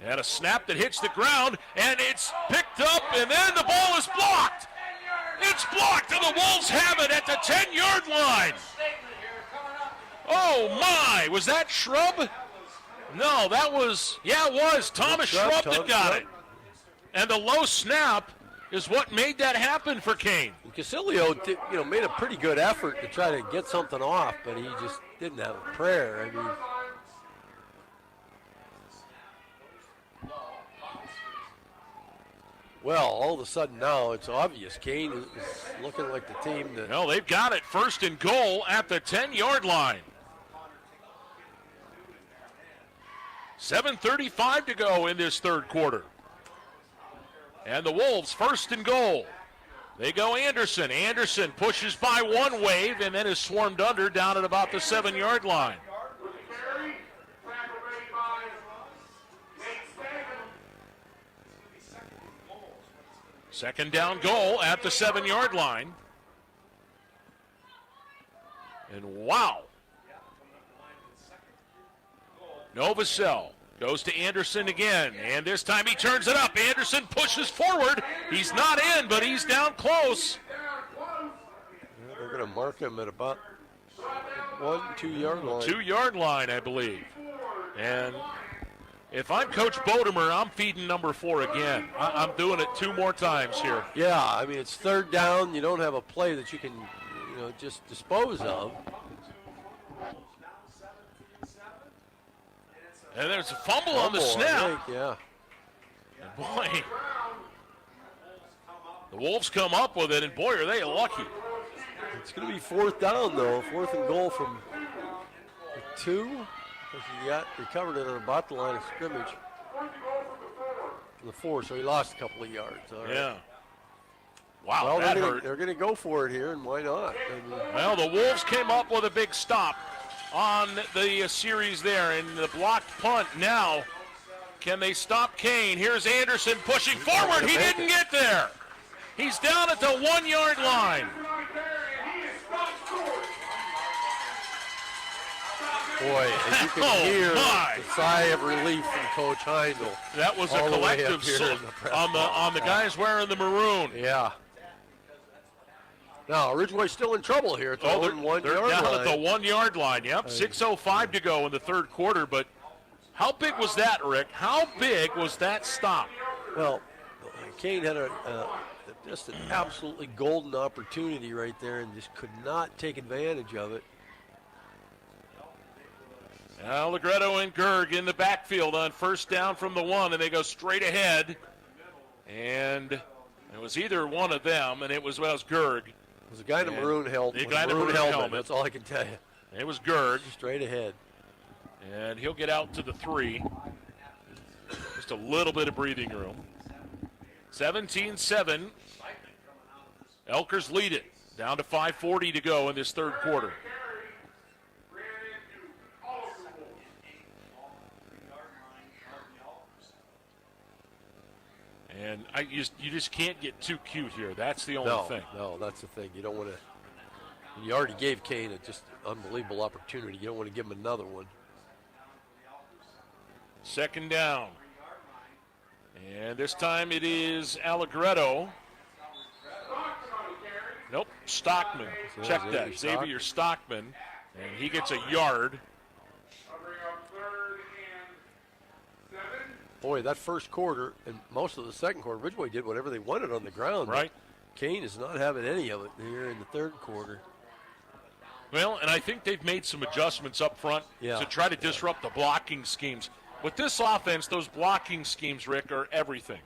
And a snap that hits the ground, and it's picked up, and then the ball is blocked. It's blocked, and the Wolves have it at the 10-yard line. Oh, my. Was that Shrub? No, that was, it was Thomas Shrub that got it. And the low snap is what made that happen for Kane. Casilio, made a pretty good effort to try to get something off, but he just didn't have a prayer. I mean, well, all of a sudden now it's obvious Kane is looking like the team that. Well, they've got it first and goal at the 10-yard line. 7:35 to go in this third quarter. And the Wolves first and goal. They go Anderson. Anderson pushes by one wave and then is swarmed under down at about the 7-yard line. Second down goal at the 7-yard line. And wow. Novosel goes to Anderson again, and this time he turns it up. Anderson pushes forward. He's not in, but he's down close. They're going to mark him at about 2-yard line. 2-yard line, I believe. And if I'm Coach Bodemer, I'm feeding number 4 again. I'm doing it 2 more times here. Yeah, I mean, it's third down. You don't have a play that you can, just dispose of. And there's a fumble on the snap. Yeah. And boy, the Wolves come up with it, and boy, are they lucky. It's going to be fourth down, though. Fourth and goal from the 2. Because he recovered it at about the line of scrimmage. From the 4, so he lost a couple of yards. All right. Yeah. Wow, well, that hurt. They're going to go for it here, and why not? Well, the Wolves came up with a big stop on the series there, and the blocked punt now. Can they stop Kane? Here's Anderson pushing forward. He didn't get there. He's down at the 1-yard line. Boy, and you can hear the sigh of relief from Coach Heindel. That was a collective sigh on the guys wearing the maroon. Yeah. Now, Ridgway's still in trouble here at the 1-yard line. They're down at the 1-yard line, yep. 6:05 to go in the third quarter, but how big was that, Rick? How big was that stop? Well, Kane had just an absolutely golden opportunity right there and just could not take advantage of it. Allegretto and Gerg in the backfield on first down from the 1, and they go straight ahead. And it was either one of them, and it was Gerg. It was a guy in a maroon helmet. The guy in a maroon helmet. That's all I can tell you. It was Gerg. Straight ahead. And he'll get out to the 3. Just a little bit of breathing room. 17-7. Elkers lead it. Down to 5:40 to go in this third quarter. And you just can't get too cute here. That's the only thing. No, that's the thing. You don't want to. You already gave Kane a just unbelievable opportunity. You don't want to give him another one. Second down. And this time it is Allegretto. Nope, Stockman. Check that. Xavier Stockman. And he gets a yard. Boy, that first quarter and most of the second quarter, Ridgway did whatever they wanted on the ground. Right. Kane is not having any of it here in the third quarter. Well, and I think they've made some adjustments up front to try to disrupt the blocking schemes. With this offense, those blocking schemes, Rick, are everything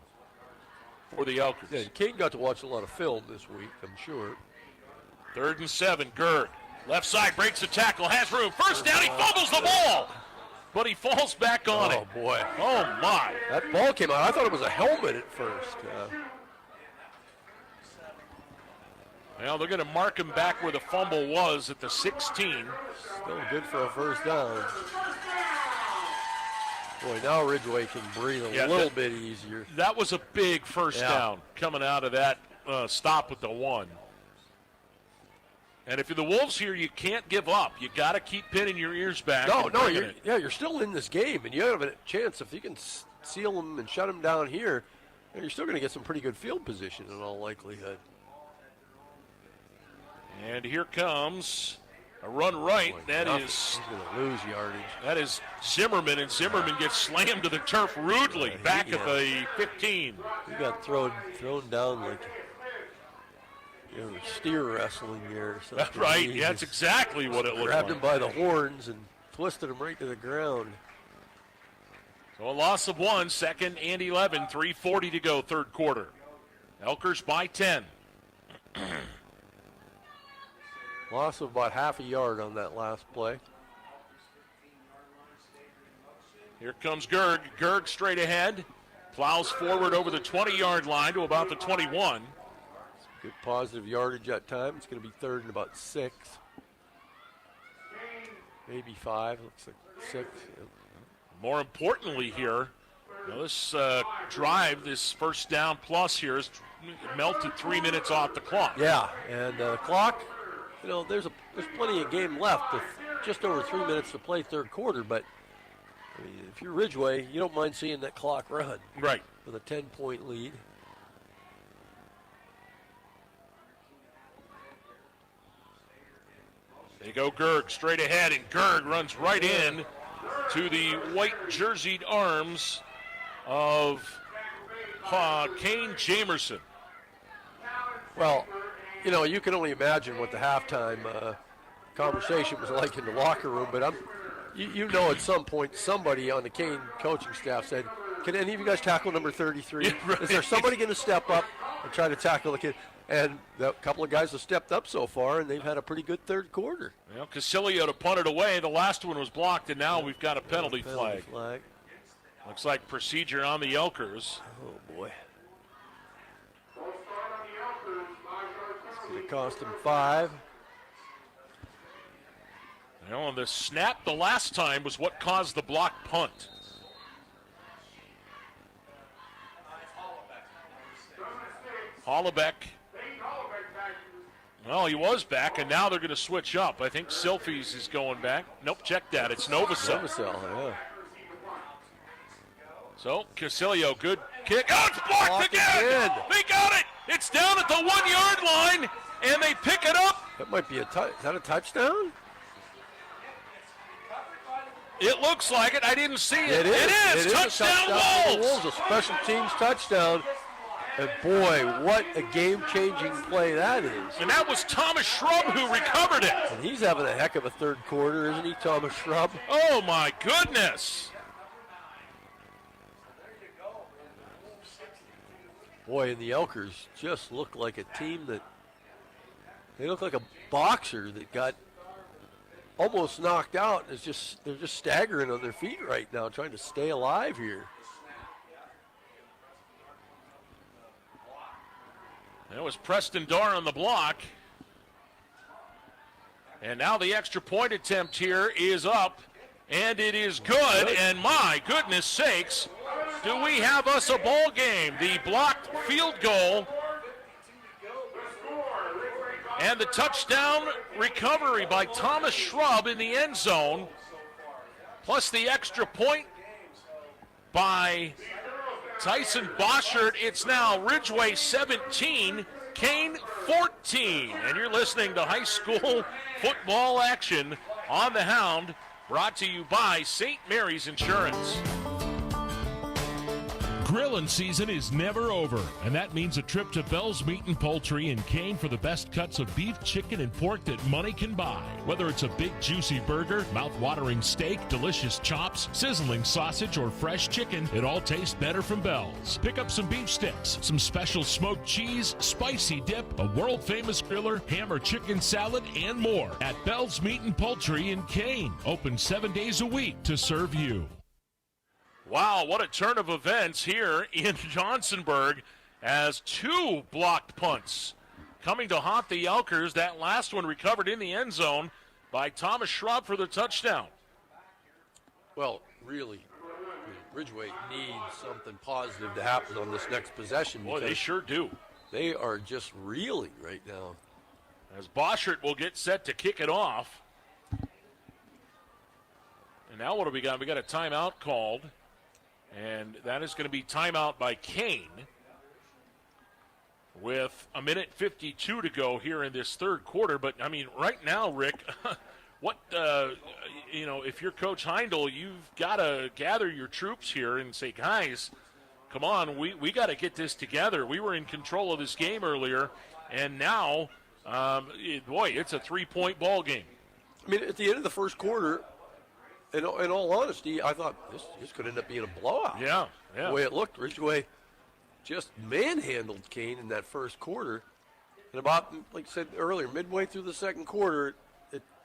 for the Elkers. Yeah, Kane got to watch a lot of film this week, I'm sure. 3rd and 7, Gerg. Left side, breaks the tackle, has room. First down, he fumbles the ball. But he falls back on it. Oh, boy. Oh, my. That ball came out. I thought it was a helmet at first. Well, they're going to mark him back where the fumble was at the 16. Still good for a first down. Boy, now Ridgway can breathe a little bit easier. That was a big first down coming out of that stop with the 1. And if you're the Wolves here, you can't give up. You got to keep pinning your ears back. You're still in this game, and you have a chance if you can seal them and shut them down here. You're still going to get some pretty good field position in all likelihood. And here comes a run right. He's going to lose yardage. That is Zimmerman, and Zimmerman gets slammed to the turf rudely back at the 15. He got thrown down like steer wrestling there or something. That's right. Yeah, that's exactly what it looked like. Grabbed him by the horns and twisted him right to the ground. So a loss of 1, 2nd and 11, 3:40 to go, third quarter. Elkers by 10. Loss of about half a yard on that last play. Here comes Gerg. Gerg straight ahead. Plows forward over the 20-yard line to about the 21. Good positive yardage that time. It's going to be 3rd and about 6. Maybe 5. Looks like 6. Yep. More importantly here, this drive, this first down plus here, has melted 3 minutes off the clock. Yeah, and the clock, there's plenty of game left. With just over 3 minutes to play third quarter, but I mean, if you're Ridgway, you don't mind seeing that clock run. Right. With a 10-point lead. They go Gerg straight ahead, and Gerg runs right in to the white jerseyed arms of Kane Jamerson. Well, you can only imagine what the halftime conversation was like in the locker room, but at some point somebody on the Kane coaching staff said, "Can any of you guys tackle number 33? Right. Is there somebody going to step up and try to tackle the kid?" And a couple of guys have stepped up so far, and they've had a pretty good third quarter. Well, Casilio to punt it away. The last one was blocked, and now we've got a penalty flag. Looks like procedure on the Elkers. Oh, boy. It's going to cost them 5. The snap the last time was what caused the block punt. Hollaback. Well, he was back, and now they're going to switch up. I think Silfies is going back. Nope, check that. It's Novacell. Yeah. So, Casilio, good kick. Oh, it's blocked again! They got it! It's down at the 1-yard line, and they pick it up. That might be is that a touchdown? It looks like it. I didn't see it. It is. It is. Touchdown Wolves! A special teams touchdown. And boy, what a game-changing play that is. And that was Thomas Shrub who recovered it. And he's having a heck of a third quarter, isn't he, Thomas Shrub? Oh, my goodness. Boy, and the Elkers just look like a team they look like a boxer that got almost knocked out. They're just staggering on their feet right now, trying to stay alive here. That was Preston Darr on the block. And now the extra point attempt here is up, and it is good. And my goodness sakes, do we have us a ball game? The blocked field goal and the touchdown recovery by Thomas Shrub in the end zone, plus the extra point by Tyson Boschert. It's now Ridgway 17, Kane 14. And you're listening to high school football action on the Hound, brought to you by St. Mary's Insurance. Grilling season is never over, and that means a trip to Bell's Meat and Poultry in Kane for the best cuts of beef, chicken, and pork that money can buy. Whether it's a big juicy burger, mouth-watering steak, delicious chops, sizzling sausage, or fresh chicken, it all tastes better from Bell's. Pick up some beef sticks, some special smoked cheese, spicy dip, a world-famous griller, ham or chicken salad, and more at Bell's Meat and Poultry in Kane. Open 7 days a week to serve you. Wow, what a turn of events here in Johnsonburg as two blocked punts coming to haunt the Elkers. That last one recovered in the end zone by Thomas Shrub for the touchdown. Well, really, Ridgway needs something positive to happen on this next possession. Boy, they sure do. They are just reeling right now. As Boschert will get set to kick it off. And now what do we got? We got a timeout called. And that is going to be timeout by Kane with 1:52 to go here in this third quarter. But, I mean, right now, Rick, if you're Coach Heindel, you've got to gather your troops here and say, guys, come on, we got to get this together. We were in control of this game earlier, and now, it's a 3-point ball game. I mean, at the end of the first quarter, in all honesty, I thought this could end up being a blowout. Yeah. The way it looked, Ridgway just manhandled Kane in that first quarter. And about, like I said earlier, midway through the second quarter,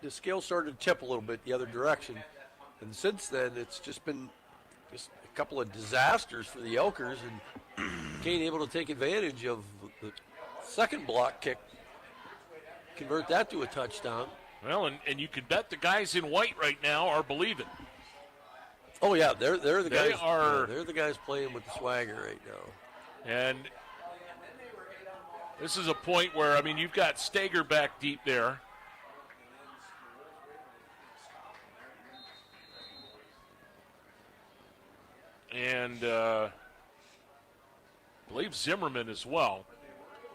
the scale started to tip a little bit the other direction. And since then, it's just been just a couple of disasters for the Elkers. And Kane able to take advantage of the second block kick, convert that to a touchdown. Well, and you can bet the guys in white right now are believing. Oh yeah, they're the guys. They're the guys playing with the swagger right now. And this is a point where, I mean, you've got Stager back deep there. And I believe Zimmerman as well.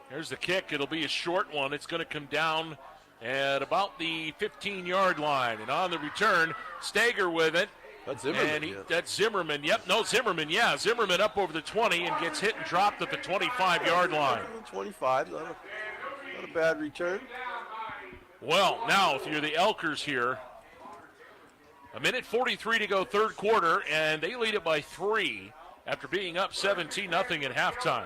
Here's the kick. It'll be a short one. It's going to come down at about the 15-yard line. And on the return, Stager with it. That's Zimmerman. And that's Zimmerman. Yep, no, Zimmerman. Yeah, Zimmerman up over the 20 and gets hit and dropped at the 25-yard line. 25, not a bad return. Well, now, if you're the Elkers here, 1:43 to go, third quarter, and they lead it by 3 after being up 17-0 at halftime.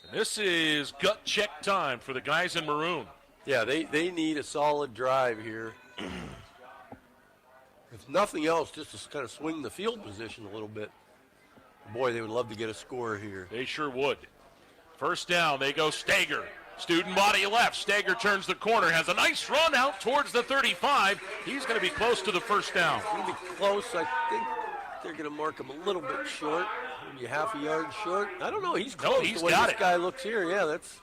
And this is gut check time for the guys in maroon. Yeah, they need a solid drive here. If nothing else, just to kind of swing the field position a little bit. Boy, they would love to get a score here. They sure would. First down, they go Stager. Student body left. Stager turns the corner, has a nice run out towards the 35. He's going to be close to the first down. He's going to be close. I think they're going to mark him a little bit short, maybe half a yard short. I don't know. He's close. He's the way got this guy looks here. Yeah, that's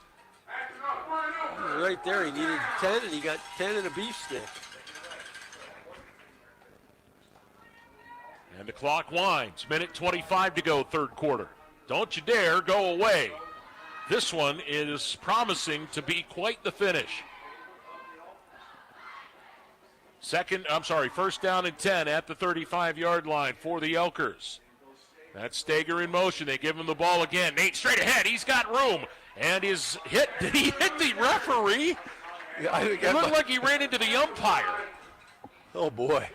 right there. He needed 10, and he got 10 and a beef stick. And the clock winds. Minute 25 to go, third quarter. Don't you dare go away. This one is promising to be quite the finish. First down and 10 at the 35-yard line for the Elkers. That's Stager in motion. They give him the ball again. Nate straight ahead. He's got room. And is hit. Did he hit the referee? Yeah, I think it looked like he ran into the umpire. Oh, boy.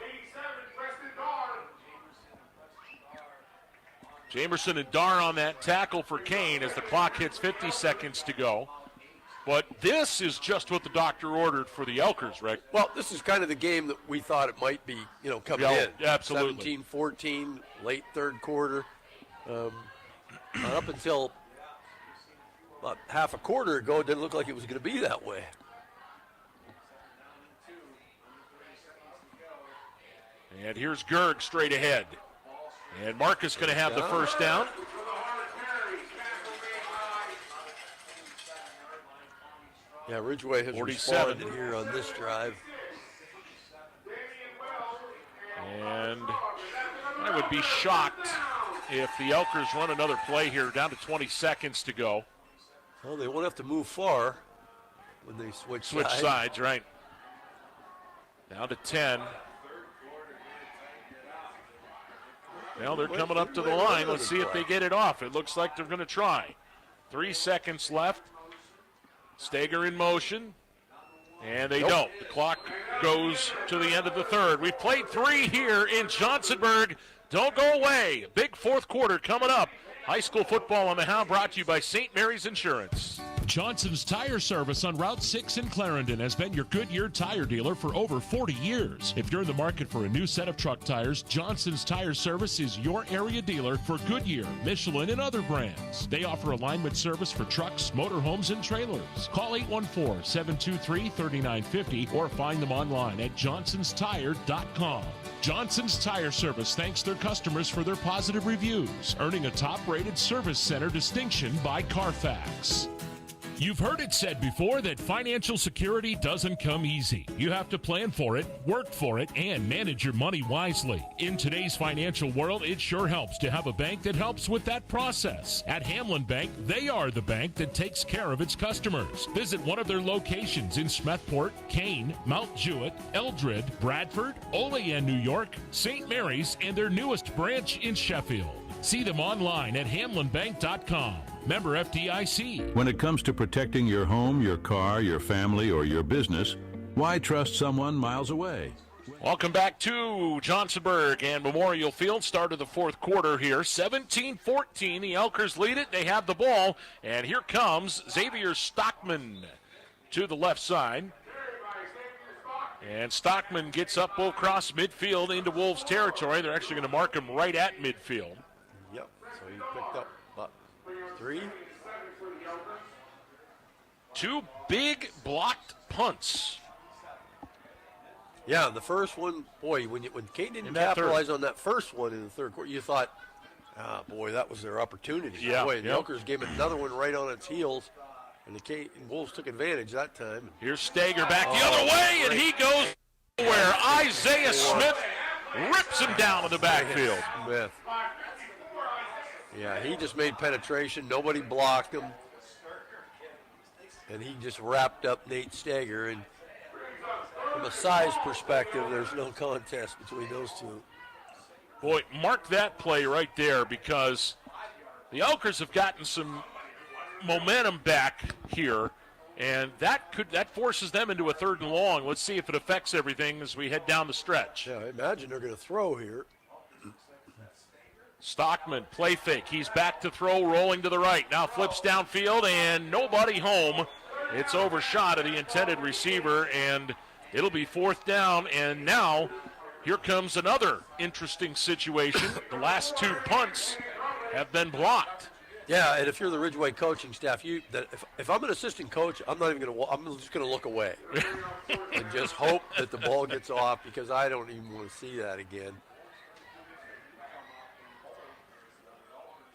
Jamerson and Dar on that tackle for Kane as the clock hits 50 seconds to go. But this is just what the doctor ordered for the Elkers, Rick. Well, this is kind of the game that we thought it might be, coming in. Absolutely. 17-14, late third quarter. Up until about half a quarter ago, it didn't look like it was going to be that way. And here's Gerg straight ahead. And Marcus going to have the first down. Yeah, Ridgway has 47 responded here on this drive. And I would be shocked if the Elkers run another play here, down to 20 seconds to go. Well, they won't have to move far when they switch sides, right. Down to 10. Well, they're coming up to the line. Let's see if they get it off. It looks like they're going to try. 3 seconds left. Stager in motion. And they don't. The clock goes to the end of the third. We've played 3 here in Johnsonburg. Don't go away. Big fourth quarter coming up. High school football on the Hound brought to you by St. Mary's Insurance. Johnson's Tire Service on Route 6 in Clarendon has been your Goodyear tire dealer for over 40 years. If you're in the market for a new set of truck tires, Johnson's Tire Service is your area dealer for Goodyear, Michelin, and other brands. They offer alignment service for trucks, motorhomes, and trailers. Call 814-723-3950 or find them online at johnsonstire.com. Johnson's Tire Service thanks their customers for their positive reviews, earning a top-rated service center distinction by Carfax. You've heard it said before that financial security doesn't come easy. You have to plan for it, work for it, and manage your money wisely. In today's financial world, it sure helps to have a bank that helps with that process. At Hamlin Bank, they are the bank that takes care of its customers. Visit one of their locations in Smethport, Kane, Mount Jewett, Eldred, Bradford, Olean, New York, St. Mary's, and their newest branch in Sheffield. See them online at hamlinbank.com. Member FDIC. When it comes to protecting your home, your car, your family, or your business, why trust someone miles away? Welcome back to Johnsonburg and Memorial Field. Start of the fourth quarter here. 17-14. The Elkers lead it. They have the ball. And here comes Xavier Stockman to the left side. And Stockman gets up across midfield into Wolves territory. They're actually going to mark him right at midfield. Yep, so he picked up about 3. 2 big blocked punts. Yeah, the first one, boy, when Kane didn't capitalize on that first one in the third quarter, you thought, boy, that was their opportunity. Yeah, boy, the Elkers gave another one right on its heels, and the Wolves took advantage that time. Here's Stager back the other way, and he goes where Isaiah Smith rips him down in the backfield. Smith. Yeah, he just made penetration. Nobody blocked him. And he just wrapped up Nate Stager. And from a size perspective, there's no contest between those two. Boy, mark that play right there, because the Elkers have gotten some momentum back here, and that forces them into a 3rd and long. Let's see if it affects everything as we head down the stretch. Yeah, I imagine they're going to throw here. Stockman, play fake. He's back to throw, rolling to the right. Now flips downfield, and nobody home. It's overshot of the intended receiver, and it'll be 4th down. And now here comes another interesting situation. The last 2 punts have been blocked. Yeah, and if you're the Ridgway coaching staff, if I'm an assistant coach, I'm not even going to. I'm just going to look away and just hope that the ball gets off because I don't even want to see that again.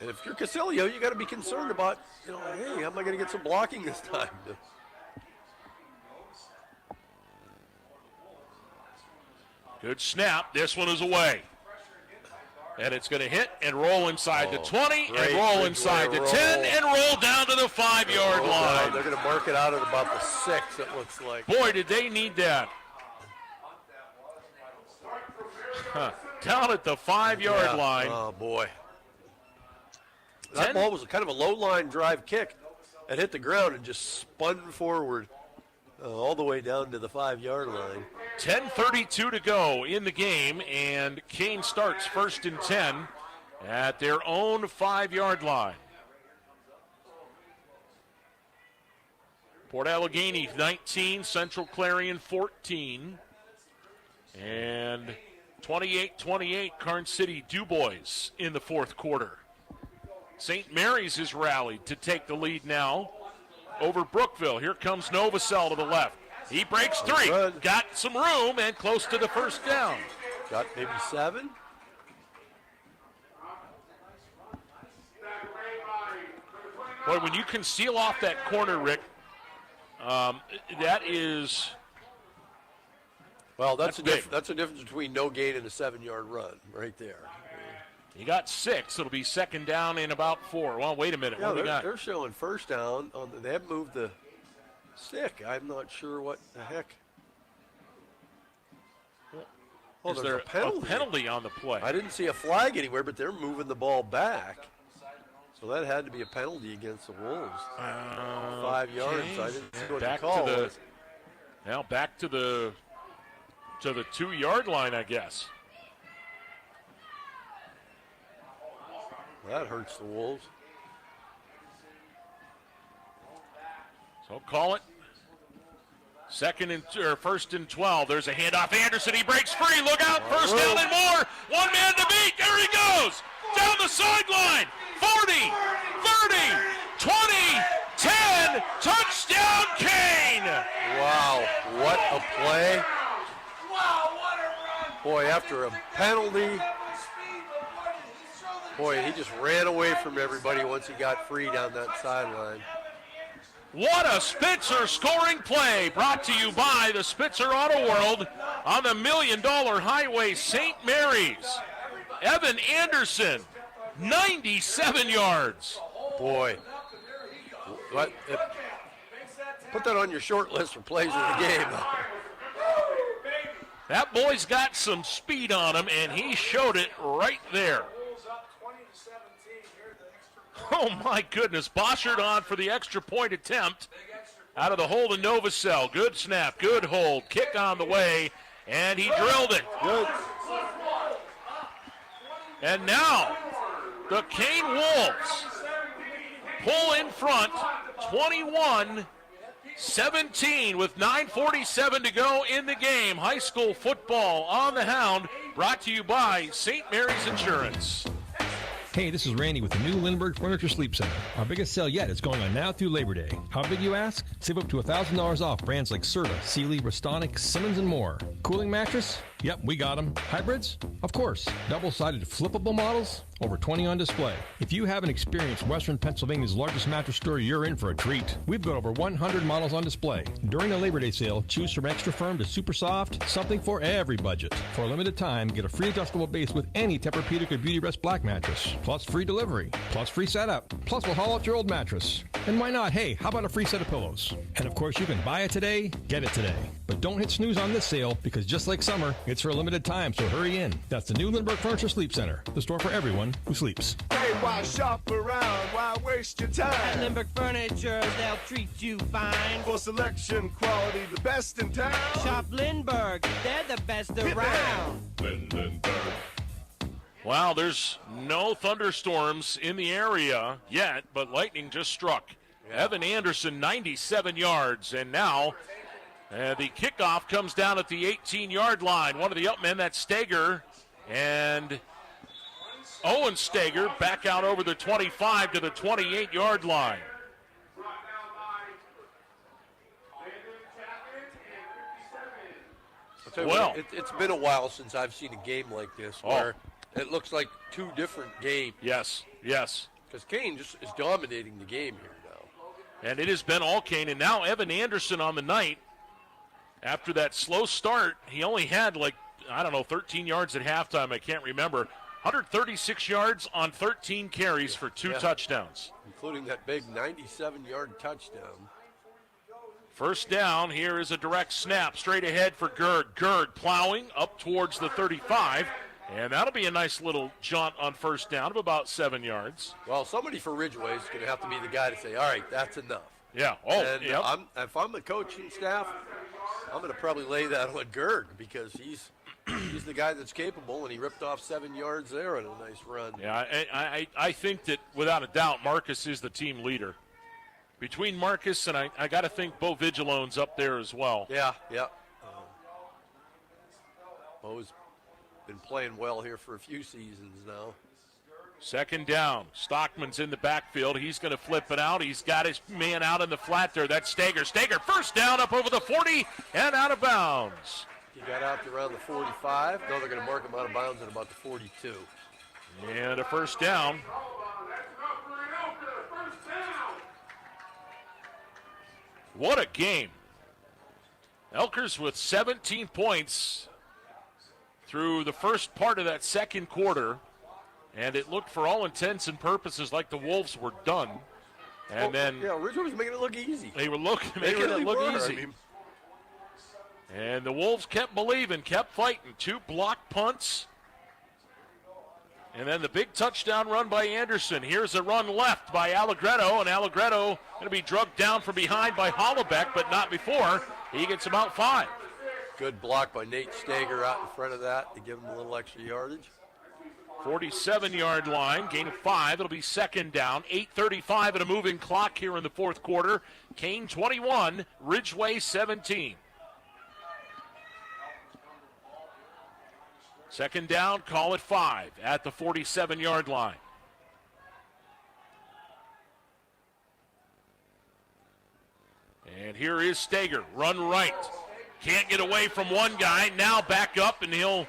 And if you're Casilio, you got to be concerned about, hey, how am I going to get some blocking this time? Good snap. This one is away. And it's going to hit and roll inside the 20 and roll inside the 10 and roll down to the 5-yard line. They're going to mark it out at about the 6, it looks like. Boy, did they need that. Down at the 5-yard line. Oh, boy. That ball was kind of a low-line drive kick. It hit the ground and just spun forward all the way down to the 5-yard line. 10:32 to go in the game, and Kane starts 1st and 10 at their own 5-yard line. Port Allegheny 19, Central Clarion 14, and 28-28 Karn City DuBois in the fourth quarter. St. Mary's has rallied to take the lead now over Brookville. Here comes Novosel to the left. He breaks 3, got some room, and close to the first down. Got maybe 7. Boy, when you can seal off that corner, Rick, that is... Well, that's a difference between no gain and a 7-yard run right there. He got 6. It'll be 2nd down in about 4. Well, wait a minute. Yeah, what do we got? They're showing first down. They have moved the stick. I'm not sure what the heck. Oh, is there a penalty on the play? I didn't see a flag anywhere, but they're moving the ball back. So that had to be a penalty against the Wolves. 5 yards. I didn't see what the call was. Now back to the 2-yard line, I guess. That hurts the Wolves. So call it. 1st and 12. There's a handoff. Anderson, he breaks free. Look out. First down and more. One man to beat. There he goes. Down the sideline. 40, 30, 20, 10. Touchdown, Kane. Wow. What a play. Boy, after a penalty. Boy, he just ran away from everybody once he got free down that sideline. What a Spitzer scoring play, brought to you by the Spitzer Auto World on the $1 Million Highway, St. Mary's. Evan Anderson, 97 yards. Boy, put that on your short list for plays of the game. That boy's got some speed on him, and he showed it right there. Oh, my goodness. Boschert on for the extra point attempt out of the hold of Novosel. Good snap, good hold, kick on the way, and he drilled it. Good. And now the Kane Wolves pull in front, 21-17 with 9:47 to go in the game. High school football on the Hound, brought to you by St. Mary's Insurance. Hey, this is Randy with the new Lindbergh Furniture Sleep Center. Our biggest sale yet is going on now through Labor Day. How big, you ask? Save up to $1,000 off brands like Serta, Sealy, Restonic, Simmons, and more. Cooling mattress? Yep, we got them. Hybrids? Of course. Double-sided flippable models? Over 20 on display. If you haven't experienced Western Pennsylvania's largest mattress store, you're in for a treat. We've got over 100 models on display. During the Labor Day sale, choose from extra firm to super soft, something for every budget. For a limited time, get a free adjustable base with any Tempur-Pedic or Beautyrest Black mattress, plus free delivery, plus free setup, plus we'll haul out your old mattress. And why not? Hey, how about a free set of pillows? And of course, you can buy it today, get it today. But don't hit snooze on this sale, because just like summer, it's for a limited time, so hurry in. That's the new Lindbergh Furniture Sleep Center, the store for everyone who sleeps. Hey, why shop around? Why waste your time? At Lindbergh Furniture, they'll treat you fine. For selection, quality, the best in town. Shop Lindbergh, they're the best around. Lindbergh. Wow, there's no thunderstorms in the area yet, but lightning just struck. Yeah. Evan Anderson, 97 yards, and now the kickoff comes down at the 18-yard line. One of the up men, that's Steger, and Owen Stager back out over the 25 to the 28-yard line. Well, it's been a while since I've seen a game like this where it looks like two different games. Yes. Because Kane just is dominating the game here now. And it has been all Kane. And now Evan Anderson on the night. After that slow start, he only had 13 yards at halftime. I can't remember. 136 yards on 13 carries for 2 touchdowns. Including that big 97-yard touchdown. First down, here is a direct snap straight ahead for Gerd. Gerd plowing up towards the 35, and that'll be a nice little jaunt on first down of about 7 yards. Well, somebody for Ridgway is going to have to be the guy to say, all right, that's enough. Yeah. If I'm the coaching staff, I'm going to probably lay that on Gerd because he's the guy that's capable, and he ripped off 7 yards there on a nice run. Yeah, I think that without a doubt Marcus is the team leader. Between Marcus and I got to think Bo Vigilone's up there as well. Yeah. Bo's been playing well here for a few seasons now. Second down. Stockman's in the backfield. He's going to flip it out. He's got his man out in the flat there. That's Stager. Stager, first down up over the 40 and out of bounds. He got out to around the 45. No, they're going to mark him out of bounds at about the 42. And a first down. What a game. Elkers with 17 points through the first part of that second quarter. And it looked for all intents and purposes like the Wolves were done. And then Ridgway was making it look easy. They were making it look easy. And the Wolves kept believing, kept fighting. 2 blocked punts. And then the big touchdown run by Anderson. Here's a run left by Allegretto, and Allegretto going to be drugged down from behind by Hollabeck, but not before. He gets about 5. Good block by Nate Stager out in front of that to give him a little extra yardage. 47-yard line, gain of 5. It'll be second down. 8:35 and a moving clock here in the fourth quarter. Kane 21, Ridgway 17. Second down, call it 5 at the 47-yard line. And here is Stager, run right. Can't get away from one guy, now back up, and he'll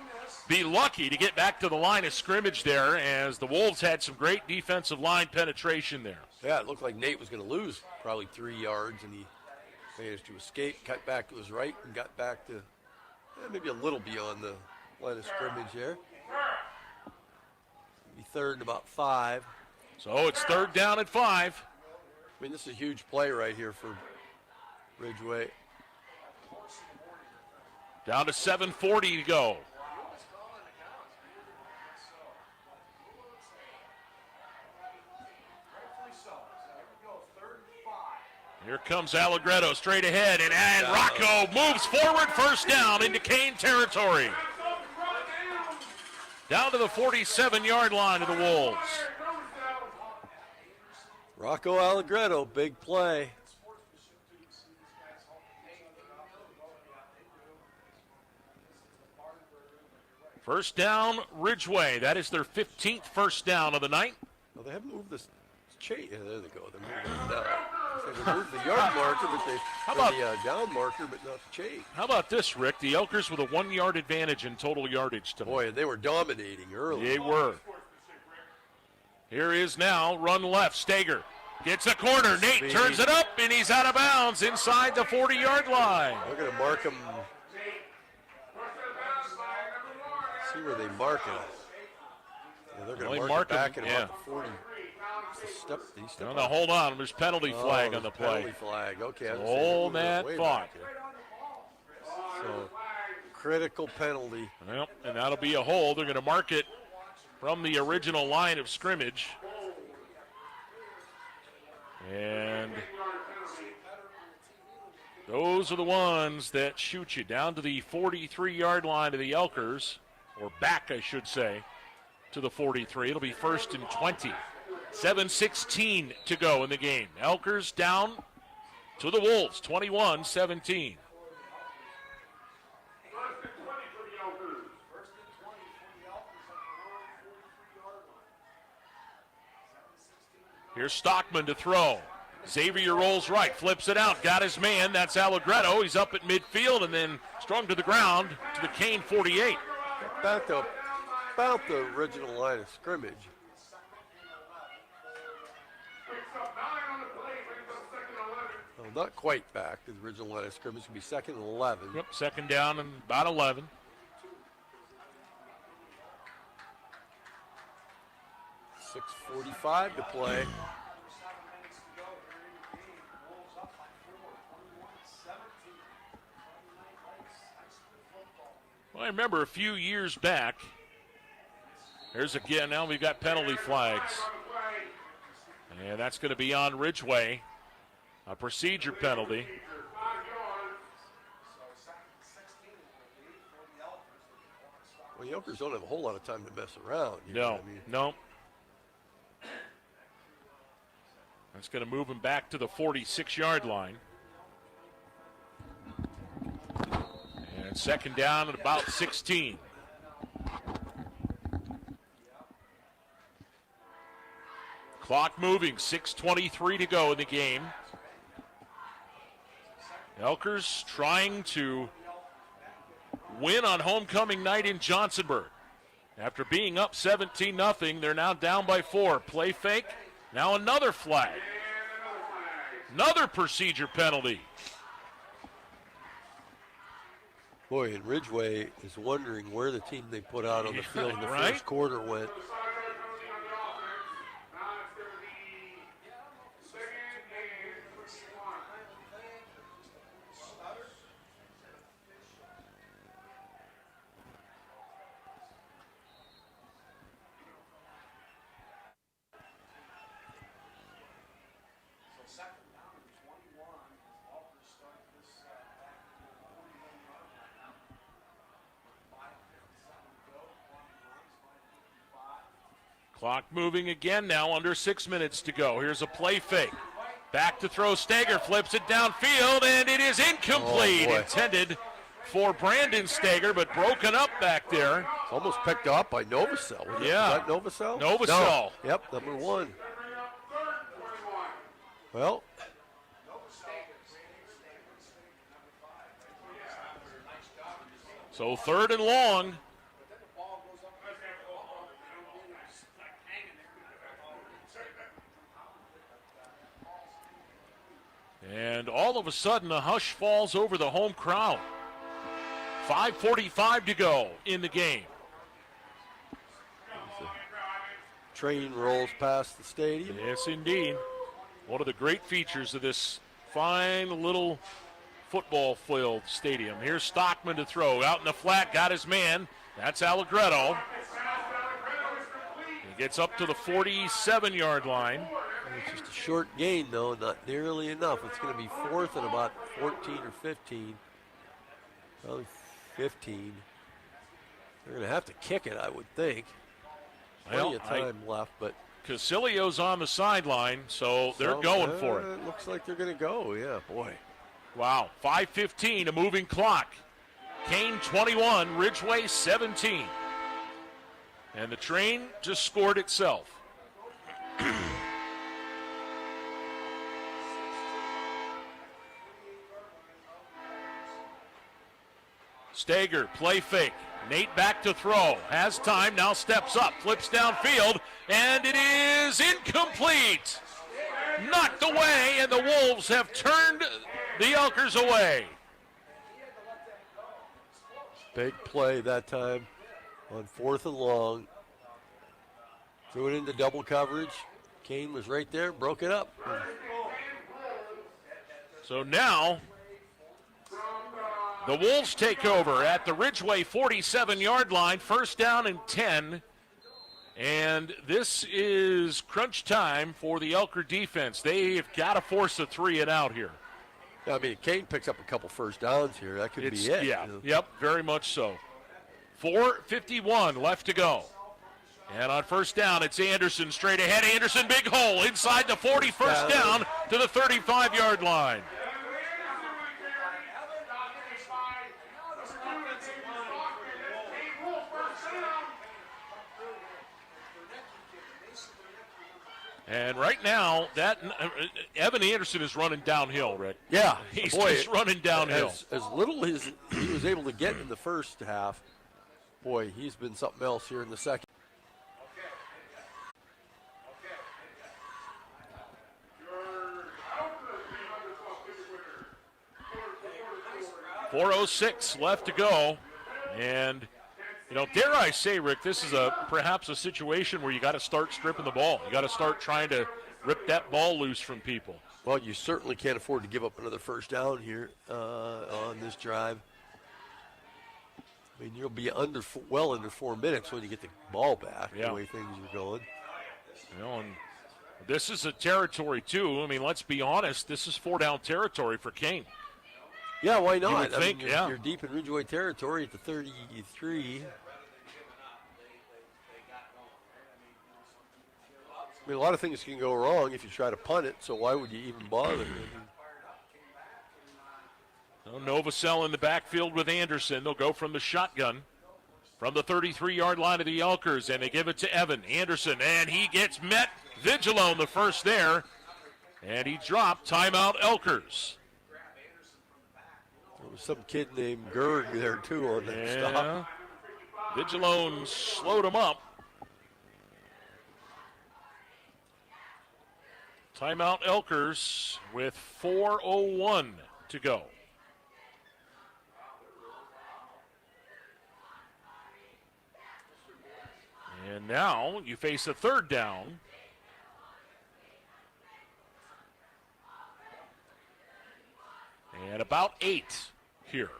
be lucky to get back to the line of scrimmage there as the Wolves had some great defensive line penetration there. Yeah, it looked like Nate was going to lose probably 3 yards, and he managed to escape, cut back to his right, and got back to maybe a little beyond the line of scrimmage there. Be third and about 5. So it's third down at 5. I mean, this is a huge play right here for Ridgway. Down to 7:40 to go. Here comes Allegretto straight ahead, and Rocco moves forward, first down into Kane territory. Down to the 47-yard line of the Wolves. Rocco Allegretto, big play. First down, Ridgway. That is their 15th first down of the night. Well, they haven't moved this chain. Yeah, there they go. They're moving it down. They moved the yard marker, but the down marker, but not the chain. How about this, Rick? The Elkers with a 1-yard advantage in total yardage tonight. Boy, they were dominating early. They were. Here is now run left. Stager gets a corner. Nate turns it up, and he's out of bounds inside the 40-yard line. They're going to mark him. See where they mark it. Yeah, they're going to mark it back at about the 40. No, hold on. There's penalty flag on the play. Penalty flag. Okay. Hold that thought. So, critical penalty. Well, and that'll be a hold. They're going to mark it from the original line of scrimmage. And those are the ones that shoot you down to the 43-yard line of the Elkers, or back, I should say, to the 43. It'll be first and 20. 7:16 to go in the game. Elkers down to the Wolves, 21-17. Here's Stockman to throw. Xavier rolls right, flips it out, got his man. That's Allegretto. He's up at midfield and then strung to the ground to the Kane 48. About the original line of scrimmage. Well, not quite back. The original line of scrimmage would be 2nd and 11. Yep, 2nd down and about 11. .6:45 to play. Well, I remember a few years back, there's again, now we've got penalty flags. And that's going to be on Ridgway, a procedure penalty. Well, the Elkers don't have a whole lot of time to mess around. No. That's going to move him back to the 46-yard line. And 2nd down at about 16. Clock moving, 6:23 to go in the game. Elkers trying to win on homecoming night in Johnsonburg. After being up 17-0, they're now down by 4. Play fake, now another flag. Another procedure penalty. Boy, and Ridgway is wondering where the team they put out on the field in the first quarter went. Clock moving again now, under 6 minutes to go. Here's a play fake. Back to throw, Stager flips it downfield, and it is incomplete. Intended for Brandon Stager, but broken up back there. It's almost picked up by Novacell. Yeah. Is that Novacell? Novacell. No. Yep, number 1. Well. So 3rd and long. And all of a sudden, a hush falls over the home crowd. 5:45 to go in the game. Train rolls past the stadium. Yes, indeed. One of the great features of this fine little football-filled stadium. Here's Stockman to throw. Out in the flat, got his man. That's Allegretto. He gets up to the 47-yard line. It's just a short gain, though, not nearly enough. It's going to be 4th and about 14 or 15. Probably 15. They're going to have to kick it, I would think. Plenty of time left, but Casilio's on the sideline, so they're going for it. It looks like they're going to go, yeah, boy. Wow, 5:15, a moving clock. Kane 21, Ridgway 17. And the train just scored itself. Stager, play fake. Nate back to throw. Has time, now steps up, flips downfield, and it is incomplete. Knocked away, and the Wolves have turned the Elkers away. Big play that time on 4th and long. Threw it into double coverage. Kane was right there, broke it up. So now the Wolves take over at the Ridgway 47-yard line, 1st down and 10. And this is crunch time for the Elker defense. They've got to force a 3 and out here. I mean, Kane picks up a couple first downs here. That could be it. Yeah, yep, very much so. 4:51 left to go. And on 1st down, it's Anderson straight ahead. Anderson, big hole inside the 40, 1st down to the 35-yard line. And right now, that Evan Anderson is running downhill, Rick. Yeah. He's just running downhill. As little as he was able to get in the first half, boy, he's been something else here in the second. 4:06 left to go. And, dare I say, Rick, this is perhaps a situation where you got to start stripping the ball. You got to start trying to rip that ball loose from people. Well, you certainly can't afford to give up another first down here on this drive. I mean, you'll be well under 4 minutes when you get the ball back, the way things are going. And this is a territory, too. I mean, let's be honest. This is 4-down territory for Kane. Yeah, why not? You would think, you're deep in Ridgway territory at the 33. I mean, a lot of things can go wrong if you try to punt it, so why would you even bother? Novosel in the backfield with Anderson. They'll go from the shotgun from the 33-yard line of the Elkers, and they give it to Evan Anderson, and he gets met. Vigilone the first there, and he dropped. Timeout, Elkers. There was some kid named Gerg there, too, on that stop. Vigilone slowed him up. Timeout, Elkers, with 4:01 to go. And now you face a third down. And about 8 here.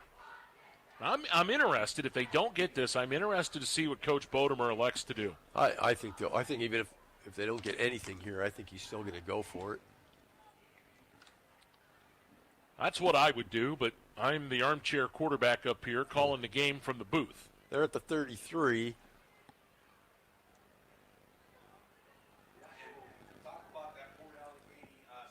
I'm interested. If they don't get this, I'm interested to see what Coach Bodemer elects to do. I think even if they don't get anything here, I think he's still going to go for it. That's what I would do, but I'm the armchair quarterback up here calling the game from the booth. They're at the 33.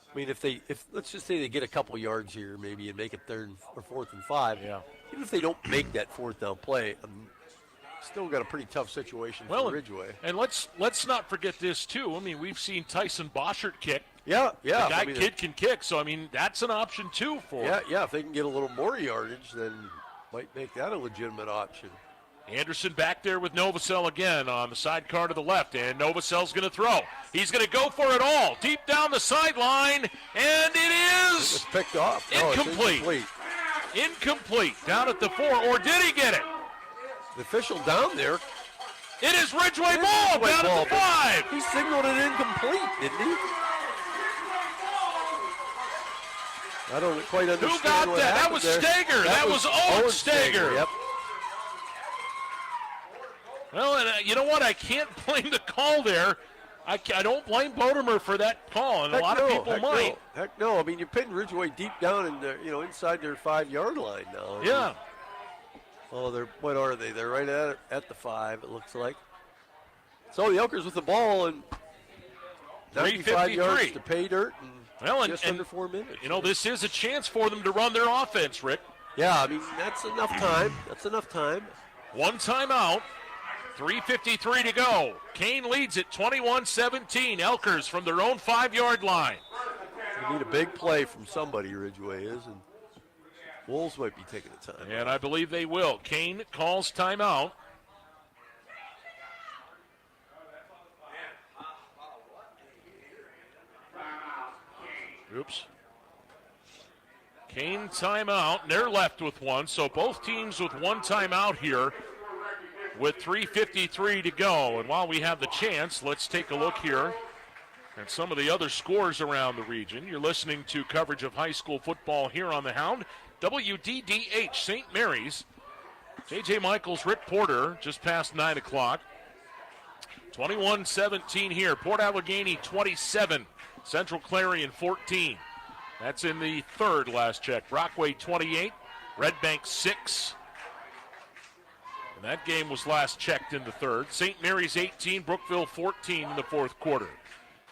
I mean, if let's just say they get a couple yards here, maybe, and make it 3rd or 4th and 5. Yeah. Even if they don't make that 4th down play, still got a pretty tough situation for Ridgway. And let's not forget this too. I mean, we've seen Tyson Boschert kick. Yeah. The kid can kick, so I mean that's an option too for him. Yeah. If they can get a little more yardage, then might make that a legitimate option. Anderson back there with Novosel again on the sidecar to the left, and Novosel's going to throw. He's going to go for it all, deep down the sideline, and it is it's picked off. Incomplete. Incomplete. Down at the 4, or did he get it? The official down there. It is Ridgway ball down at the 5. He signaled it incomplete, didn't he? I don't quite understand. Who got what that? That was there. Steger. That was Owen Steger. Yep. Well, and you know what? I can't blame the call there. I don't blame Bodemer for that call, and a lot of people might. Heck no. I mean, you're pitting Ridgway deep down in the, inside their 5-yard line now. Yeah. Oh, what are they? They're right at the 5, it looks like. So the Elkers with the ball and 95 yards to pay dirt and just under 4 minutes. This is a chance for them to run their offense, Rick. Yeah, I mean, that's enough time. One timeout. 3:53 to go. Kane leads it 21-17. Elkers from their own 5-yard line. We need a big play from somebody, Ridgway is, and Wolves might be taking the time. And I believe they will. Kane calls timeout. Oops. Kane timeout, and they're left with one. So both teams with one timeout here with 3:53 to go. And while we have the chance, let's take a look here at some of the other scores around the region. You're listening to coverage of high school football here on the Hound. WDDH St. Mary's. J.J. Michaels, Rick Porter, just past 9 o'clock. 21-17 here. Port Allegheny 27. Central Clarion 14. That's in the third last check. Brockway 28. Red Bank 6. And that game was last checked in the third. St. Mary's 18. Brookville 14 in the fourth quarter.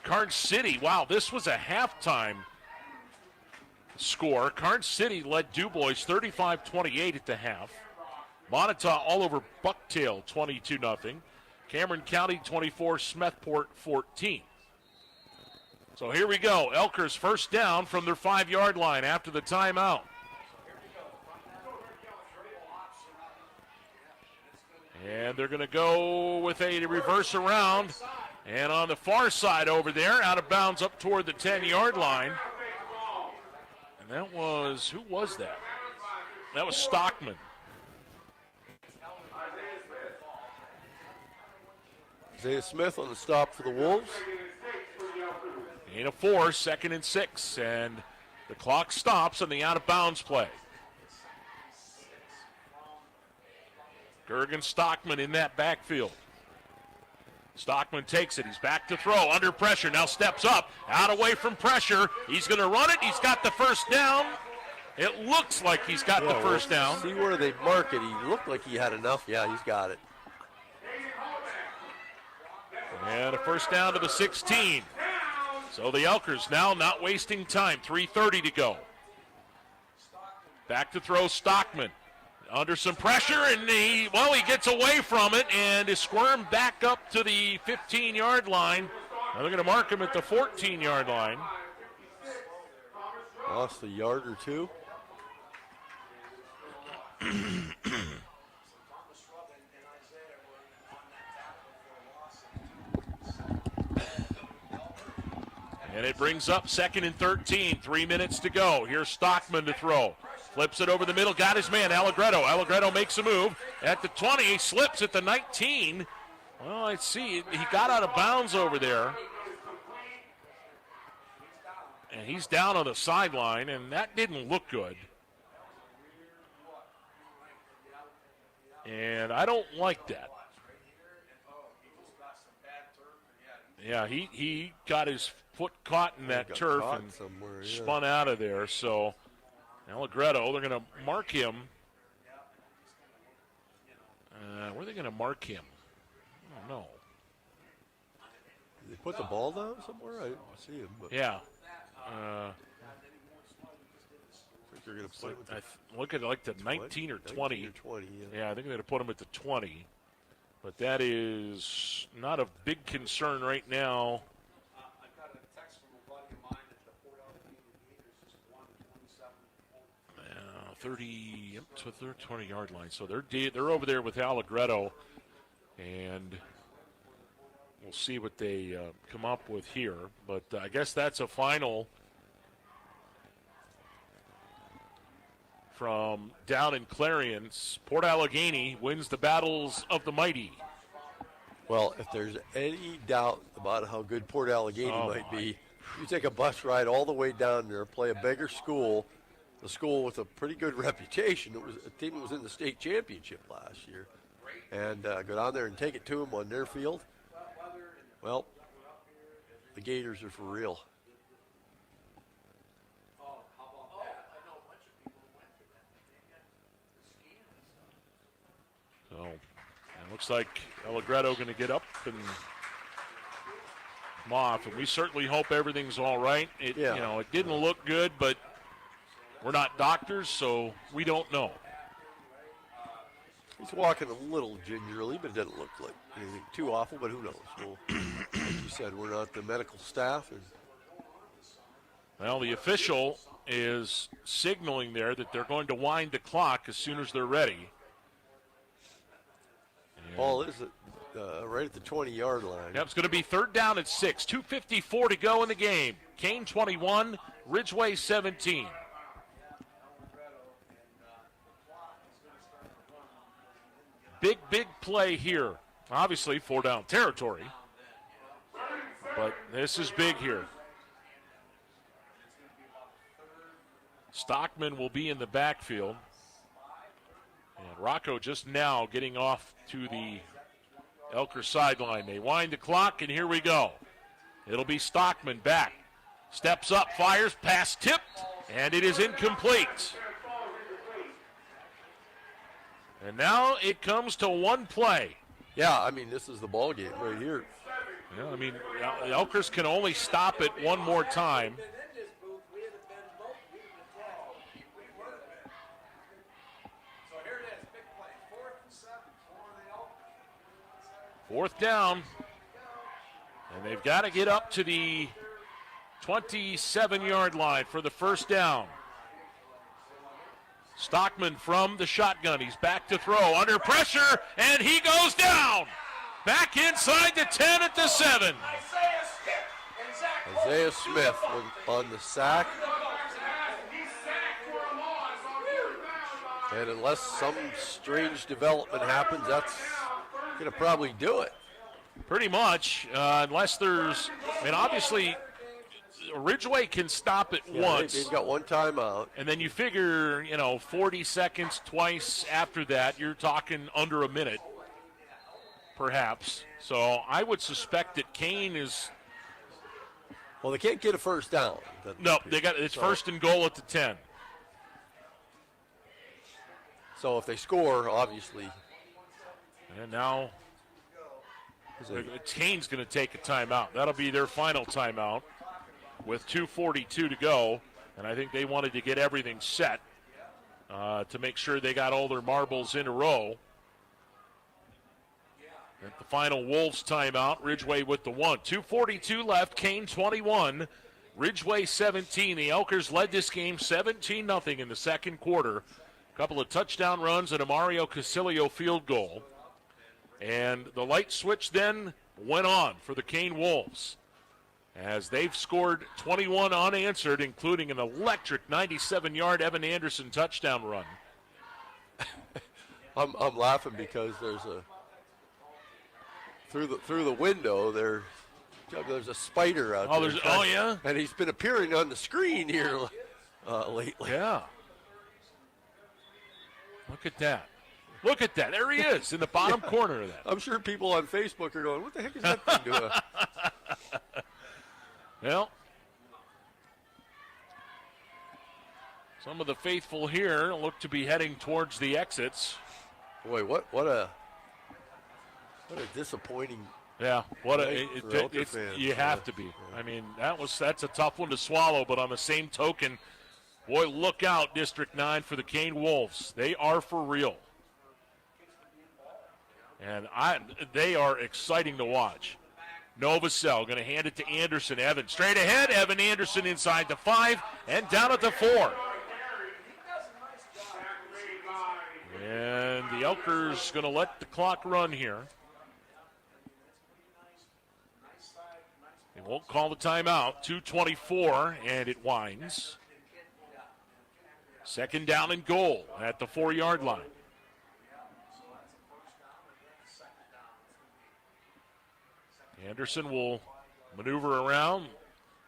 Karnes City, wow, this was a halftime score. Karnes City led DuBois 35-28 at the half. Montauk all over Bucktail 22-0. Cameron County 24, Smethport 14. So here we go. Elkers first down from their 5-yard line after the timeout. And they're going to go with a reverse around. And on the far side over there, out of bounds up toward the 10-yard line. And that was, who was that? That was Stockman. Isaiah Smith on the stop for the Wolves. Gain of 4, 2nd and 6. And the clock stops on the out-of-bounds play. Gergen Stockman in that backfield. Stockman takes it. He's back to throw. Under pressure. Now steps up. Out away from pressure. He's going to run it. He's got the first down. It looks like he's got the first down. See where they mark it. He looked like he had enough. Yeah, he's got it. And a first down to the 16. So the Elkers now not wasting time. 3:30 to go. Back to throw Stockman. Under some pressure, and he gets away from it and is squirmed back up to the 15-yard line. Now they're going to mark him at the 14-yard line. Lost a yard or two. And it brings up 2nd and 13. 3 minutes to go. Here's Stockman to throw. Flips it over the middle. Got his man, Allegretto. Allegretto makes a move at the 20. He slips at the 19. Well, let's see. He got out of bounds over there. And he's down on the sideline, and that didn't look good. And I don't like that. Yeah, he got his foot caught in that turf and spun out of there. So Allegretto, they're going to mark him. Where are they going to mark him? I don't know. Did they put the ball down somewhere? I didn't see him. But yeah. I think they're going to play with look at like the 19 or 20. 19 or 20, yeah, I think they're going to put him at the 20. But that is not a big concern right now. 30 to their 20-yard line. So they're over there with Allegretto, and we'll see what they come up with here. But I guess that's a final from down in Clarion. Port Allegheny wins the Battles of the Mighty. Well, if there's any doubt about how good Port Allegheny might be, you take a bus ride all the way down there, play a bigger school, a school with a pretty good reputation. It was a team that was in the state championship last year, and go down there and take it to them on their field. Well, the Gators are for real. So it looks like Allegretto going to get up and come off, and we certainly hope everything's all right. It didn't look good, but we're not doctors, so we don't know. He's walking a little gingerly, but it doesn't look like anything too awful, but who knows? Well, like you said, we're not the medical staff. Well, the official is signaling there that they're going to wind the clock as soon as they're ready. Ball is right at the 20-yard line. Yep, it's going to be 3rd down at 6. 2:54 to go in the game. Kane 21, Ridgway 17. Big play here. Obviously, 4-down territory. But this is big here. Stockman will be in the backfield. And Rocco just now getting off to the Elker sideline. They wind the clock, and here we go. It'll be Stockman back. Steps up, fires, pass tipped, and it is incomplete. And now it comes to one play. Yeah, I mean, this is the ball game right here. Yeah, I mean, Elkers can only stop it one more time. Fourth down. And they've got to get up to the 27-yard line for the first down. Stockman from the shotgun. He's back to throw. Under pressure, and he goes down. Back inside the 10 at the 7. Isaiah Smith on the sack. And unless some strange development happens, that's going to probably do it. Pretty much, unless there's, obviously, Ridgway can stop it once. They've got one timeout. And then you figure, 40 seconds twice after that, you're talking under a minute, perhaps. So I would suspect that Kane is. Well, they can't get a first down. No, it's first and goal at the 10. So if they score, obviously. And now Kane's going to take a timeout. That'll be their final timeout with 2:42 to go. And I think they wanted to get everything set to make sure they got all their marbles in a row. At the final Wolves timeout, Ridgway with the 1. 2:42 left, Kane 21, Ridgway 17. The Elkers led this game 17-0 in the second quarter. A couple of touchdown runs and a Mario Casilio field goal. And the light switch then went on for the Kane Wolves as they've scored 21 unanswered, including an electric 97-yard Evan Anderson touchdown run. I'm laughing because there's a through the window there's a spider out there. Oh yeah, and he's been appearing on the screen here lately. Yeah. Look at that. Look at that. There he is in the bottom corner of that. I'm sure people on Facebook are going, what the heck is that thing doing? Well, some of the faithful here look to be heading towards the exits. Boy, what a disappointing. Yeah, you have to be. That's a tough one to swallow, but on the same token, boy, look out, District 9 for the Kane Wolves. They are for real. And they are exciting to watch. Novacell going to hand it to Anderson. Evan straight ahead. Evan Anderson inside the 5 and down at the 4. And the Elkers going to let the clock run here. They won't call the timeout. 2:24, and it winds. Second down and goal at the 4-yard line. Anderson will maneuver around.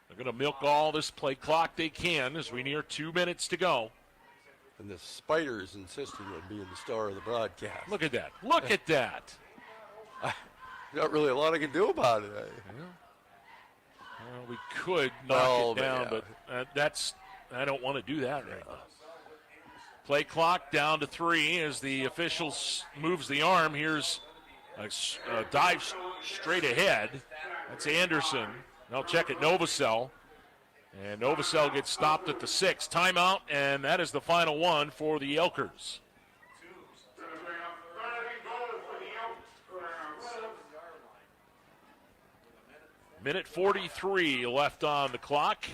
They're going to milk all this play clock they can as we near 2 minutes to go. And the Spider is insisting on being the star of the broadcast. Look at that. Look at that. Not really a lot I can do about it. Well, we could knock it down, but I don't want to do that right now. Play clock down to 3 as the officials moves the arm. Here's a dive straight ahead. That's Anderson. They'll check it, Novacell. And Novacell gets stopped at the 6. Timeout, and that is the final one for the Elkers. Minute 43 left on the clock.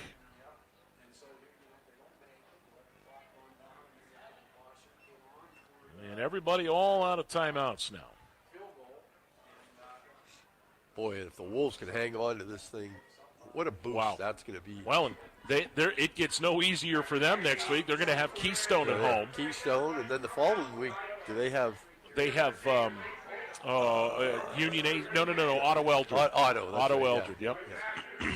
And everybody all out of timeouts now. Boy, if the Wolves can hang on to this thing, what a boost that's going to be. Well, and it gets no easier for them next week. They're going to have Keystone at home. Keystone, and then the following week, do they have? They have Union A. No, Otto Eldred. Otto Eldred, yep. Yeah.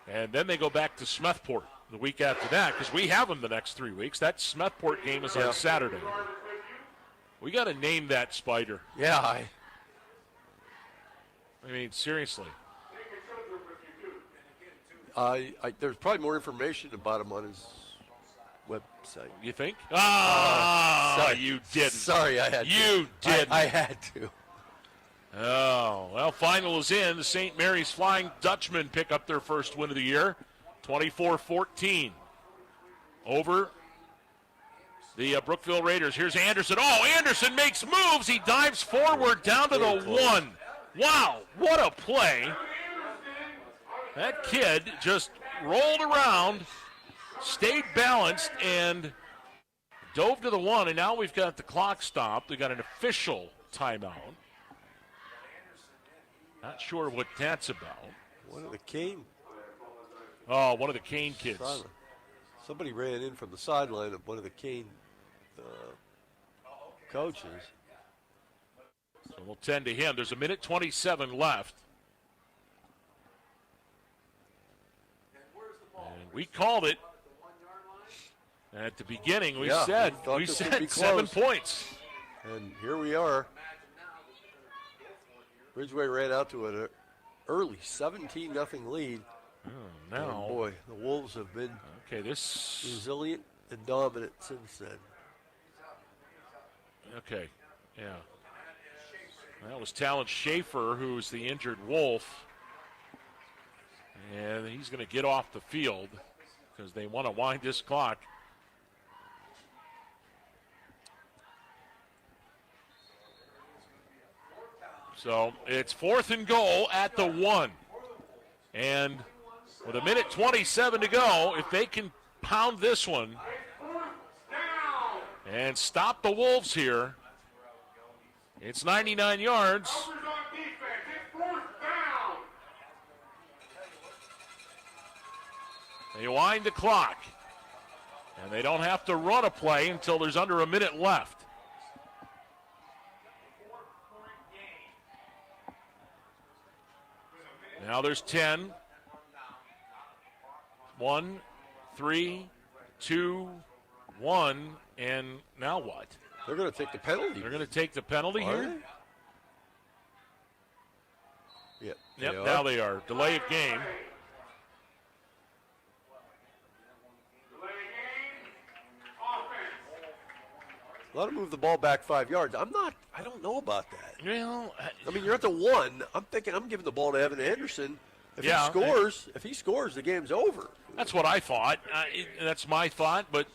And then they go back to Smethport the week after that because we have them the next 3 weeks. That Smethport game is on Saturday. We got to name that Spider. Yeah, I mean, seriously. There's probably more information about him on his website. You think? Sorry. You didn't. Sorry, I had to. You didn't. I had to. Oh, well, final is in. The St. Mary's Flying Dutchmen pick up their first win of the year, 24-14 over the Brookville Raiders. Here's Anderson. Oh, Anderson makes moves. He dives forward down to the 1. Wow, what a play. That kid just rolled around, stayed balanced, and dove to the one, and now we've got the clock stopped. We've got an official timeout. Not sure what that's about. One of the Kane. Oh, one of the Kane kids. Somebody ran in from the sideline of one of the Kane coaches. So we'll tend to him. There's a minute 27 left. And we called it. At the beginning, we said 7 points. And here we are. Ridgway ran out to an early 17-0 lead. Oh, now. And boy, the Wolves have been resilient and dominant since then. Okay, yeah. That was Talon Schaefer, who's the injured Wolf. And he's going to get off the field because they want to wind this clock. So it's 4th and goal at the 1. And with a minute 27 to go, if they can pound this one and stop the Wolves here, it's 99 yards. They wind the clock. And they don't have to run a play until there's under a minute left. Now there's 10. 1, 3, 2, 1, and now what? They're going to take the penalty. They're going to take the penalty here? Yep. Yep, now they are. Delay of game. Let them move the ball back 5 yards. I don't know about that. Well, I mean, you're at the 1. I'm thinking I'm giving the ball to Evan Anderson. If he scores, the game's over. That's what I thought. That's my thought, but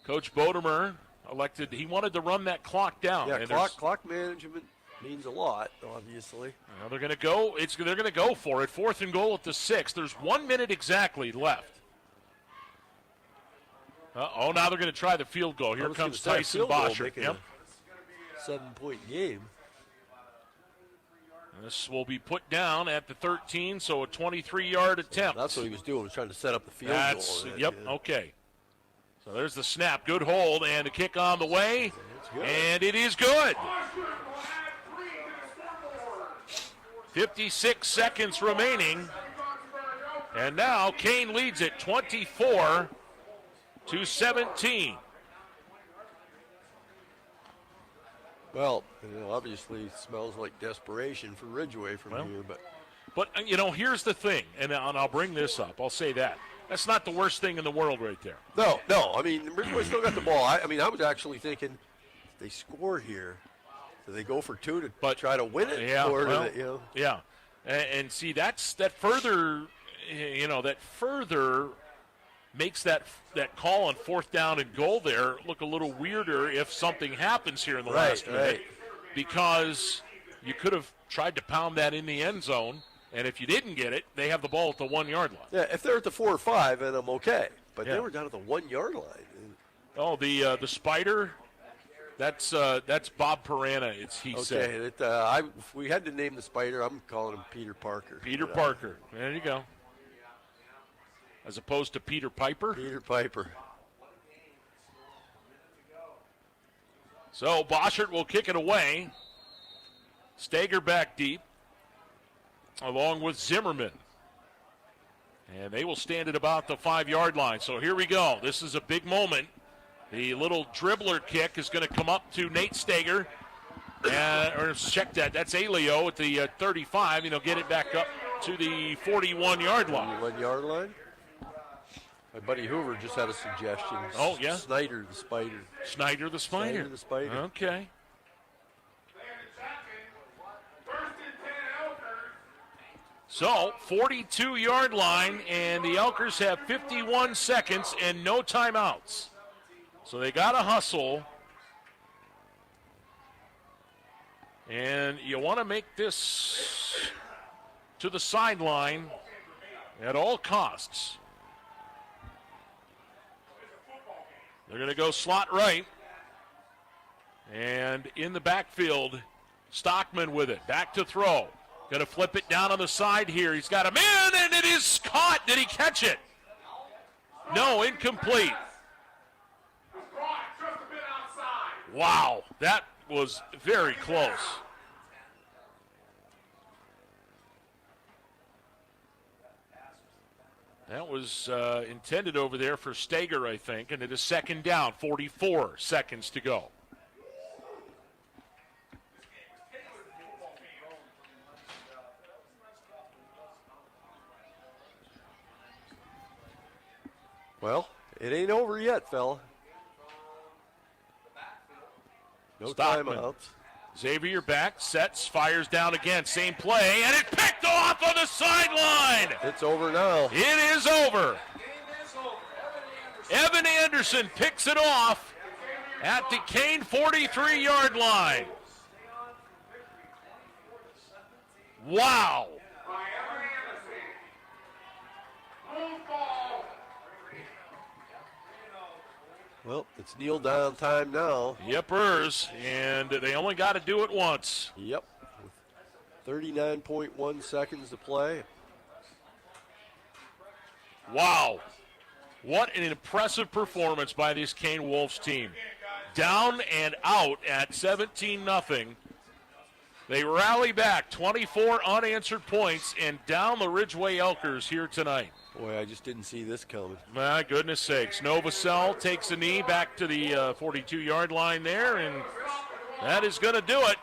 Coach Bodemer elected, he wanted to run that clock down. Yeah, clock management means a lot, obviously. Now they're going to go. They're going to go for it. 4th and goal at the 6. There's 1 minute exactly left. Now they're going to try the field goal. Here comes Tyson Boschert. Yep. 7-point game. This will be put down at the 13, so a 23-yard attempt. That's what he was doing, was trying to set up the field goal. Yep, okay. So there's the snap. Good hold, and the kick on the way. And it is good. 56 seconds remaining. And now Kane leads it 24-17. Well, obviously it smells like desperation for Ridgway from here. But here's the thing, and I'll bring this up. I'll say that. That's not the worst thing in the world right there. No. I mean, Ridgway still got the ball. I was actually thinking, if they score here, do they go for 2 to try to win it? Yeah, Yeah. And see, that further makes that call on 4th down and goal there look a little weirder if something happens here in the last minute. Because you could have tried to pound that in the end zone, and if you didn't get it, they have the ball at the 1 yard line. Yeah, if they're at the 4 or 5, then I'm okay. But they were down at the 1 yard line. Oh, the Spider, that's Bob Perana. He said. Okay, if we had to name the Spider, I'm calling him Peter Parker. Peter Parker. There you go. As opposed to Peter Piper? Peter Piper. So Boschert will kick it away. Stager back deep, along with Zimmerman. And they will stand at about the 5 yard line. So here we go. This is a big moment. The little dribbler kick is going to come up to Nate Stager. Or check that. That's Aleo at the 35. Get it back up to the 41 yard line. 41 yard line? My buddy Hoover just had a suggestion. Oh, yeah? Snyder the Spider. Snyder the Spider. Snyder the Spider. Okay. So, 42-yard line, and the Elkers have 51 seconds and no timeouts. So they got to hustle. And you want to make this to the sideline at all costs. They're going to go slot right. And in the backfield, Stockman with it. Back to throw. Going to flip it down on the side here. He's got a man, and it is caught. Did he catch it? No, incomplete. Wow, that was very close. That was intended over there for Stager, I think, and it is second down, 44 seconds to go. Well, it ain't over yet, fella. No Stockman. timeouts. Xavier back, sets, fires down again. Same play, and it picked off on the sideline. It's over now. It is over. Evan Anderson picks it off at the Kane 43-yard line. Wow. Well, it's kneel down time now. Yepers, and they only got to do it once. Yep. 39.1 seconds to play. Wow. What an impressive performance by this Kane Wolves team. Down and out at 17-0. They rally back 24 unanswered points and down the Ridgway Elkers here tonight. Boy, I just didn't see this coming. My goodness sakes. Novosel takes a knee back to the 42-yard line there, and that is going to do it.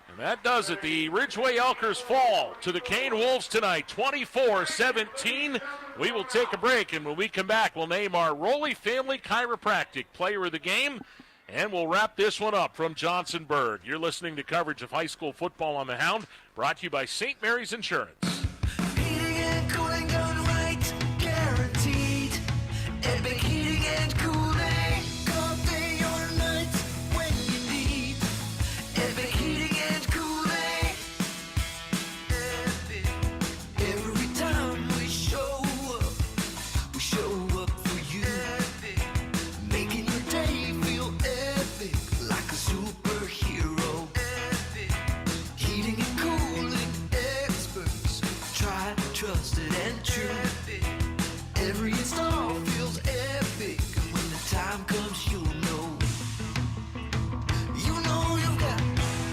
And that does it. The Ridgway Elkers fall to the Kane Wolves tonight, 24-17. We will take a break, and when we come back, we'll name our Rowley Family Chiropractic Player of the Game. And we'll wrap this one up from Johnsonburg. You're listening to coverage of high school football on the Hound, brought to you by St. Mary's Insurance. Heating and cooling done right, guaranteed. Epic heating and cooling, all day or night when you need. Epic heating and cooling. Epic. Every time we show up for you. Epic. Making your day feel epic, like a superhero. Epic. Heating and cooling experts, tried, trusted, and true. Epic. Every install feels epic, and when the time comes, you'll know. You know you've got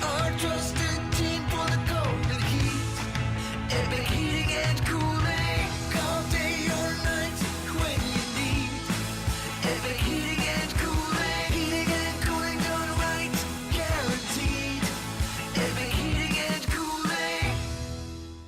our trusted team for the golden heat. Epic heating and cooling, all day or night when you need. Epic heating and cooling done right, guaranteed. Epic heating and cooling.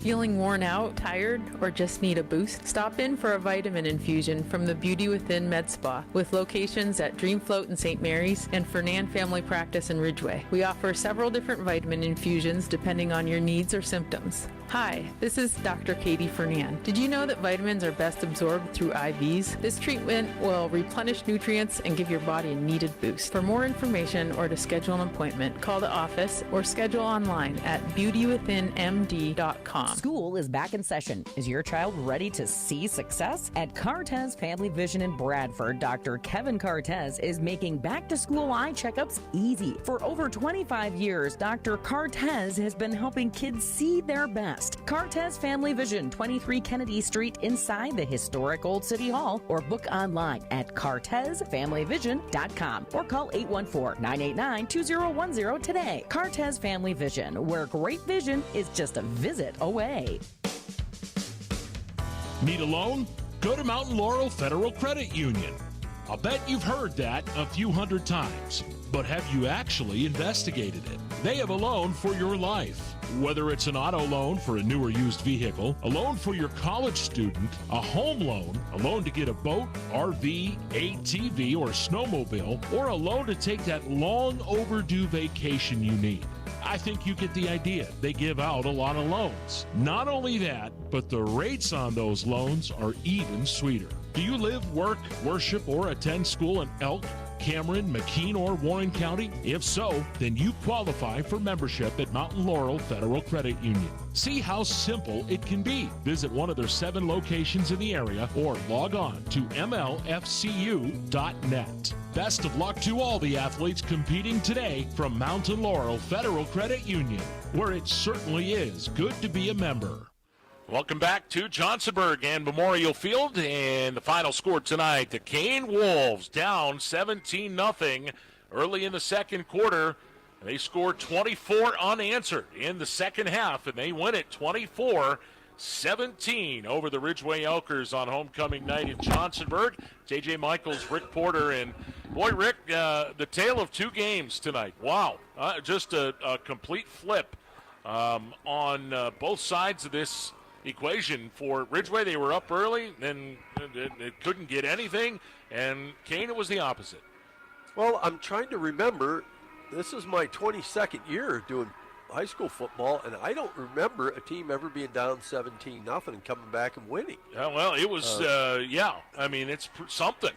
Feeling worn out, tired, or just need a boost? Stop in for a vitamin infusion from the Beauty Within Med Spa with locations at Dream Float in St. Mary's and Fernan Family Practice in Ridgway. We offer several different vitamin infusions depending on your needs or symptoms. Hi, this is Dr. Katie Fernan. Did you know that vitamins are best absorbed through IVs? This treatment will replenish nutrients and give your body a needed boost. For more information or to schedule an appointment, call the office or schedule online at beautywithinmd.com. School is back in session. Is your child ready to see success? At Cartez Family Vision in Bradford, Dr. Kevin Cartez is making back-to-school eye checkups easy. For over 25 years, Dr. Cartez has been helping kids see their best. Cartez Family Vision, 23 Kennedy Street inside the historic Old City Hall, or book online at cartezfamilyvision.com or call 814-989-2010 today. Cartez Family Vision, where great vision is just a visit away. Need a loan? Go to Mountain Laurel Federal Credit Union. I'll bet you've heard that a few hundred times, but have you actually investigated it? They have a loan for your life. Whether it's an auto loan for a new or used vehicle, a loan for your college student, a home loan, a loan to get a boat, RV, ATV, or snowmobile, or a loan to take that long overdue vacation you need. I think you get the idea. They give out a lot of loans. Not only that, but the rates on those loans are even sweeter. Do you live, work, worship, or attend school in Elk, Cameron, McKean, or Warren County? If so, then you qualify for membership at Mountain Laurel Federal Credit Union. See how simple it can be. Visit one of their 7 locations in the area or log on to mlfcu.net. Best of luck to all the athletes competing today from Mountain Laurel Federal Credit Union, where it certainly is good to be a member. Welcome back to Johnsonburg and Memorial Field, and the final score tonight, the Kane Wolves down 17-0 early in the second quarter. They scored 24 unanswered in the second half, and they win it 24-17 over the Ridgway Elkers on homecoming night in Johnsonburg. J.J. Michaels, Rick Porter, and boy, Rick, the tale of 2 games tonight. Wow, just a complete flip on both sides of this equation. For Ridgway, they were up early, then it couldn't get anything, and Kane, it was the opposite. Well, I'm trying to remember. This is my 22nd year doing high school football, and I don't remember a team ever being down 17-0 and coming back and winning. Yeah, well, it was, I mean, it's something.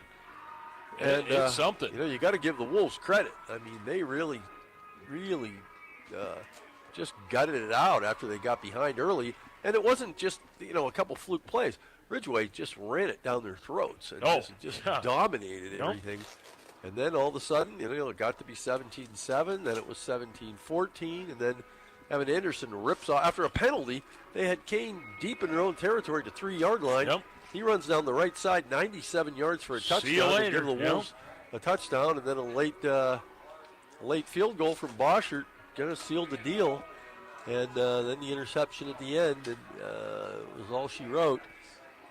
And it's something. You know, you got to give the Wolves credit. I mean, they really just gutted it out after they got behind early. And it wasn't just, a couple fluke plays. Ridgway just ran it down their throats and just dominated everything. And then all of a sudden, it got to be 17-7, then it was 17-14, and then Evan Anderson rips off. After a penalty, they had Kane deep in their own territory to 3-yard line. Yep. He runs down the right side, 97 yards for a touchdown. See you later. To give the Wolves a touchdown, and then a late field goal from Boschert kind of sealed the deal. And then the interception at the end was all she wrote.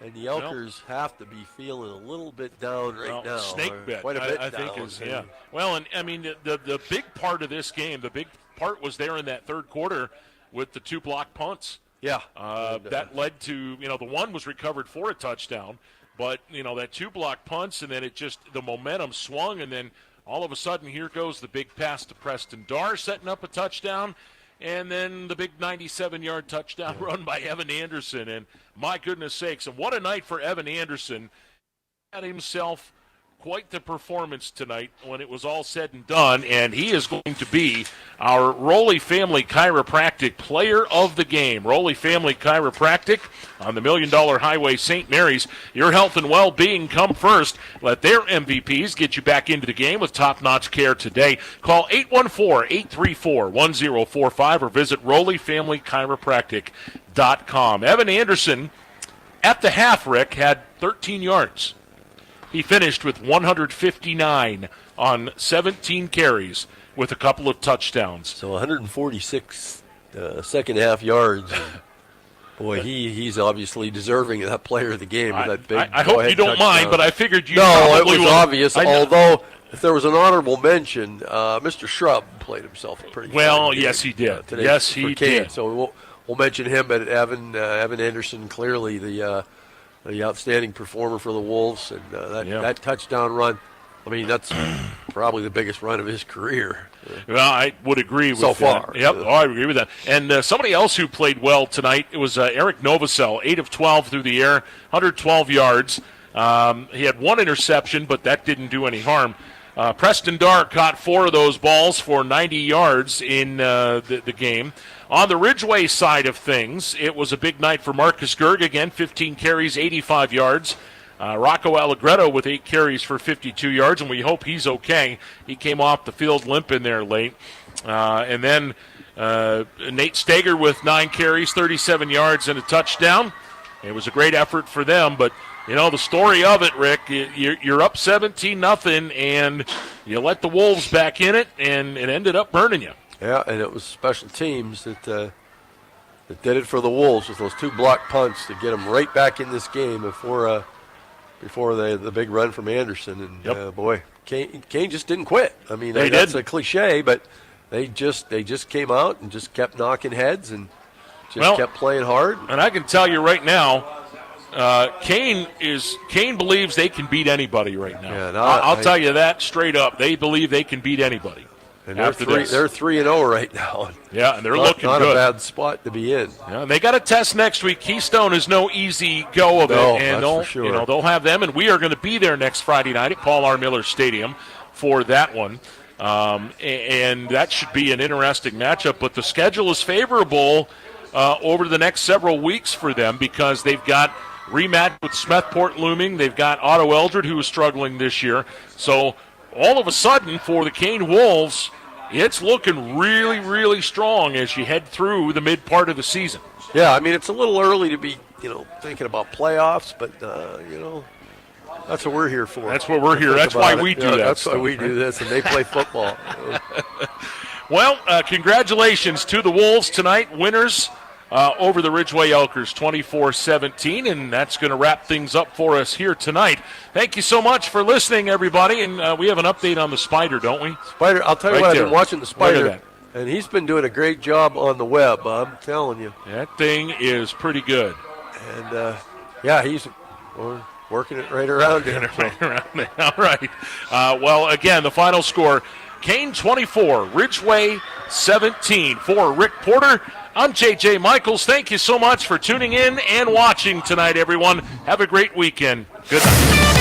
And the Elkers have to be feeling a little bit down right now. Snake bit, quite a bit I down. think is, yeah. Well, and I mean, the big part of this game, the big part was there in that third quarter with the 2 block punts. Yeah. That led to, the one was recovered for a touchdown, but, that 2 block punts, and then the momentum swung, and then all of a sudden, here goes the big pass to Preston Darr, setting up a touchdown. And then the big 97-yard touchdown run by Evan Anderson. And my goodness sakes, and what a night for Evan Anderson. Had himself quite the performance tonight when it was all said and done. And he is going to be our Rowley Family Chiropractic Player of the Game. Rowley Family Chiropractic on the $1 Million Highway, St. Mary's. Your health and well-being come first. Let their MVPs get you back into the game with top-notch care today. Call 814-834-1045 or visit RowleyFamilyChiropractic.com. Evan Anderson, at the half, Rick, had 13 yards. He finished with 159 on 17 carries with a couple of touchdowns. So 146 second-half yards. Boy, he's obviously deserving of that player of the game. That big I hope you don't mind, but I figured you probably would. No, it was obvious, although if there was an honorable mention, Mr. Shrub played himself pretty well. Yes, he did. Today yes, he did. So we'll mention him, but Evan Anderson, clearly the outstanding performer for the Wolves, and that touchdown run, I mean, that's probably the biggest run of his career. Well, I would agree with so that. far. Yep, I agree with that. And somebody else who played well tonight, it was Eric Novosel, 8 of 12 through the air, 112 yards. He had 1 interception, but that didn't do any harm. Preston Darr caught 4 of those balls for 90 yards in the game. On the Ridgway side of things, it was a big night for Marcus Gerg again, 15 carries, 85 yards. Rocco Allegretto with 8 carries for 52 yards, and we hope he's okay. He came off the field limping there late. And then Nate Stager with 9 carries, 37 yards, and a touchdown. It was a great effort for them, but the story of it, Rick, you're up 17-0, and you let the Wolves back in it, and it ended up burning you. Yeah, and it was special teams that did it for the Wolves with those 2 block punts to get them right back in this game before the big run from Anderson. And boy, Kane just didn't quit. I mean, that's a cliche, but they just came out and just kept knocking heads and kept playing hard. And I can tell you right now, Kane believes they can beat anybody right now. Yeah, I'll tell you that straight up. They believe they can beat anybody. And they're 3-0 right now. Yeah, and they're looking good. Not a bad spot to be in. Yeah, and they got a test next week. Keystone is no easy go of it, and that's for sure. They'll have them, and we are going to be there next Friday night at Paul R. Miller Stadium for that one. And that should be an interesting matchup. But the schedule is favorable over the next several weeks for them because they've got rematch with Smethport looming. They've got Otto Eldred, who is struggling this year. So all of a sudden, for the Kane Wolves, it's looking really, really strong as you head through the mid part of the season. Yeah, I mean, it's a little early to be, thinking about playoffs, but, that's what we're here for. That's what we're here. That's why we do that. That's why we do this, and they play football. Well, congratulations to the Wolves tonight, winners over the Ridgway Elkers, 24-17, and that's going to wrap things up for us here tonight. Thank you so much for listening, everybody, and we have an update on the Spider, don't we? Spider, I'll tell you what, I've been watching the Spider, and he's been doing a great job on the web, I'm telling you. That thing is pretty good. And, he's working it right around there. All right. Well, again, the final score, Kane 24, Ridgway 17. For Rick Porter, I'm J.J. Michaels. Thank you so much for tuning in and watching tonight, everyone. Have a great weekend. Good night.